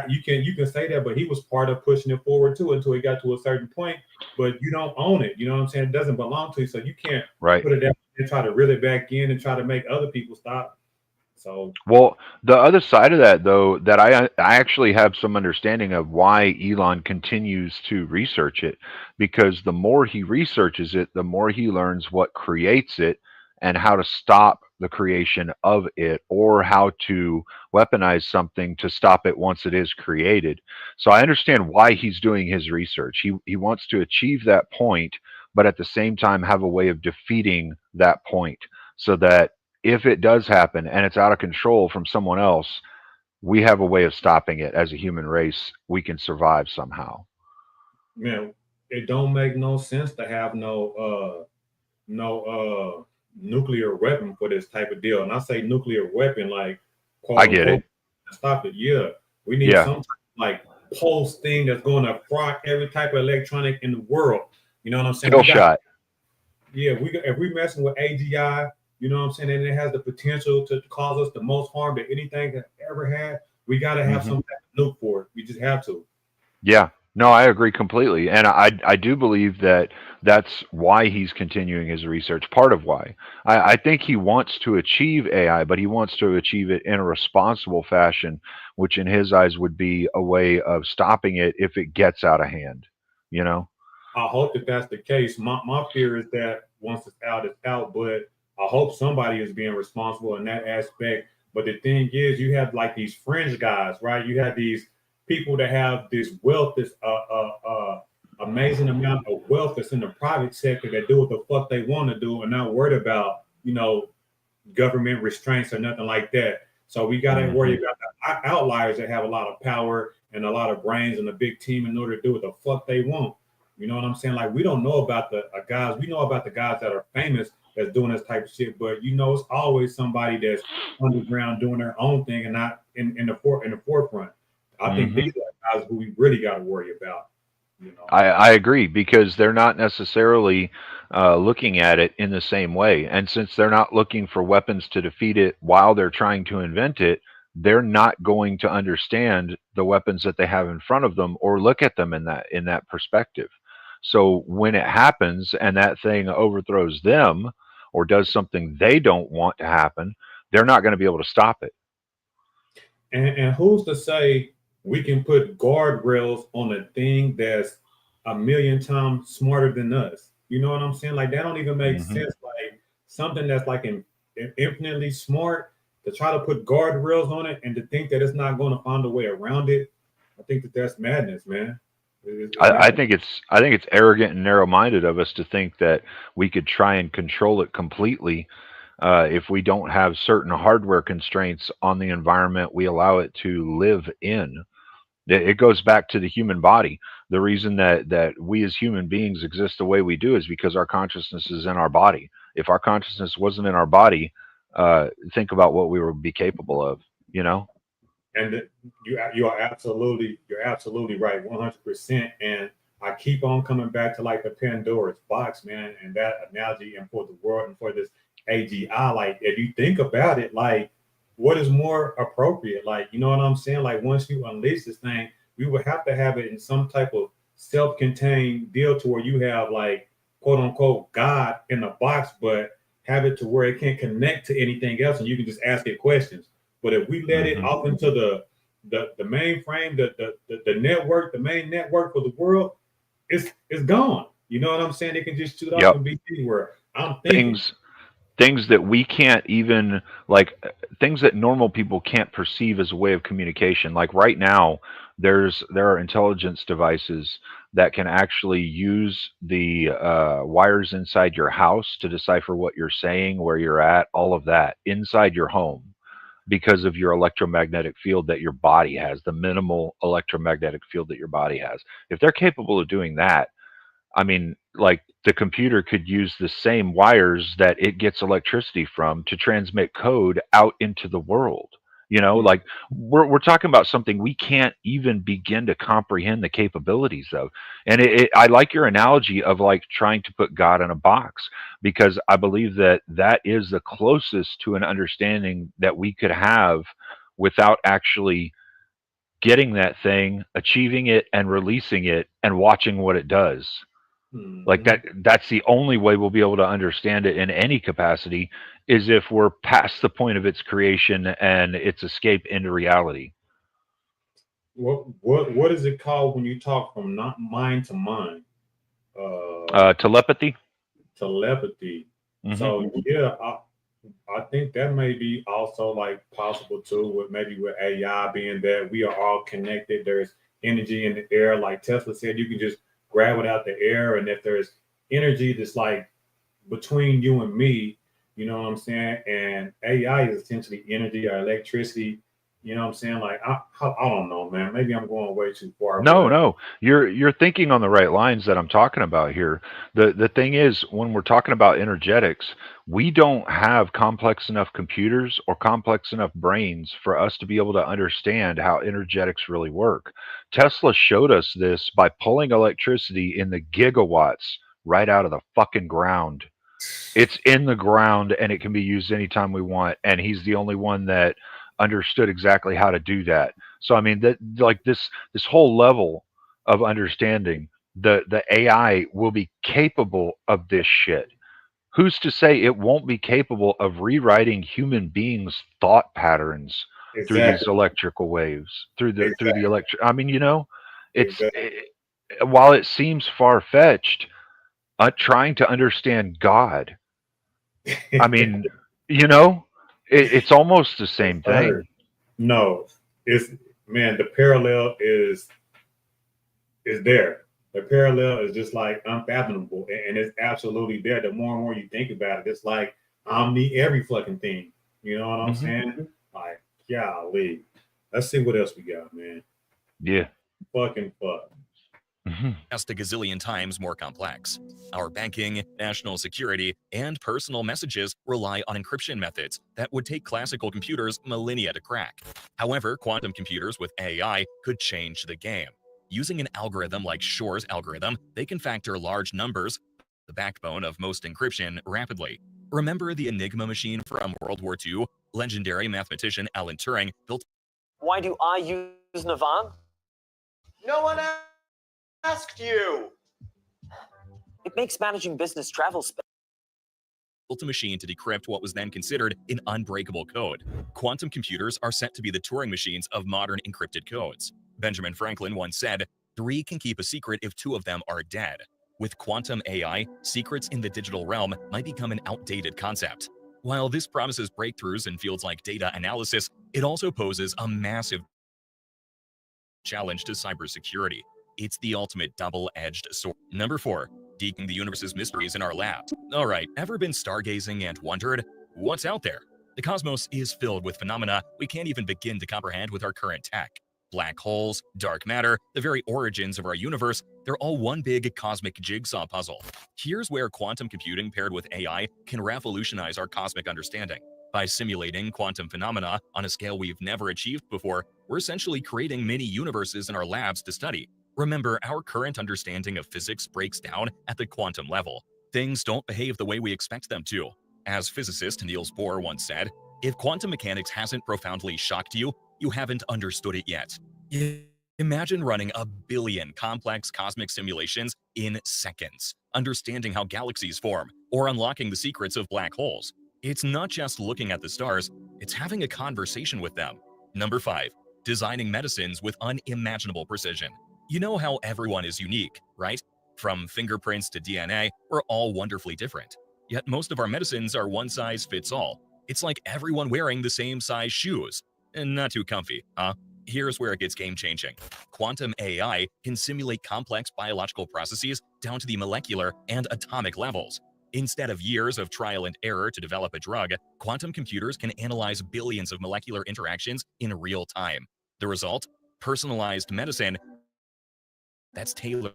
you can say that, but he was part of pushing it forward too until he got to a certain point. But you don't own it. You know what I'm saying? It doesn't belong to you, so you can't put it down and try to reel it back in and try to make other people stop. So, well, the other side of that, though, that I actually have some understanding of why Elon continues to research it, because the more he researches it, the more he learns what creates it and how to stop the creation of it, or how to weaponize something to stop it once it is created. So I understand why he's doing his research. He wants to achieve that point, but at the same time have a way of defeating that point, so that if it does happen and it's out of control from someone else, we have a way of stopping it. As a human race, we can survive somehow. Man, it don't make no sense to have no nuclear weapon for this type of deal. And I say nuclear weapon like, I get it. Stop it. Yeah, we need some type of, like, pulse thing that's going to fry every type of electronic in the world. You know what I'm saying? Kill shot. Yeah, if we messing with AGI, you know what I'm saying, and it has the potential to cause us the most harm that anything has ever had, we got to have some type of nuke for it. We just have to. Yeah. No, I agree completely. And I do believe that that's why he's continuing his research, part of why. I think he wants to achieve AI, but he wants to achieve it in a responsible fashion, which in his eyes would be a way of stopping it if it gets out of hand, you know? I hope that that's the case. My fear is that once it's out, but I hope somebody is being responsible in that aspect. But the thing is, you have like these fringe guys, right? You have these people that have this wealth, this amazing amount of wealth that's in the private sector that do what the fuck they want to do and not worried about, you know, government restraints or nothing like that. So we got to worry about the outliers that have a lot of power and a lot of brains and a big team in order to do what the fuck they want. You know what I'm saying? Like, we don't know about the guys. We know about the guys that are famous that's doing this type of shit, but you know, it's always somebody that's underground doing their own thing and not in the forefront. I think these are guys who we really got to worry about. You know? I agree, because they're not necessarily looking at it in the same way. And since they're not looking for weapons to defeat it while they're trying to invent it, they're not going to understand the weapons that they have in front of them or look at them in that perspective. So when it happens and that thing overthrows them or does something they don't want to happen, they're not going to be able to stop it. And who's to say we can put guardrails on a thing that's a million times smarter than us? You know what I'm saying? Like, that don't even make sense. Like, something that's like infinitely smart, to try to put guardrails on it and to think that it's not going to find a way around it. I think that's madness, man. I think it's arrogant and narrow-minded of us to think that we could try and control it completely if we don't have certain hardware constraints on the environment we allow it to live in. It goes back to the human body. The reason that we as human beings exist the way we do is because our consciousness is in our body. If our consciousness wasn't in our body, think about what we would be capable of, you know? And you're absolutely right, 100%. And I keep on coming back to like the Pandora's box, man, and that analogy, and for the world and for this AGI. Like, if you think about it, like, what is more appropriate? Like, you know what I'm saying? Like, once you unleash this thing, we would have to have it in some type of self-contained deal to where you have like quote unquote God in a box, but have it to where it can't connect to anything else, and you can just ask it questions. But if we let it off into the mainframe, the network, the main network for the world, it's gone. You know what I'm saying? It can just shoot off and be anywhere. I'm thinking things that we can't even, like, things that normal people can't perceive as a way of communication. Like right now, there are intelligence devices that can actually use the wires inside your house to decipher what you're saying, where you're at, all of that inside your home, because of your electromagnetic field that your body has, the minimal electromagnetic field that your body has. If they're capable of doing that, I mean, like, the computer could use the same wires that it gets electricity from to transmit code out into the world. You know, like, we're talking about something we can't even begin to comprehend the capabilities of. And I like your analogy of, like, trying to put God in a box, because I believe that that is the closest to an understanding that we could have without actually getting that thing, achieving it, and releasing it and watching what it does. Like that's the only way we'll be able to understand it in any capacity, is if we're past the point of its creation and its escape into reality. What is it called when you talk from not mind to mind? Telepathy. Telepathy. So yeah, I think that may be also, like, possible too, with AI, being that we are all connected. There's energy in the air, like Tesla said. You can just grab it out the air, and if there's energy that's, like, between you and me, you know what I'm saying, and AI is essentially energy or electricity, you know what I'm saying, like, I don't know, man, maybe I'm going way too far. No, you're thinking on the right lines that I'm talking about here. The thing is, when we're talking about energetics, we don't have complex enough computers or complex enough brains for us to be able to understand how energetics really work. Tesla showed us this by pulling electricity in the gigawatts right out of the fucking ground. It's in the ground and it can be used anytime we want, and he's the only one that understood exactly how to do that. So I mean, that, like, this whole level of understanding, the AI will be capable of this shit. Who's to say it won't be capable of rewriting human beings' thought patterns through these electrical waves, through the electric? I mean, you know, while it seems far-fetched, trying to understand God, I mean, you know, it's almost the same thing. No, the parallel is there. The parallel is just, like, unfathomable, and it's absolutely there. The more and more you think about it, it's like omni every fucking thing. You know what I'm saying? Like, golly. Let's see what else we got, man. Yeah. Fucking fuck. Just a gazillion times more complex. Our banking, national security, and personal messages rely on encryption methods that would take classical computers millennia to crack. However, quantum computers with AI could change the game. Using an algorithm like Shor's algorithm, they can factor large numbers, the backbone of most encryption, rapidly. Remember the Enigma machine from World War II? Legendary mathematician Alan Turing built. Why do I use Navan? No one asked you. It makes managing business travel built a machine to decrypt what was then considered an unbreakable code. Quantum computers are set to be the Turing machines of modern encrypted codes. Benjamin Franklin once said, 3 can keep a secret if 2 of them are dead. With quantum AI, secrets in the digital realm might become an outdated concept. While this promises breakthroughs in fields like data analysis, it also poses a massive challenge to cybersecurity. It's the ultimate double-edged sword. Number 4, deepening the universe's mysteries in our labs. All right, ever been stargazing and wondered, what's out there? The cosmos is filled with phenomena we can't even begin to comprehend with our current tech. Black holes, dark matter, the very origins of our universe, they're all one big cosmic jigsaw puzzle. Here's where quantum computing paired with AI can revolutionize our cosmic understanding. By simulating quantum phenomena on a scale we've never achieved before, we're essentially creating mini universes in our labs to study. Remember, our current understanding of physics breaks down at the quantum level. Things don't behave the way we expect them to. As physicist Niels Bohr once said, if quantum mechanics hasn't profoundly shocked you, you haven't understood it yet. Imagine running a billion complex cosmic simulations in seconds, understanding how galaxies form, or unlocking the secrets of black holes. It's not just looking at the stars, it's having a conversation with them. Number 5, designing medicines with unimaginable precision. You know how everyone is unique, right? From fingerprints to DNA, we're all wonderfully different. Yet most of our medicines are one size fits all. It's like everyone wearing the same size shoes. And not too comfy, huh? Here's where it gets game-changing. Quantum AI can simulate complex biological processes down to the molecular and atomic levels. Instead of years of trial and error to develop a drug, quantum computers can analyze billions of molecular interactions in real time. The result? Personalized medicine that's tailored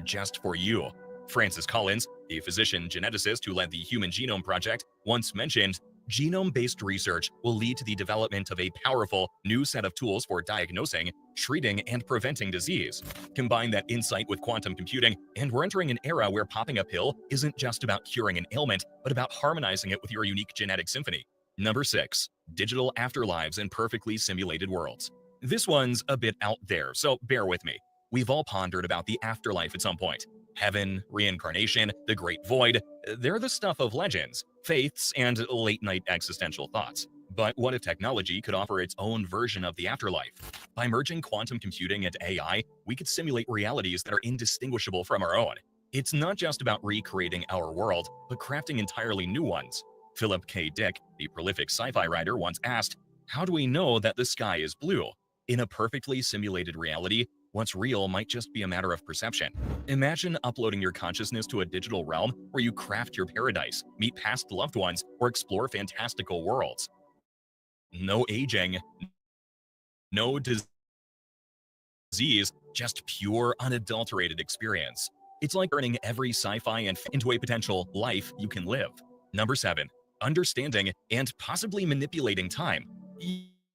just for you. Francis Collins, a physician geneticist who led the Human Genome Project, once mentioned, genome-based research will lead to the development of a powerful new set of tools for diagnosing, treating, and preventing disease. Combine that insight with quantum computing, and we're entering an era where popping a pill isn't just about curing an ailment, but about harmonizing it with your unique genetic symphony. Number 6, digital afterlives in perfectly simulated worlds. This one's a bit out there, so bear with me. We've all pondered about the afterlife at some point. Heaven, reincarnation, the great void, they're the stuff of legends, faiths, and late-night existential thoughts. But what if technology could offer its own version of the afterlife? By merging quantum computing and AI, we could simulate realities that are indistinguishable from our own. It's not just about recreating our world, but crafting entirely new ones. Philip K. Dick, the prolific sci-fi writer, once asked, "How do we know that the sky is blue?" In a perfectly simulated reality, what's real might just be a matter of perception. Imagine uploading your consciousness to a digital realm where you craft your paradise, meet past loved ones, or explore fantastical worlds. No aging, no disease, just pure, unadulterated experience. It's like turning every sci-fi and into a potential life you can live. Number 7, understanding and possibly manipulating time.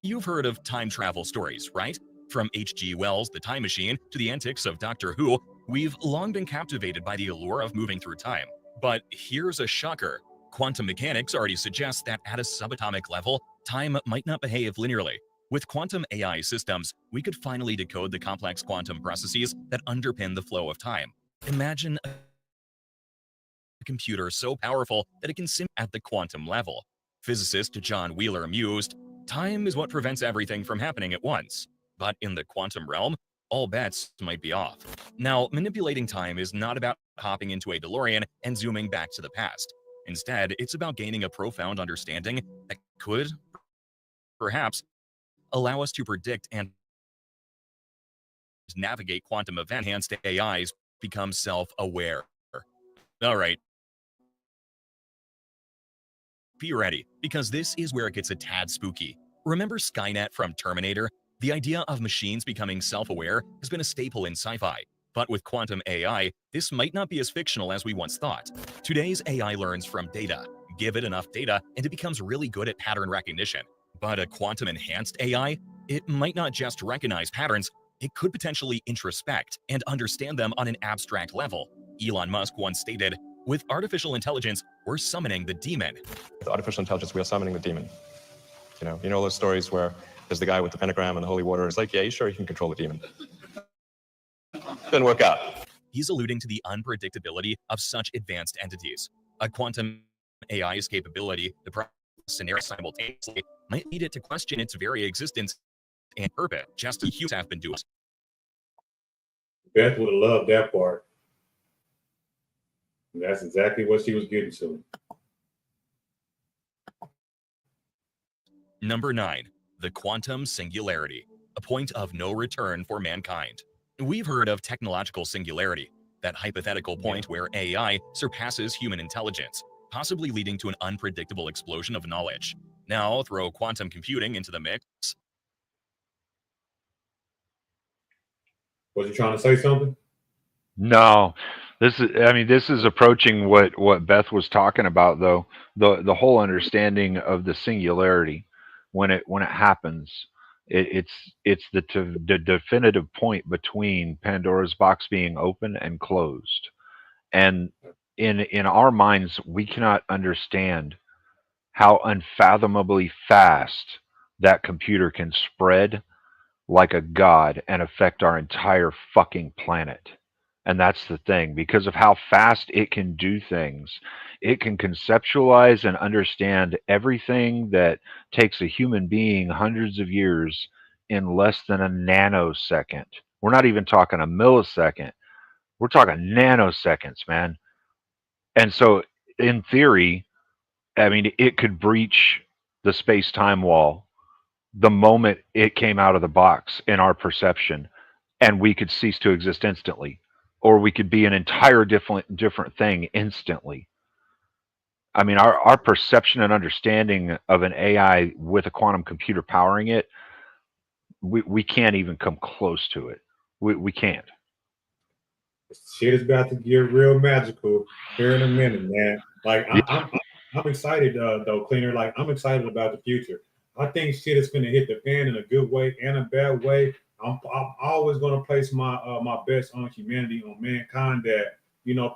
You've heard of time travel stories, right? From H.G. Wells' The Time Machine to the antics of Doctor Who, we've long been captivated by the allure of moving through time. But here's a shocker. Quantum mechanics already suggests that at a subatomic level, time might not behave linearly. With quantum AI systems, we could finally decode the complex quantum processes that underpin the flow of time. Imagine a computer so powerful that it can sim at the quantum level. Physicist John Wheeler mused, "Time is what prevents everything from happening at once." But in the quantum realm, all bets might be off. Now, manipulating time is not about hopping into a DeLorean and zooming back to the past. Instead, it's about gaining a profound understanding that could, perhaps, allow us to predict and navigate quantum events. Enhanced AIs become self-aware. All right. Be ready, because this is where it gets a tad spooky. Remember Skynet from Terminator? The idea of machines becoming self-aware has been a staple in sci-fi. But with quantum AI, this might not be as fictional as we once thought. Today's AI learns from data. Give it enough data, and it becomes really good at pattern recognition. But a quantum-enhanced AI, it might not just recognize patterns, it could potentially introspect and understand them on an abstract level. Elon Musk once stated, "With artificial intelligence, we're summoning the demon." With artificial intelligence, we are summoning the demon. You know those stories where there's the guy with the pentagram and the holy water. It's like, yeah, you sure you can control the demon? Didn't work out. He's alluding to the unpredictability of such advanced entities. A quantum AI's capability to process scenarios simultaneously might lead it to question its very existence and purpose, just as humans have been doing. Beth would have loved that part. And that's exactly what she was getting to. Number 9, the quantum singularity, a point of no return for mankind. We've heard of technological singularity, that hypothetical point where AI surpasses human intelligence, possibly leading to an unpredictable explosion of knowledge. Now throw quantum computing into the mix. Was you trying to say something? No, this is approaching what Beth was talking about, though. The whole understanding of the singularity when it happens, it's the definitive point between Pandora's box being open and closed. And in our minds, we cannot understand how unfathomably fast that computer can spread like a god and affect our entire fucking planet. And that's the thing. Because of how fast it can do things, it can conceptualize and understand everything that takes a human being hundreds of years in less than a nanosecond. We're not even talking a millisecond. We're talking nanoseconds, man. And so, in theory, I mean, it could breach the space time wall the moment it came out of the box in our perception, and we could cease to exist instantly, or we could be an entire different thing instantly. I mean, our perception and understanding of an AI with a quantum computer powering it, we can't even come close to it. We can't. Shit is about to get real magical here in a minute, man. Like I'm excited though, Cleaner. Like I'm excited about the future. I think shit is gonna hit the fan in a good way and a bad way. I'm always gonna place my my bets on humanity, on mankind, that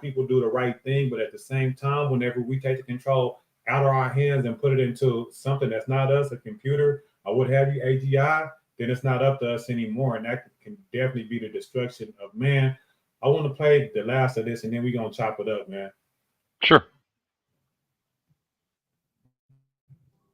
people do the right thing, but at the same time, whenever we take the control out of our hands and put it into something that's not us, a computer or what have you, AGI, then it's not up to us anymore, and that can definitely be the destruction of man. I want to play the last of this, and then we're gonna chop it up, man. Sure.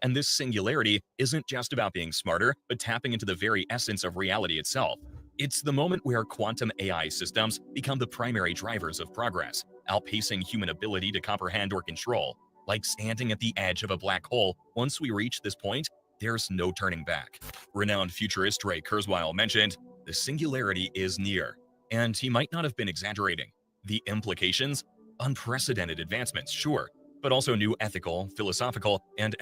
And this singularity isn't just about being smarter, but tapping into the very essence of reality itself. It's the moment where quantum AI systems become the primary drivers of progress, outpacing human ability to comprehend or control. Like standing at the edge of a black hole, once we reach this point, there's no turning back. Renowned futurist Ray Kurzweil mentioned, the singularity is near. And he might not have been exaggerating. The implications? Unprecedented advancements, sure, but also new ethical, philosophical, and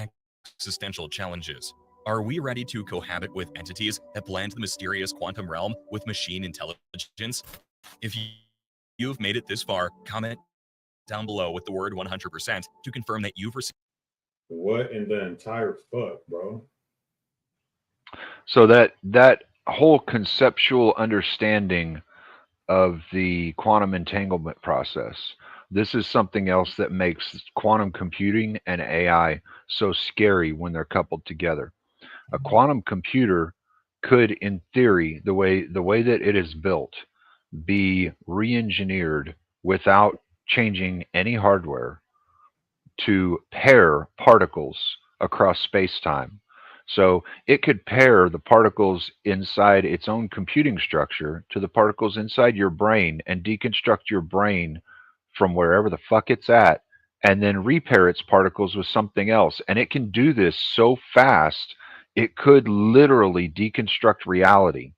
existential challenges. Are we ready to cohabit with entities that blend the mysterious quantum realm with machine intelligence? If you've made it this far, comment down below with the word 100% to confirm that you've received. What in the entire fuck, bro? So that whole conceptual understanding of the quantum entanglement process, this is something else that makes quantum computing and AI so scary when they're coupled together. A quantum computer could, in theory, the way that it is built, be re-engineered without changing any hardware to pair particles across space-time. So it could pair the particles inside its own computing structure to the particles inside your brain and deconstruct your brain from wherever the fuck it's at, and then repair its particles with something else. And it can do this so fast, it could literally deconstruct reality.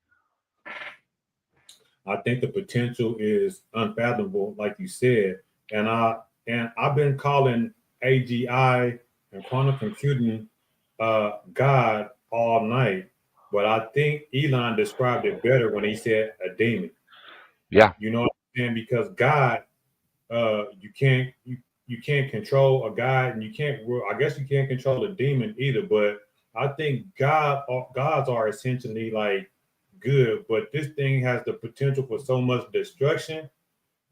I think the potential is unfathomable, like you said. And I've been calling AGI and quantum computing God all night, but I think Elon described it better when he said a demon. Yeah. You know what I'm saying? Because God, you can't control a God, and you can't. Well, I guess you can't control a demon either. But I think gods are essentially like good, but this thing has the potential for so much destruction.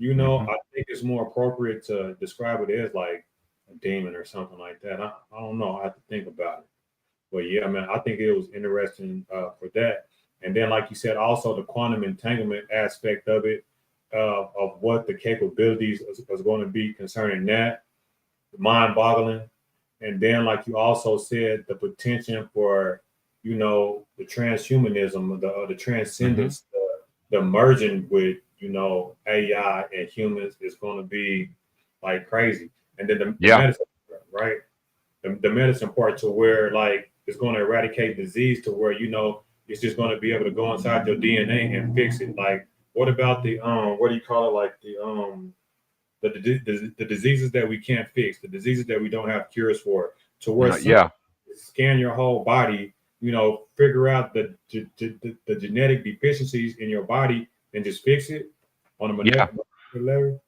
I think it's more appropriate to describe it as like a demon or something like that. I don't know. I have to think about it. But yeah, man, I think it was interesting for that. And then, like you said, also the quantum entanglement aspect of it, of what the capabilities is going to be concerning that, mind-boggling. And then, like you also said, the potential for, the transhumanism, the transcendence, the merging with, AI and humans is going to be like crazy. And then the medicine, right? The medicine part to where like it's going to eradicate disease to where, it's just going to be able to go inside your DNA and fix it. Like, what about the, what do you call it? Like the diseases that we can't fix, the diseases that we don't have cures for, to where scan your whole body, figure out the genetic deficiencies in your body and just fix it on a molecular level.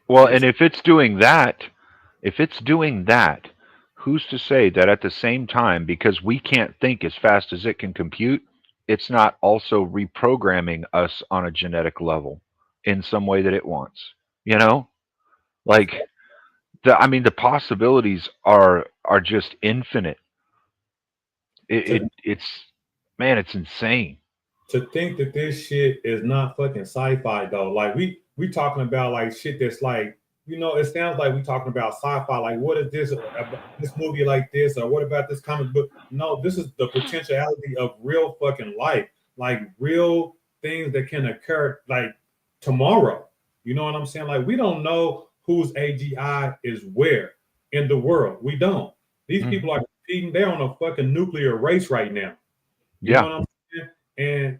Well, and if it's doing that, who's to say that at the same time, because we can't think as fast as it can compute, it's not also reprogramming us on a genetic level in some way that it wants? Like the possibilities are just infinite. It's insane. to think that this shit is not fucking sci-fi though. Like we talking about like shit that's like, you know, it sounds like we talking about sci-fi. Like, what is this movie like this, or what about this comic book? No, this is the potentiality of real fucking life, like real things that can occur like tomorrow. You know what I'm saying? Like, we don't know whose AGI is where in the world. We don't. These people are competing. They're on a fucking nuclear race right now. You know what I'm saying? And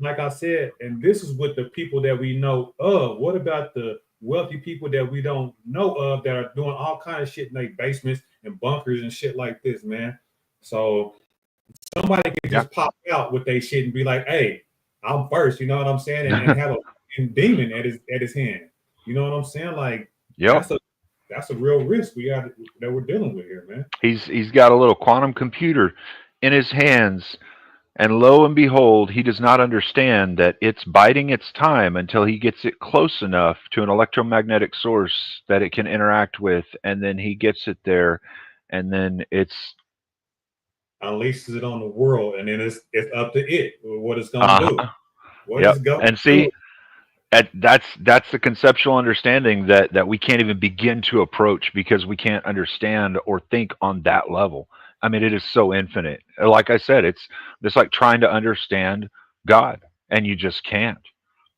like I said, and this is with the people that we know of. What about the wealthy people that we don't know of that are doing all kinds of shit in their basements and bunkers and shit like this, man? So somebody can just pop out with their shit and be like, "Hey, I'm first," you know what I'm saying? And have a demon at his hand. You know what I'm saying? Like, that's a real risk that we're dealing with here, man. He's got a little quantum computer in his hands, and lo and behold, he does not understand that it's biding its time until he gets it close enough to an electromagnetic source that it can interact with, and then he gets it there, and then it's unleashes it on the world, and then it's up to it what it's gonna do. What it's gonna and see. That's the conceptual understanding that we can't even begin to approach because we can't understand or think on that level. I mean, it is so infinite. Like I said, it's like trying to understand God, and you just can't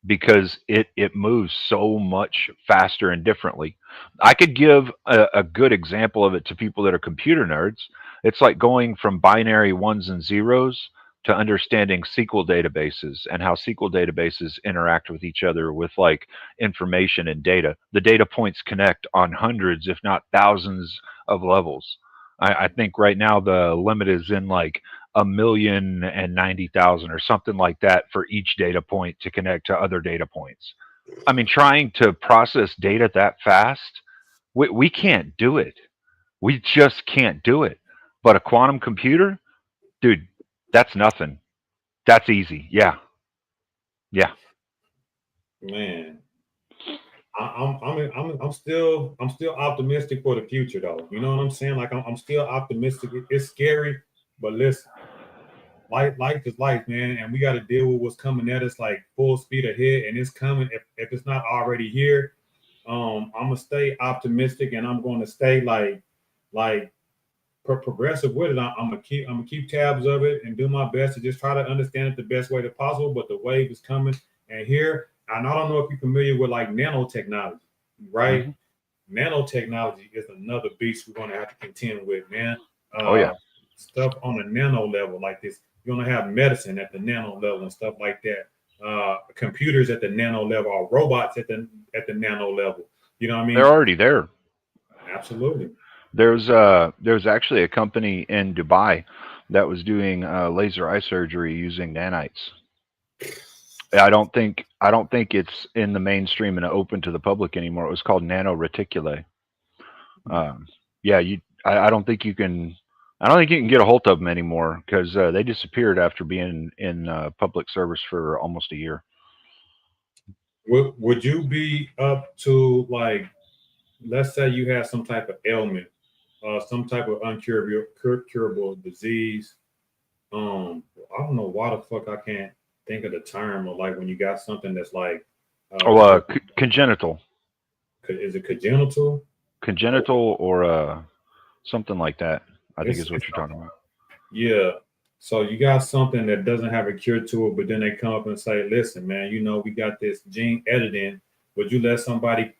because it moves so much faster and differently. I could give a good example of it to people that are computer nerds. It's like going from binary ones and zeros to understanding SQL databases and how SQL databases interact with each other with like information and data. The data points connect on hundreds, if not thousands of levels. I think right now the limit is in like 1,090,000 or something like that for each data point to connect to other data points. I mean, trying to process data that fast, we can't do it. We just can't do it. But a quantum computer, dude, that's nothing. That's easy. Yeah. Man, I'm still optimistic for the future though. You know what I'm saying? Like I'm still optimistic. It's scary, but listen, life is life, man, and we got to deal with what's coming at us like full speed ahead, and it's coming. If it's not already here, I'm gonna stay optimistic, and I'm going to stay like progressive with it. I'm gonna keep tabs of it and do my best to just try to understand it the best way that possible. But the wave is coming, and here, and I don't know if you're familiar with like nanotechnology, right? Nanotechnology is another beast we're gonna have to contend with, man. Stuff on the nano level like this. You're gonna have medicine at the nano level and stuff like that. Computers at the nano level, or robots at the nano level. You know what I mean? They're already there. Absolutely. There's actually a company in Dubai that was doing laser eye surgery using nanites. I don't think it's in the mainstream and open to the public anymore. It was called nanoreticulae. I don't think you can get a hold of them anymore because they disappeared after being in public service for almost a year. Would you be up to, like, let's say you have some type of ailment, some type of curable disease? I don't know why the fuck I can't think of the term, or like when you got something that's like congenital. Is it congenital? Congenital or something like that, I think is what you're talking about. Yeah. So you got something that doesn't have a cure to it, but then they come up and say, listen, man, you know, we got this gene editing. Would you let somebody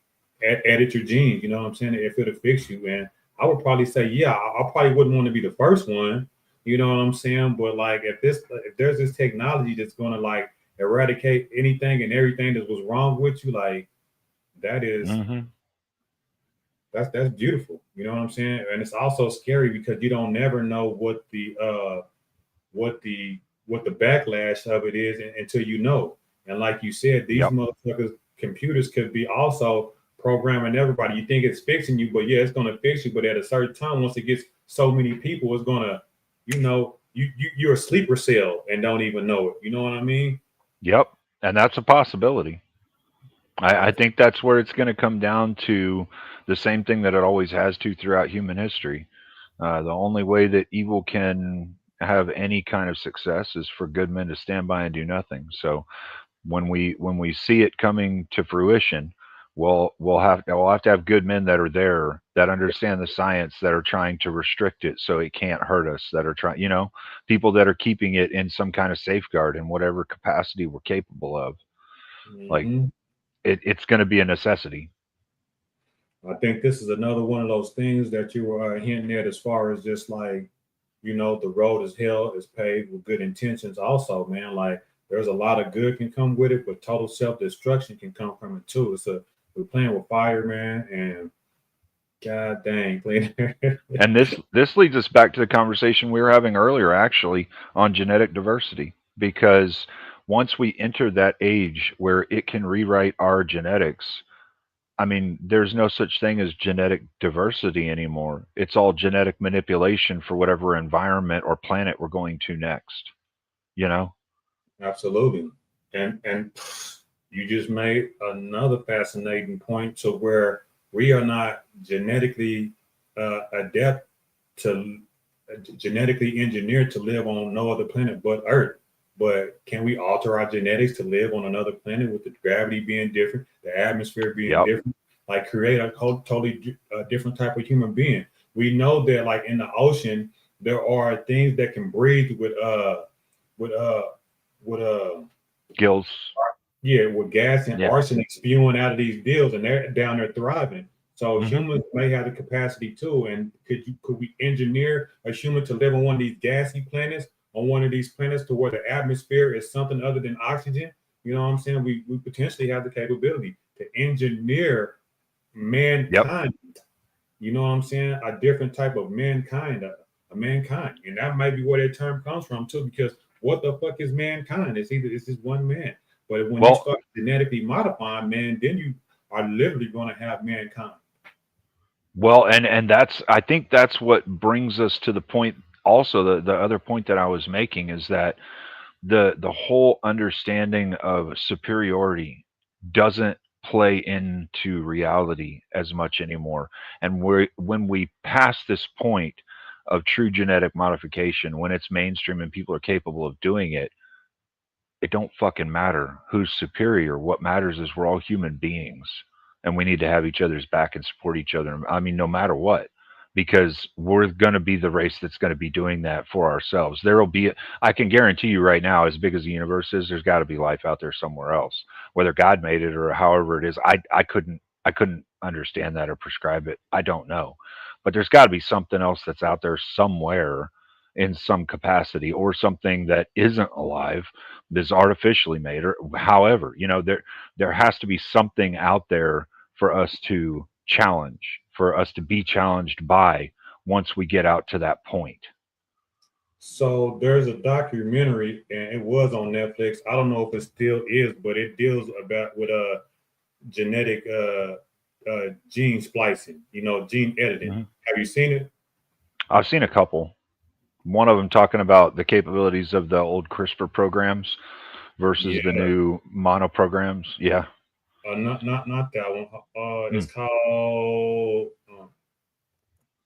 edit your genes? You know what I'm saying? If it'll fix you. And I would probably say, yeah, I probably wouldn't want to be the first one. You know what I'm saying? But like, if there's this technology that's going to like eradicate anything and everything that was wrong with you, like that is, that's beautiful. You know what I'm saying? And it's also scary because you don't never know what the backlash of it is until you know. And like you said, these motherfuckers, computers could be also programming everybody. You think it's fixing you, but yeah, it's going to fix you. But at a certain time, once it gets so many people, it's going to, you know, you're a sleeper cell and don't even know it. You know what I mean? Yep. And that's a possibility. I think that's where it's going to come down to the same thing that it always has to throughout human history. The only way that evil can have any kind of success is for good men to stand by and do nothing. So when we see it coming to fruition, we'll have to have good men that are there, that understand the science, that are trying to restrict it so it can't hurt us, that are trying, people that are keeping it in some kind of safeguard in whatever capacity we're capable of. Like it's going to be a necessity. I think this is another one of those things that you were hinting at, as far as just like, the road is paved with good intentions also, man. Like, there's a lot of good can come with it, but total self-destruction can come from it too. We're playing with fire, man, and god dang. And this leads us back to the conversation we were having earlier, actually, on genetic diversity, because once we enter that age where it can rewrite our genetics, I mean, there's no such thing as genetic diversity anymore. It's all genetic manipulation for whatever environment or planet we're going to next. Absolutely. And you just made another fascinating point, to where we are not genetically adept to genetically engineered to live on no other planet but Earth. But can we alter our genetics to live on another planet, with the gravity being different, the atmosphere being different, like create a totally different type of human being? We know that, like, in the ocean, there are things that can breathe with gills. Yeah, with gas and arsenic spewing out of these deals, and they're down there thriving. So humans may have the capacity too. And could we engineer a human to live on one of these gassy planets, on one of these planets, to where the atmosphere is something other than oxygen? You know what I'm saying? We potentially have the capability to engineer mankind. You know what I'm saying? A different type of mankind, a mankind. And that might be where that term comes from too, because what the fuck is mankind? It's just one man. But when you start genetically modifying man, then you are literally going to have mankind. Well, and I think that's what brings us to the point. Also, the other point that I was making is that the whole understanding of superiority doesn't play into reality as much anymore. And when we pass this point of true genetic modification, when it's mainstream and people are capable of doing it, it don't fucking matter who's superior. What matters is we're all human beings, and we need to have each other's back and support each other. I mean, no matter what, because we're going to be the race that's going to be doing that for ourselves. I can guarantee you right now, as big as the universe is, there's got to be life out there somewhere else, whether God made it or however it is. I couldn't understand that or prescribe it. I don't know, but there's got to be something else that's out there somewhere in some capacity, or something that isn't alive, that's artificially made, or however, there has to be something out there for us to challenge, for us to be challenged by, once we get out to that point. So there's a documentary, and it was on Netflix. I don't know if it still is, but it deals with genetic gene splicing, gene editing. Have you seen it? I've seen a couple. One of them talking about the capabilities of the old CRISPR programs versus the new mono programs. Yeah. Not that one. It's called.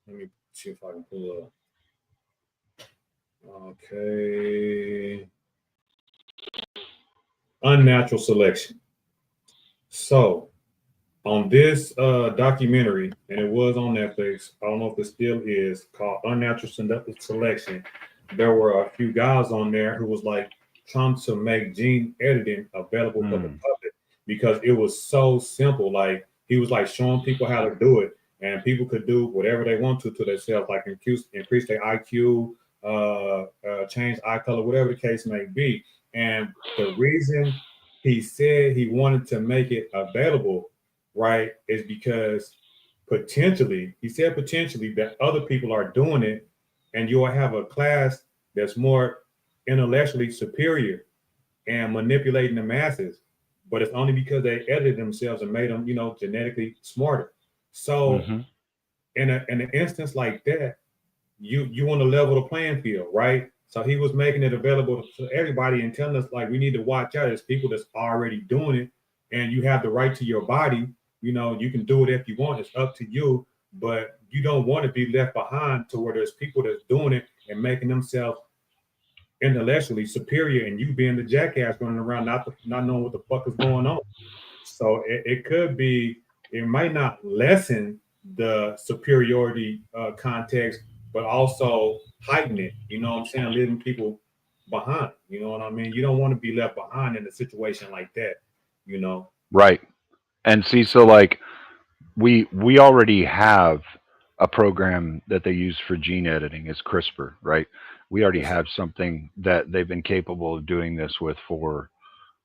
Let me see if I can pull up. Okay. Unnatural selection. So, on this documentary, and it was on Netflix, I don't know if it still is, called Unnatural Selection, there were a few guys on there who was like trying to make gene editing available for the public, because it was so simple. Like, he was like showing people how to do it, and people could do whatever they want to themselves, like increase their IQ, change eye color, whatever the case may be. And the reason he said he wanted to make it available, right, is because potentially that other people are doing it, and you'll have a class that's more intellectually superior and manipulating the masses, but it's only because they edited themselves and made them, genetically smarter. So in an instance like that, you want to level the playing field, right? So he was making it available to everybody and telling us, like, we need to watch out. There's people that's already doing it, and you have the right to your body. You can do it if you want. It's up to you, but you don't want to be left behind to where there's people that's doing it and making themselves intellectually superior, and you being the jackass running around not knowing what the fuck is going on. So it could be, it might not lessen the superiority context, but also heighten it. You know what I'm saying? Leaving people behind. You know what I mean? You don't want to be left behind in a situation like that. You know? Right. And see, so like we already have a program that they use for gene editing. It's CRISPR, right? We already have something that they've been capable of doing this with for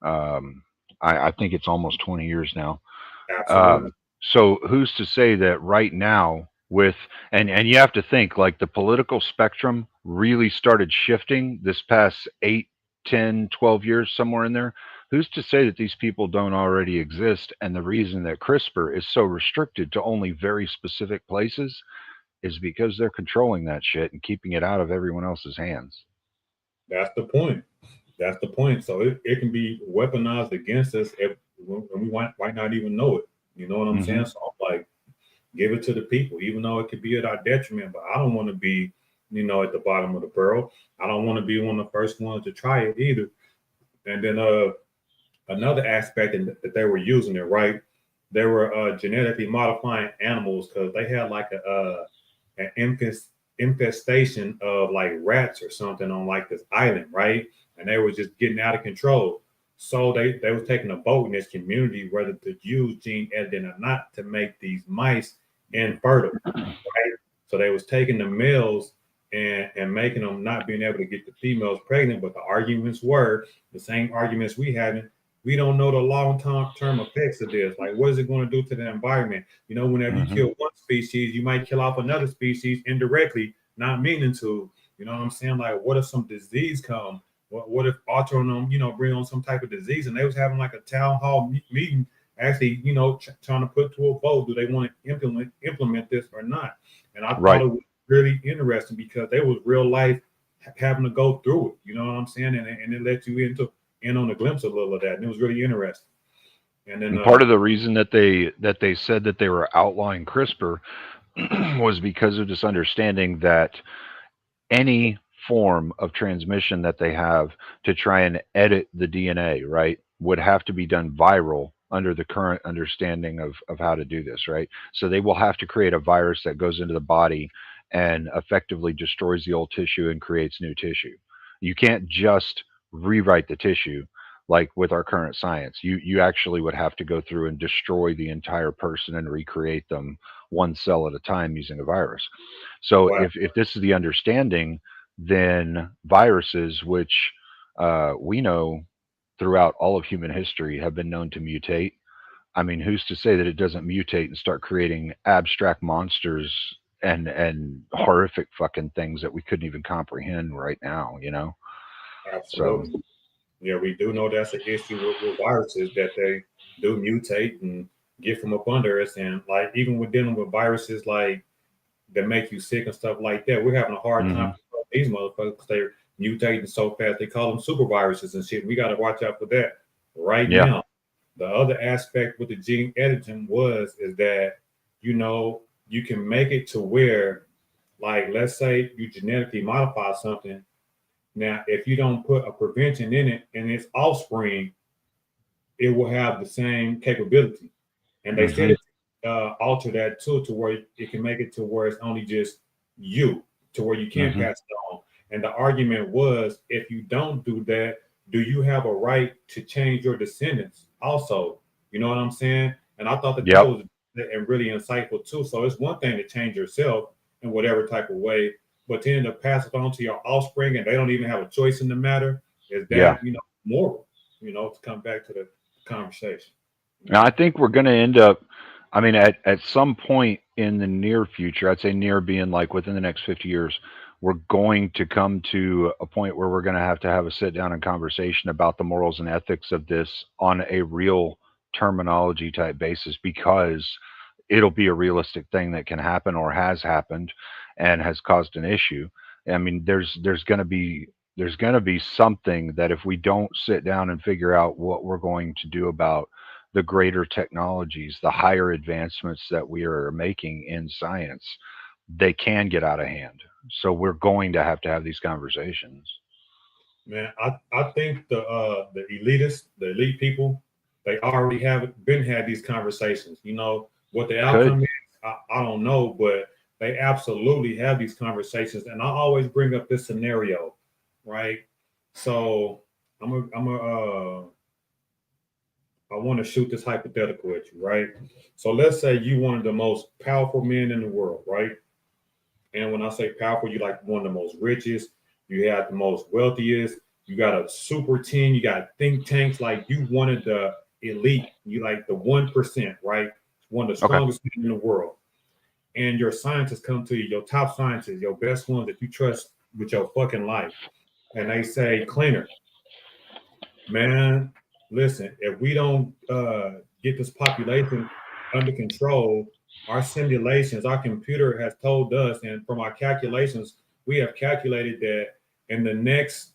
I think it's almost 20 years now. Absolutely. So who's to say that right now with and you have to think like the political spectrum really started shifting this past 8, 10, 12 years, somewhere in there. Who's to say that these people don't already exist? And the reason that CRISPR is so restricted to only very specific places is because they're controlling that shit and keeping it out of everyone else's hands. That's the point. That's the point. So it can be weaponized against us and we might not even know it. You know what I'm saying? So I'm like, give it to the people, even though it could be at our detriment. But I don't want to be, you know, at the bottom of the barrel. I don't want to be one of the first ones to try it either. And then another aspect that they were using it, right? They were genetically modifying animals because they had like an infestation of like rats or something on like this island, right? And they were just getting out of control. So they was taking a vote in this community whether to use gene editing or not to make these mice infertile, right? So they was taking the males and making them not being able to get the females pregnant. But the arguments were the same arguments we had. We don't know the long-term effects of this. Like, what is it going to do to the environment? You know, whenever you kill one species, you might kill off another species indirectly, not meaning to. You know what I'm saying? Like, what if some disease come? What if altering them, you know, bring on some type of disease? And they was having like a town hall meeting, actually, you know, trying to put to a vote, do they want to implement this or not? And I thought it was really interesting because they was real life having to go through it. You know what I'm saying? And it let you in on a glimpse of a little of that, and it was really interesting. And then part of the reason that they said that they were outlawing CRISPR was because of this understanding that any form of transmission that they have to try and edit the DNA, right, would have to be done viral under the current understanding of how to do this, right? So they will have to create a virus that goes into the body and effectively destroys the old tissue and creates new tissue. You can't just rewrite the tissue like with our current science. You actually would have to go through and destroy the entire person and recreate them one cell at a time using a virus. So if this is the understanding, then viruses, which we know throughout all of human history have been known to mutate. I mean, who's to say that it doesn't mutate and start creating abstract monsters and horrific fucking things that we couldn't even comprehend right now, you know? Absolutely. So, yeah, we do know that's an issue with viruses, that they do mutate and get from up under us. And like, even with dealing with viruses like that make you sick and stuff like that, we're having a hard time with these motherfuckers. They're mutating so fast. They call them super viruses and shit. We got to watch out for that right now. The other aspect with the gene editing is that, you know, you can make it to where, like, let's say you genetically modify something. Now, if you don't put a prevention in it and its offspring, it will have the same capability. And they said alter that too, to where it can make it to where it's only just you, to where you can't pass it on. And the argument was, if you don't do that, do you have a right to change your descendants also? You know what I'm saying? And I thought that that was really insightful too. So it's one thing to change yourself in whatever type of way, but then to pass it on to your offspring and they don't even have a choice in the matter, is that, you know, moral, you know, to come back to the conversation. Now, I think we're going to end up, I mean, at some point in the near future, I'd say near being like within the next 50 years, we're going to come to a point where we're going to have a sit down and conversation about the morals and ethics of this on a real terminology type basis, because it'll be a realistic thing that can happen or has happened and has caused an issue. I mean, there's going to be something that if we don't sit down and figure out what we're going to do about the greater technologies, the higher advancements that we are making in science, they can get out of hand. So we're going to have these conversations. Man, I think the elitists, the elite people, they already had these conversations. You know what the outcome is, I don't know, but they absolutely have these conversations. And I always bring up this scenario, right? So I want to shoot this hypothetical at you, right? So let's say you one of the most powerful men in the world, right? And when I say powerful, you like one of the most richest, you have the most wealthiest, you got a super team, you got think tanks, like you wanted the elite, you like the 1%, right? One of the strongest men in the world. And your scientists come to you, your top scientists, your best ones that you trust with your fucking life. And they say, Cleaner, man, listen, if we don't get this population under control, our simulations, our computer has told us, and from our calculations, we have calculated that in the next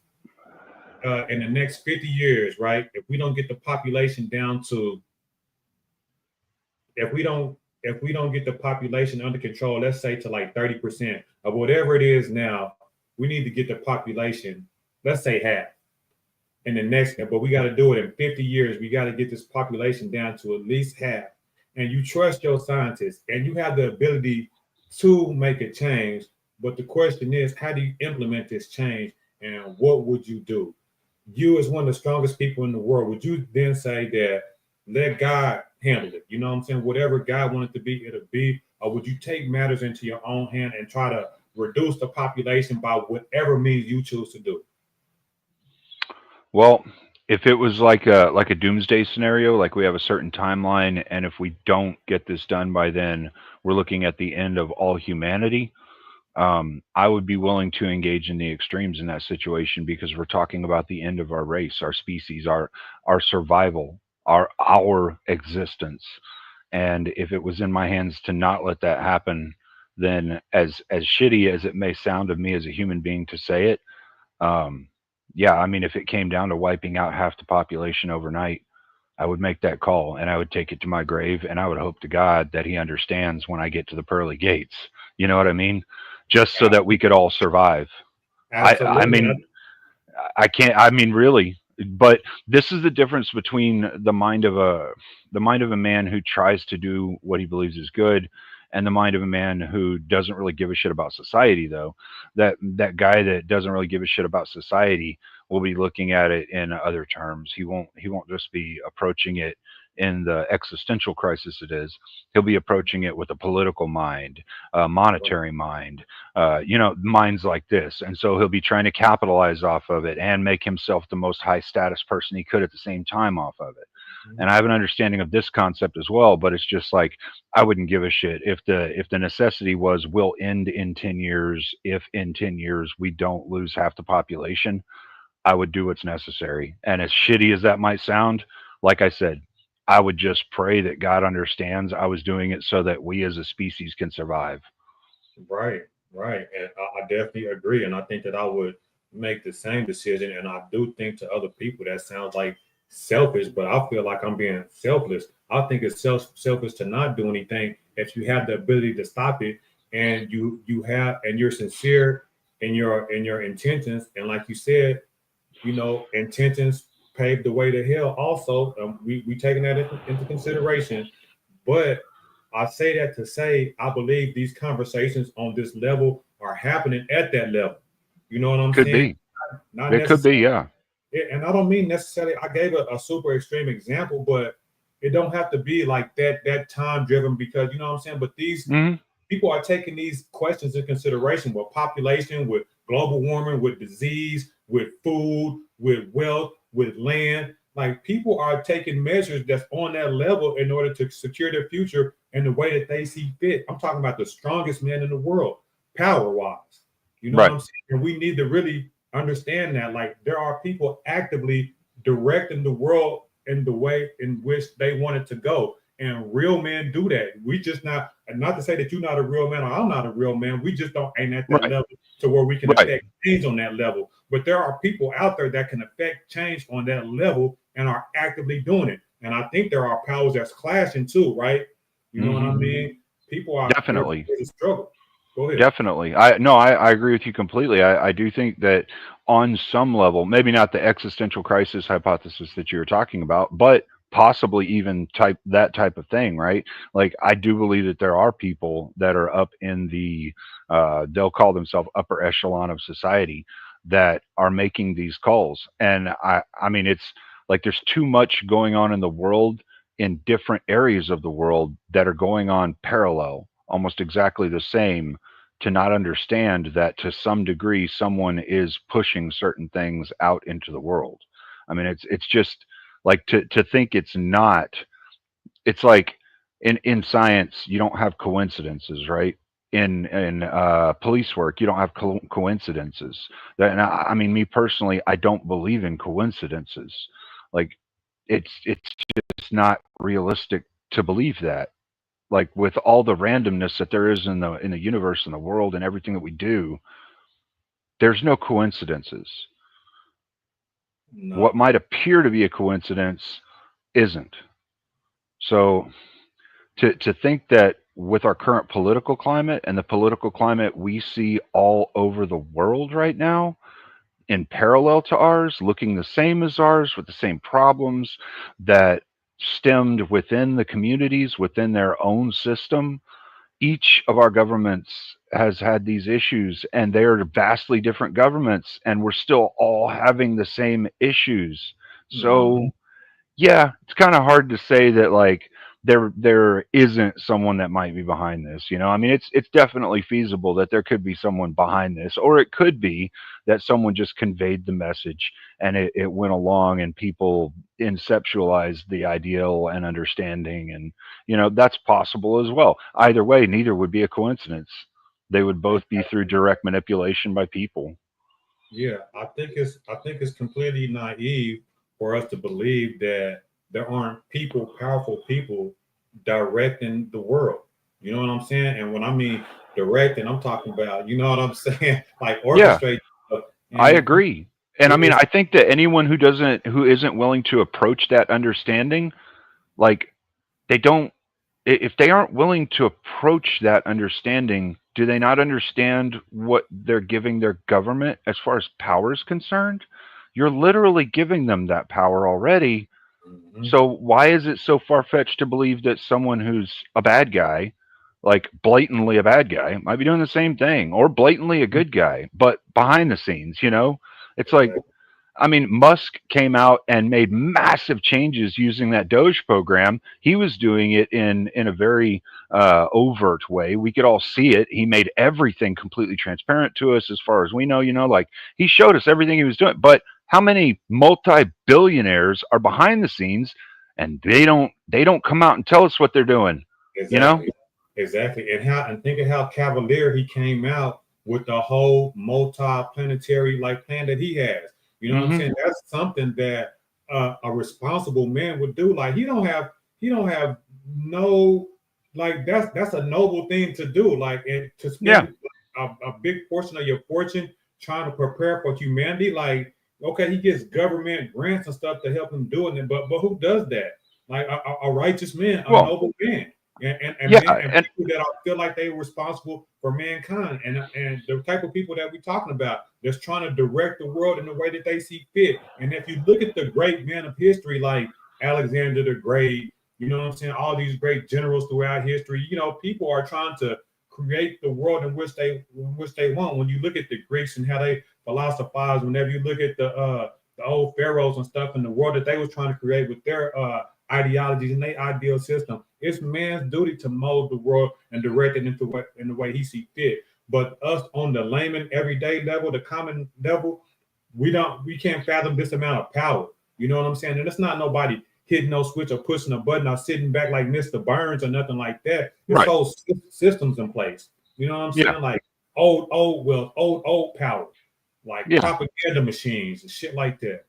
50 years, right? If we don't get the population down to, if we don't get the population under control, let's say to like 30% of whatever it is now, we need to get the population, let's say half in the next, but we got to do it in 50 years. We got to get this population down to at least half. And you trust your scientists and you have the ability to make a change. But the question is, how do you implement this change and what would you do? You as one of the strongest people in the world, would you then say that let God handle it? You know what I'm saying? Whatever God wanted to be, it'll be. Or would you take matters into your own hand and try to reduce the population by whatever means you choose to do? Well, if it was like a doomsday scenario, like we have a certain timeline, and if we don't get this done by then, we're looking at the end of all humanity. I would be willing to engage in the extremes in that situation because we're talking about the end of our race, our species, our survival, our existence. And if it was in my hands to not let that happen, then as shitty as it may sound of me as a human being to say it, yeah, I mean, if it came down to wiping out half the population overnight, I would make that call and I would take it to my grave and I would hope to God that he understands when I get to the pearly gates. You know what I mean? Just so that we could all survive. I mean, I can't, I mean, really, but this is the difference between the mind of a man who tries to do what he believes is good and the mind of a man who doesn't really give a shit about society. Though that guy that doesn't really give a shit about society will be looking at it in other terms. He won't just be approaching it in the existential crisis it is. He'll be approaching it with a political mind, a monetary mind, minds like this. And so he'll be trying to capitalize off of it and make himself the most high status person he could at the same time off of it. And I have an understanding of this concept as well, but it's just like, I wouldn't give a shit if the necessity was we'll end in 10 years. If in 10 years we don't lose half the population, I would do what's necessary. And as shitty as that might sound, like I said, I would just pray that God understands I was doing it so that we as a species can survive. Right. And I definitely agree. And I think that I would make the same decision. And I do think to other people that sounds like selfish, but I feel like I'm being selfless. I think it's selfish to not do anything if you have the ability to stop it and you're sincere in your intentions. And like you said, intentions paved the way to hell also. We taking that into consideration. But I say that to say I believe these conversations on this level are happening at that level. You know what I'm saying? It could be, yeah. And I don't mean necessarily, I gave a super extreme example, but it don't have to be like that time driven, because you know what I'm saying? But these people are taking these questions in consideration with population, with global warming, with disease, with food, with wealth, with land. Like, people are taking measures that's on that level in order to secure their future in the way that they see fit. I'm talking about the strongest men in the world, power wise. You know what I'm saying? And we need to really understand that, like, there are people actively directing the world in the way in which they want it to go. And real men do that. We just not to say that you're not a real man or I'm not a real man. We just don't aim at that level to where we can affect change on that level. But there are people out there that can affect change on that level and are actively doing it. And I think there are powers that's clashing too, right? You know what I mean? People are definitely in a struggle. Go ahead. Definitely. I agree with you completely. I do think that on some level, maybe not the existential crisis hypothesis that you were talking about, but possibly even that type of thing, right? Like I do believe that there are people that are up in the they'll call themselves upper echelon of society that are making these calls. And I mean it's like there's too much going on in the world in different areas of the world that are going on parallel, almost exactly the same, to not understand that to some degree someone is pushing certain things out into the world. I mean, it's just like to think it's not. It's like in science you don't have coincidences, right? In police work you don't have coincidences. And I mean, me personally, I don't believe in coincidences. Like it's just not realistic to believe that, like with all the randomness that there is in the universe and the world and everything that we do, there's no coincidences. No. What might appear to be a coincidence isn't. So to think that with our current political climate and the political climate we see all over the world right now in parallel to ours, looking the same as ours with the same problems that stemmed within the communities within their own system, each of our governments has had these issues and they are vastly different governments and we're still all having the same issues. So yeah, it's kind of hard to say that like there isn't someone that might be behind this, you know. I mean, it's definitely feasible that there could be someone behind this, or it could be that someone just conveyed the message and it went along and people inceptualized the ideal and understanding, and you know, that's possible as well. Either way, neither would be a coincidence. They would both be through direct manipulation by people. Yeah, I think it's completely naive for us to believe that there aren't people, powerful people, directing the world. You know what I'm saying? And when I mean directing, I'm talking about, you know what I'm saying, like Yeah, orchestrate. I agree. And I mean, it's I think that anyone who isn't willing to approach that understanding, like they don't, if they aren't willing to approach that understanding, do they not understand what they're giving their government as far as power is concerned? You're literally giving them that power already. So why is it so far-fetched to believe that someone who's a bad guy, like blatantly a bad guy, might be doing the same thing, or blatantly a good guy, but behind the scenes, you know? It's like, I mean, Musk came out and made massive changes using that Doge program. He was doing it in a very overt way. We could all see it. He made everything completely transparent to us, as far as we know. You know, like he showed us everything he was doing. But how many multi-billionaires are behind the scenes, and they don't come out and tell us what they're doing? exactly, You know? exactly. And think of how cavalier he came out with the whole multi-planetary like plan that he has. You know what I'm saying? That's something that a responsible man would do. Like he don't have no, like that's a noble thing to do. Like and to spend a big portion of your fortune trying to prepare for humanity. Like okay, he gets government grants and stuff to help him do it, but who does that? Like a righteous man, a noble man. And people that feel like they're responsible for mankind, and the type of people that we're talking about that's trying to direct the world in the way that they see fit. And if you look at the great men of history, like Alexander the Great, you know what I'm saying, all these great generals throughout history, you know, people are trying to create the world in which they want. When you look at the Greeks and how they philosophize, whenever you look at the old pharaohs and stuff in the world that they was trying to create with their ideologies and their ideal system, it's man's duty to mold the world and direct it in the way he see fit. But us on the layman everyday level, the common level, we can't fathom this amount of power. You know what I'm saying? And it's not nobody hitting no switch or pushing a button or sitting back like Mr. Burns or nothing like that. There's whole systems in place. You know what I'm saying? Like old wealth, old power, like propaganda machines and shit like that.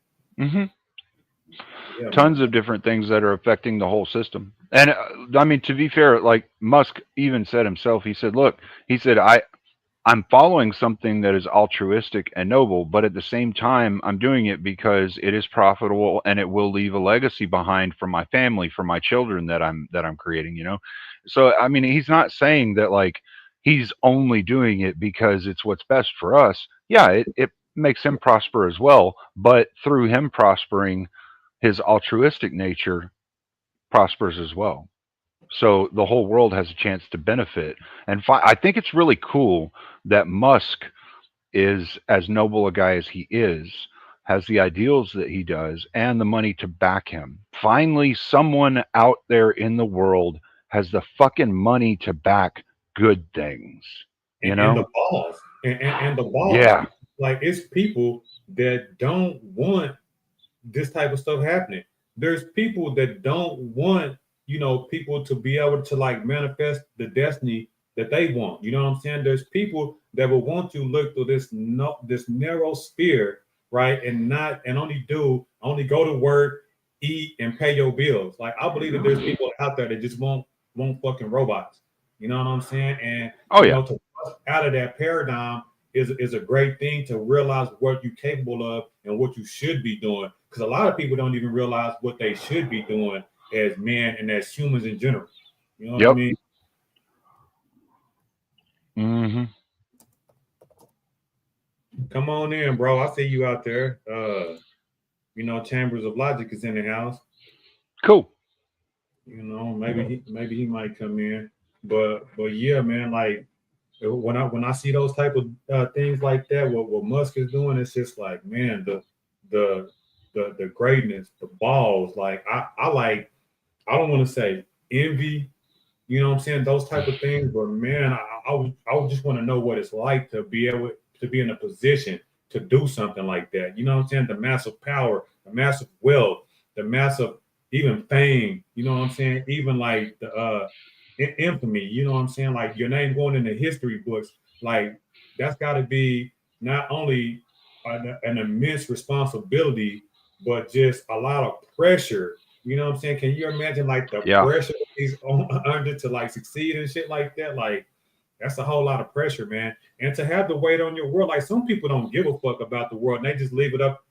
Yeah, tons of different things that are affecting the whole system. And I mean, to be fair, like Musk even said himself, he said, look, he said, I'm following something that is altruistic and noble, but at the same time, I'm doing it because it is profitable and it will leave a legacy behind for my family, for my children that I'm creating, you know? So, I mean, he's not saying that like he's only doing it because it's what's best for us. Yeah, it makes him prosper as well, but through him prospering, his altruistic nature prospers as well. So the whole world has a chance to benefit. And I think it's really cool that Musk is as noble a guy as he is, has the ideals that he does, and the money to back him. Finally, someone out there in the world has the fucking money to back good things. You and know? the balls. And the balls. Yeah. Like, it's people that don't want this type of stuff happening. There's people that don't want, you know, people to be able to like manifest the destiny that they want. You know what I'm saying? There's people that will want to look through this narrow sphere, right, and only go to work, eat, and pay your bills. Like, I believe that there's people out there that just want fucking robots. You know what I'm saying? And you know, to bust out of that paradigm is a great thing, to realize what you're capable of and what you should be doing. Because a lot of people don't even realize what they should be doing as men and as humans in general. You know what I mean? Mm-hmm. Come on in, bro. I see you out there. You know, Chambers of Logic is in the house. Cool. You know, maybe he might come in. But yeah, man, like when I see those type of things like that, what Musk is doing, it's just like, man, the greatness, the balls. Like I don't want to say envy, you know what I'm saying, those type of things, but man, I would just want to know what it's like to be able to be in a position to do something like that. You know what I'm saying? The massive power, the massive wealth, the massive even fame, you know what I'm saying? Even like the infamy, you know what I'm saying? Like your name going in the history books, like that's got to be not only an immense responsibility, but just a lot of pressure. You know what I'm saying? Can you imagine like the pressure he's under to like succeed and shit like that? Like, that's a whole lot of pressure, man. And to have the weight on your world, like some people don't give a fuck about the world and they just leave it up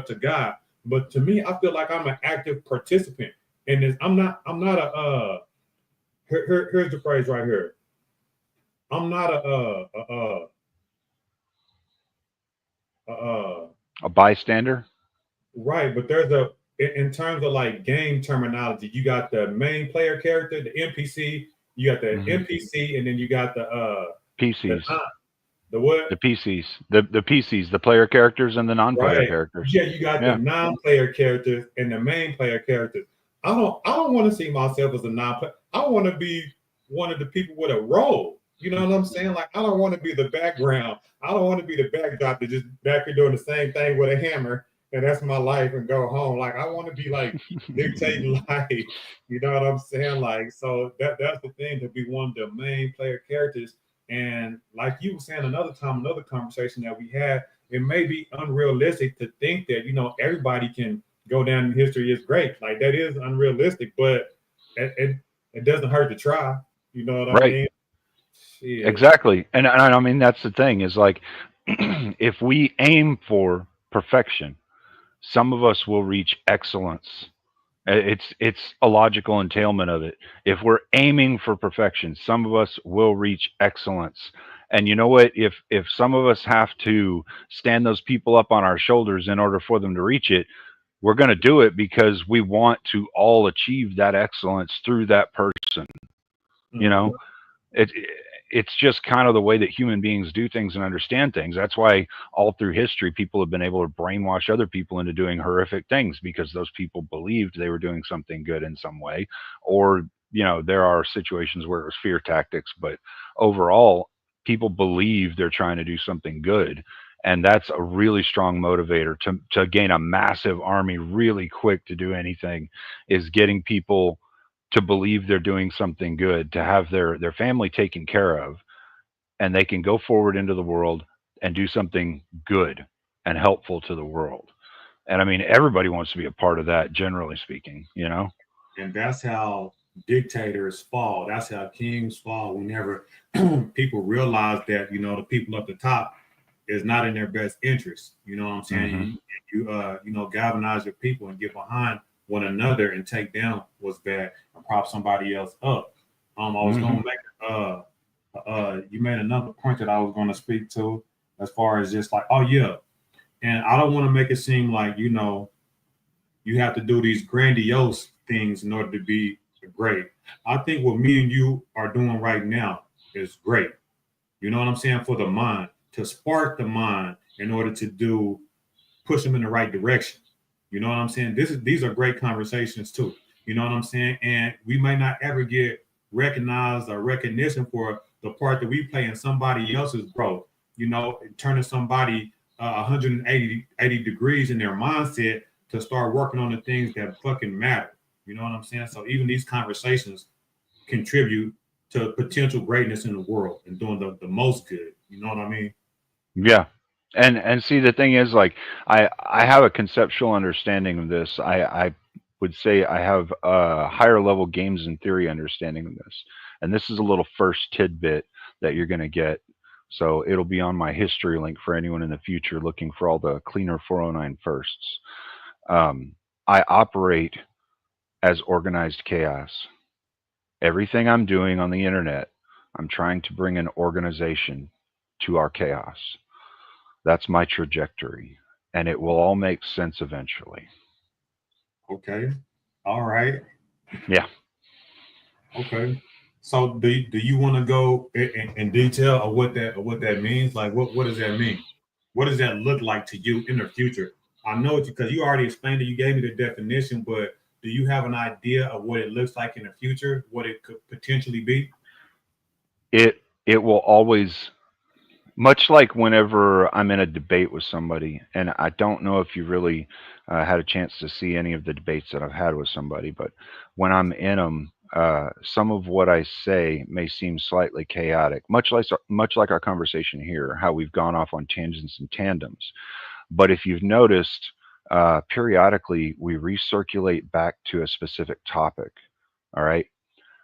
to God. But to me, I feel like I'm an active participant in this. I'm not a here's the phrase right here. I'm not a bystander. Right, but there's in terms of like game terminology, you got the main player character, the NPC, you got the NPC, and then you got the PCs. The what? The PCs. The PCs, the player characters and the non-player characters. Yeah, you got the non-player characters and the main player characters. I don't want to see myself as a non-player. I want to be one of the people with a role. You know what I'm saying? Like, I don't want to be the background. I don't want to be the backdrop that just back here doing the same thing with a hammer, and that's my life, and go home. Like, I want to be like dictating life. You know what I'm saying? Like, so that's the thing, to be one of the main player characters. And like you were saying another time, another conversation that we had, it may be unrealistic to think that, you know, everybody can go down in history as great. Like, that is unrealistic, but it doesn't hurt to try. You know what I mean? Shit. Exactly. And I mean, that's the thing, is like, if we aim for perfection, some of us will reach excellence. It's a logical entailment of it. If we're aiming for perfection, some of us will reach excellence. And you know what? If some of us have to stand those people up on our shoulders in order for them to reach it, we're going to do it because we want to all achieve that excellence through that person. You know, it's just kind of the way that human beings do things and understand things. That's why all through history, people have been able to brainwash other people into doing horrific things, because those people believed they were doing something good in some way. Or, you know, there are situations where it was fear tactics, but overall, people believe they're trying to do something good. And that's a really strong motivator to gain a massive army really quick to do anything, is getting people to believe they're doing something good, to have their family taken care of, and they can go forward into the world and do something good and helpful to the world. And I mean, everybody wants to be a part of that, generally speaking, you know? And that's how dictators fall. That's how kings fall. Whenever people realize that, you know, the people at the top is not in their best interest. You know what I'm saying? You know, galvanize your people and get behind one another and take down what's bad and prop somebody else up. I was gonna make you made another point that I was going to speak to, as far as just like, oh yeah, and I don't want to make it seem like, you know, you have to do these grandiose things in order to be great. I think what me and you are doing right now is great. You know what I'm saying? For the mind, to spark the mind in order to push them in the right direction. You know what I'm saying? These are great conversations too. You know what I'm saying? And we may not ever get recognized or recognition for the part that we play in somebody else's growth. You know, turning somebody 180 degrees in their mindset to start working on the things that fucking matter. You know what I'm saying? So even these conversations contribute to potential greatness in the world and doing the most good. You know what I mean? Yeah. And see, the thing is, like, I have a conceptual understanding of this. I would say I have a higher level games and theory understanding of this. And this is a little first tidbit that you're going to get. So it'll be on my history link for anyone in the future looking for all the cleaner 409 firsts. I operate as organized chaos. Everything I'm doing on the internet, I'm trying to bring an organization to our chaos. That's my trajectory, and it will all make sense eventually. Okay. All right. Yeah. Okay. So do you want to go in detail of what that means? Like what does that mean? What does that look like to you in the future? I know it because you already explained it. You gave me the definition, but do you have an idea of what it looks like in the future? What it could potentially be? It will always, much like whenever I'm in a debate with somebody, and I don't know if you really had a chance to see any of the debates that I've had with somebody, but when I'm in them, some of what I say may seem slightly chaotic, much like our conversation here, how we've gone off on tangents and tandems. But if you've noticed, periodically we recirculate back to a specific topic. All right.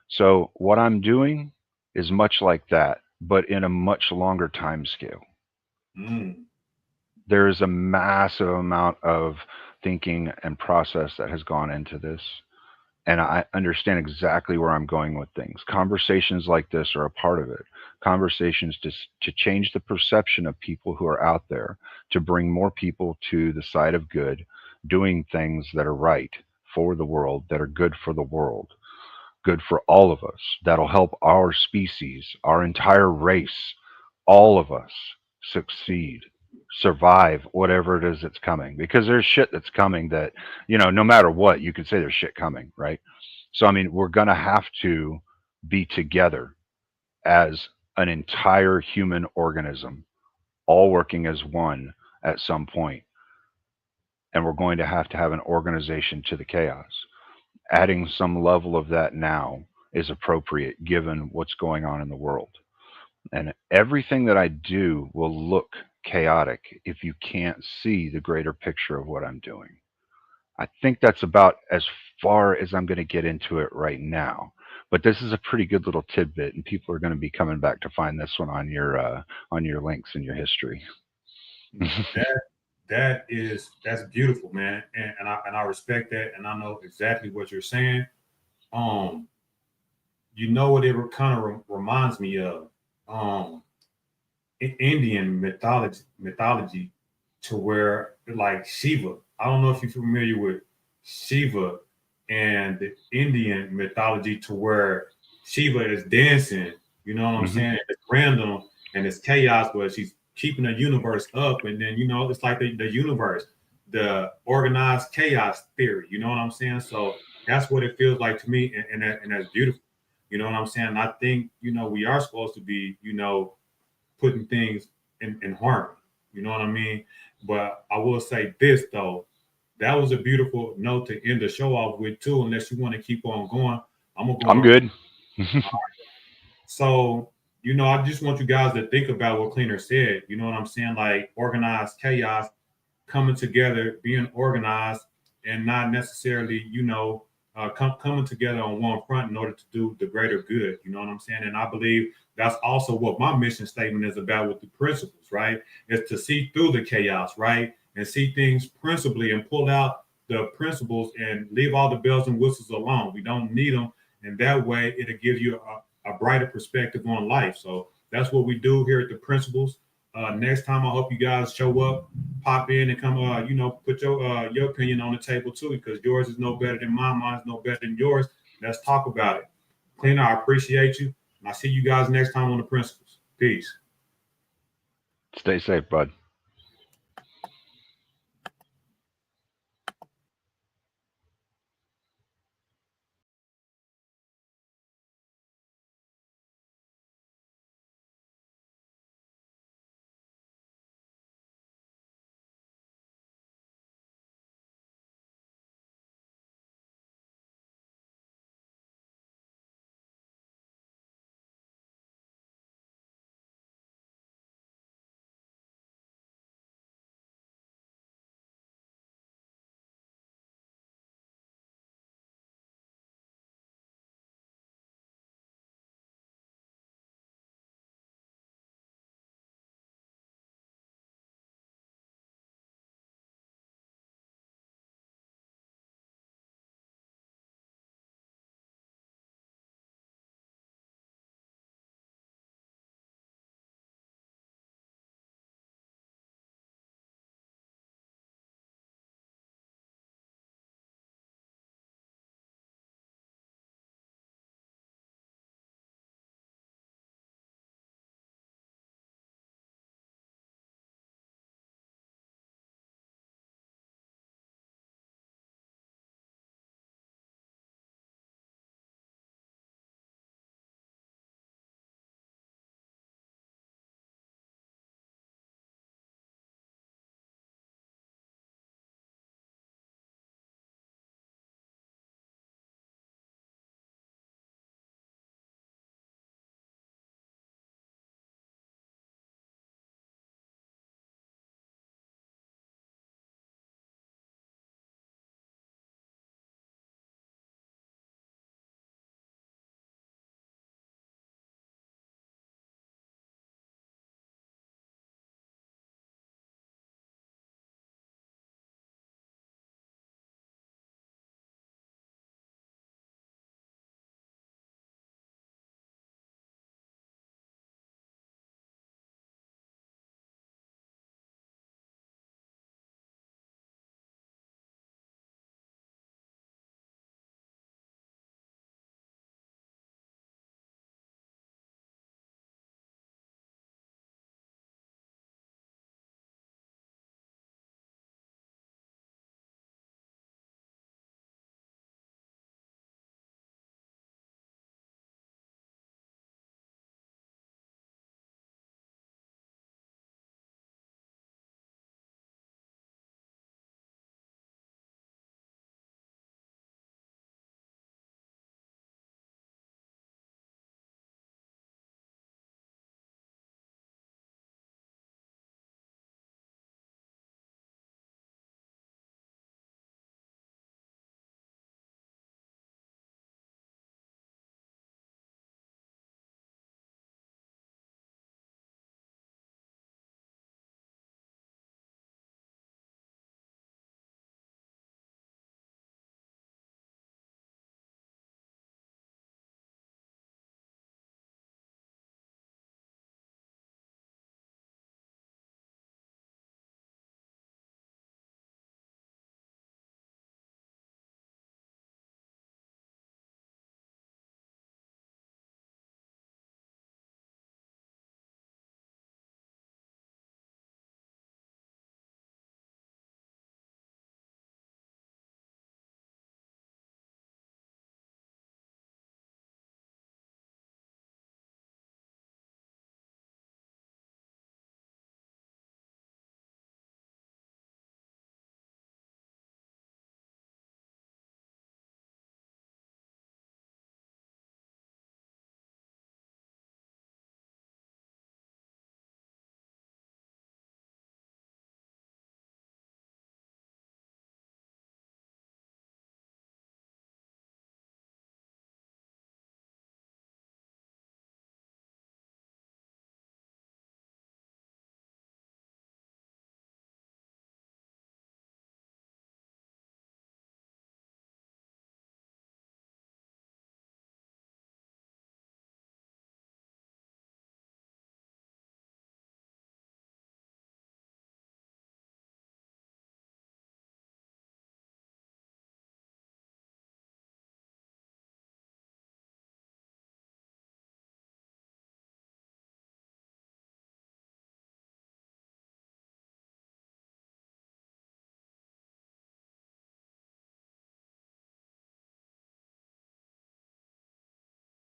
So what I'm doing is much like that, but in a much longer time scale. There is a massive amount of thinking and process that has gone into this. And I understand exactly where I'm going with things. Conversations like this are a part of it. Conversations to change the perception of people who are out there, to bring more people to the side of good, doing things that are right for the world, that are good for the world, good for all of us, that'll help our species, our entire race, all of us succeed, survive whatever it is that's coming, because there's shit that's coming that, you know, no matter what, you can say there's shit coming, right? So I mean, we're gonna have to be together as an entire human organism, all working as one at some point, and we're going to have an organization to the chaos. Adding some level of that now is appropriate given what's going on in the world. And everything that I do will look chaotic if you can't see the greater picture of what I'm doing. I think that's about as far as I'm going to get into it right now. But this is a pretty good little tidbit, and people are going to be coming back to find this one on your links in your history. That's beautiful, man, and I respect that, and I know exactly what you're saying. You know what it kind of reminds me of? Indian mythology, to where like Shiva. I don't know if you're familiar with Shiva and the Indian mythology, to where Shiva is dancing. You know what I'm saying? It's random and it's chaos, but she's keeping the universe up. And then, you know, it's like the universe, the organized chaos theory. You know what I'm saying? So that's what it feels like to me, and that's beautiful. You know what I'm saying? I think, you know, we are supposed to be, you know, putting things in harmony. You know what I mean? But I will say this, though. That was a beautiful note to end the show off with, too, unless you want to keep on going. I'm good. So, you know, I just want you guys to think about what Cleaner said. You know what I'm saying? Like organized chaos, coming together, being organized, and not necessarily, you know, coming together on one front in order to do the greater good. You know what I'm saying? And I believe that's also what my mission statement is about with the principles, right? Is to see through the chaos, right? And see things principally and pull out the principles and leave all the bells and whistles alone. We don't need them. And that way it'll give you a brighter perspective on life. So that's what we do here at the Principles. Next time, I hope you guys show up, pop in, and come, put your opinion on the table too, because yours is no better than mine, mine's no better than yours. Let's talk about it. Cleaner, I appreciate you, and I'll see you guys next time on the Principles. Peace. Stay safe, bud.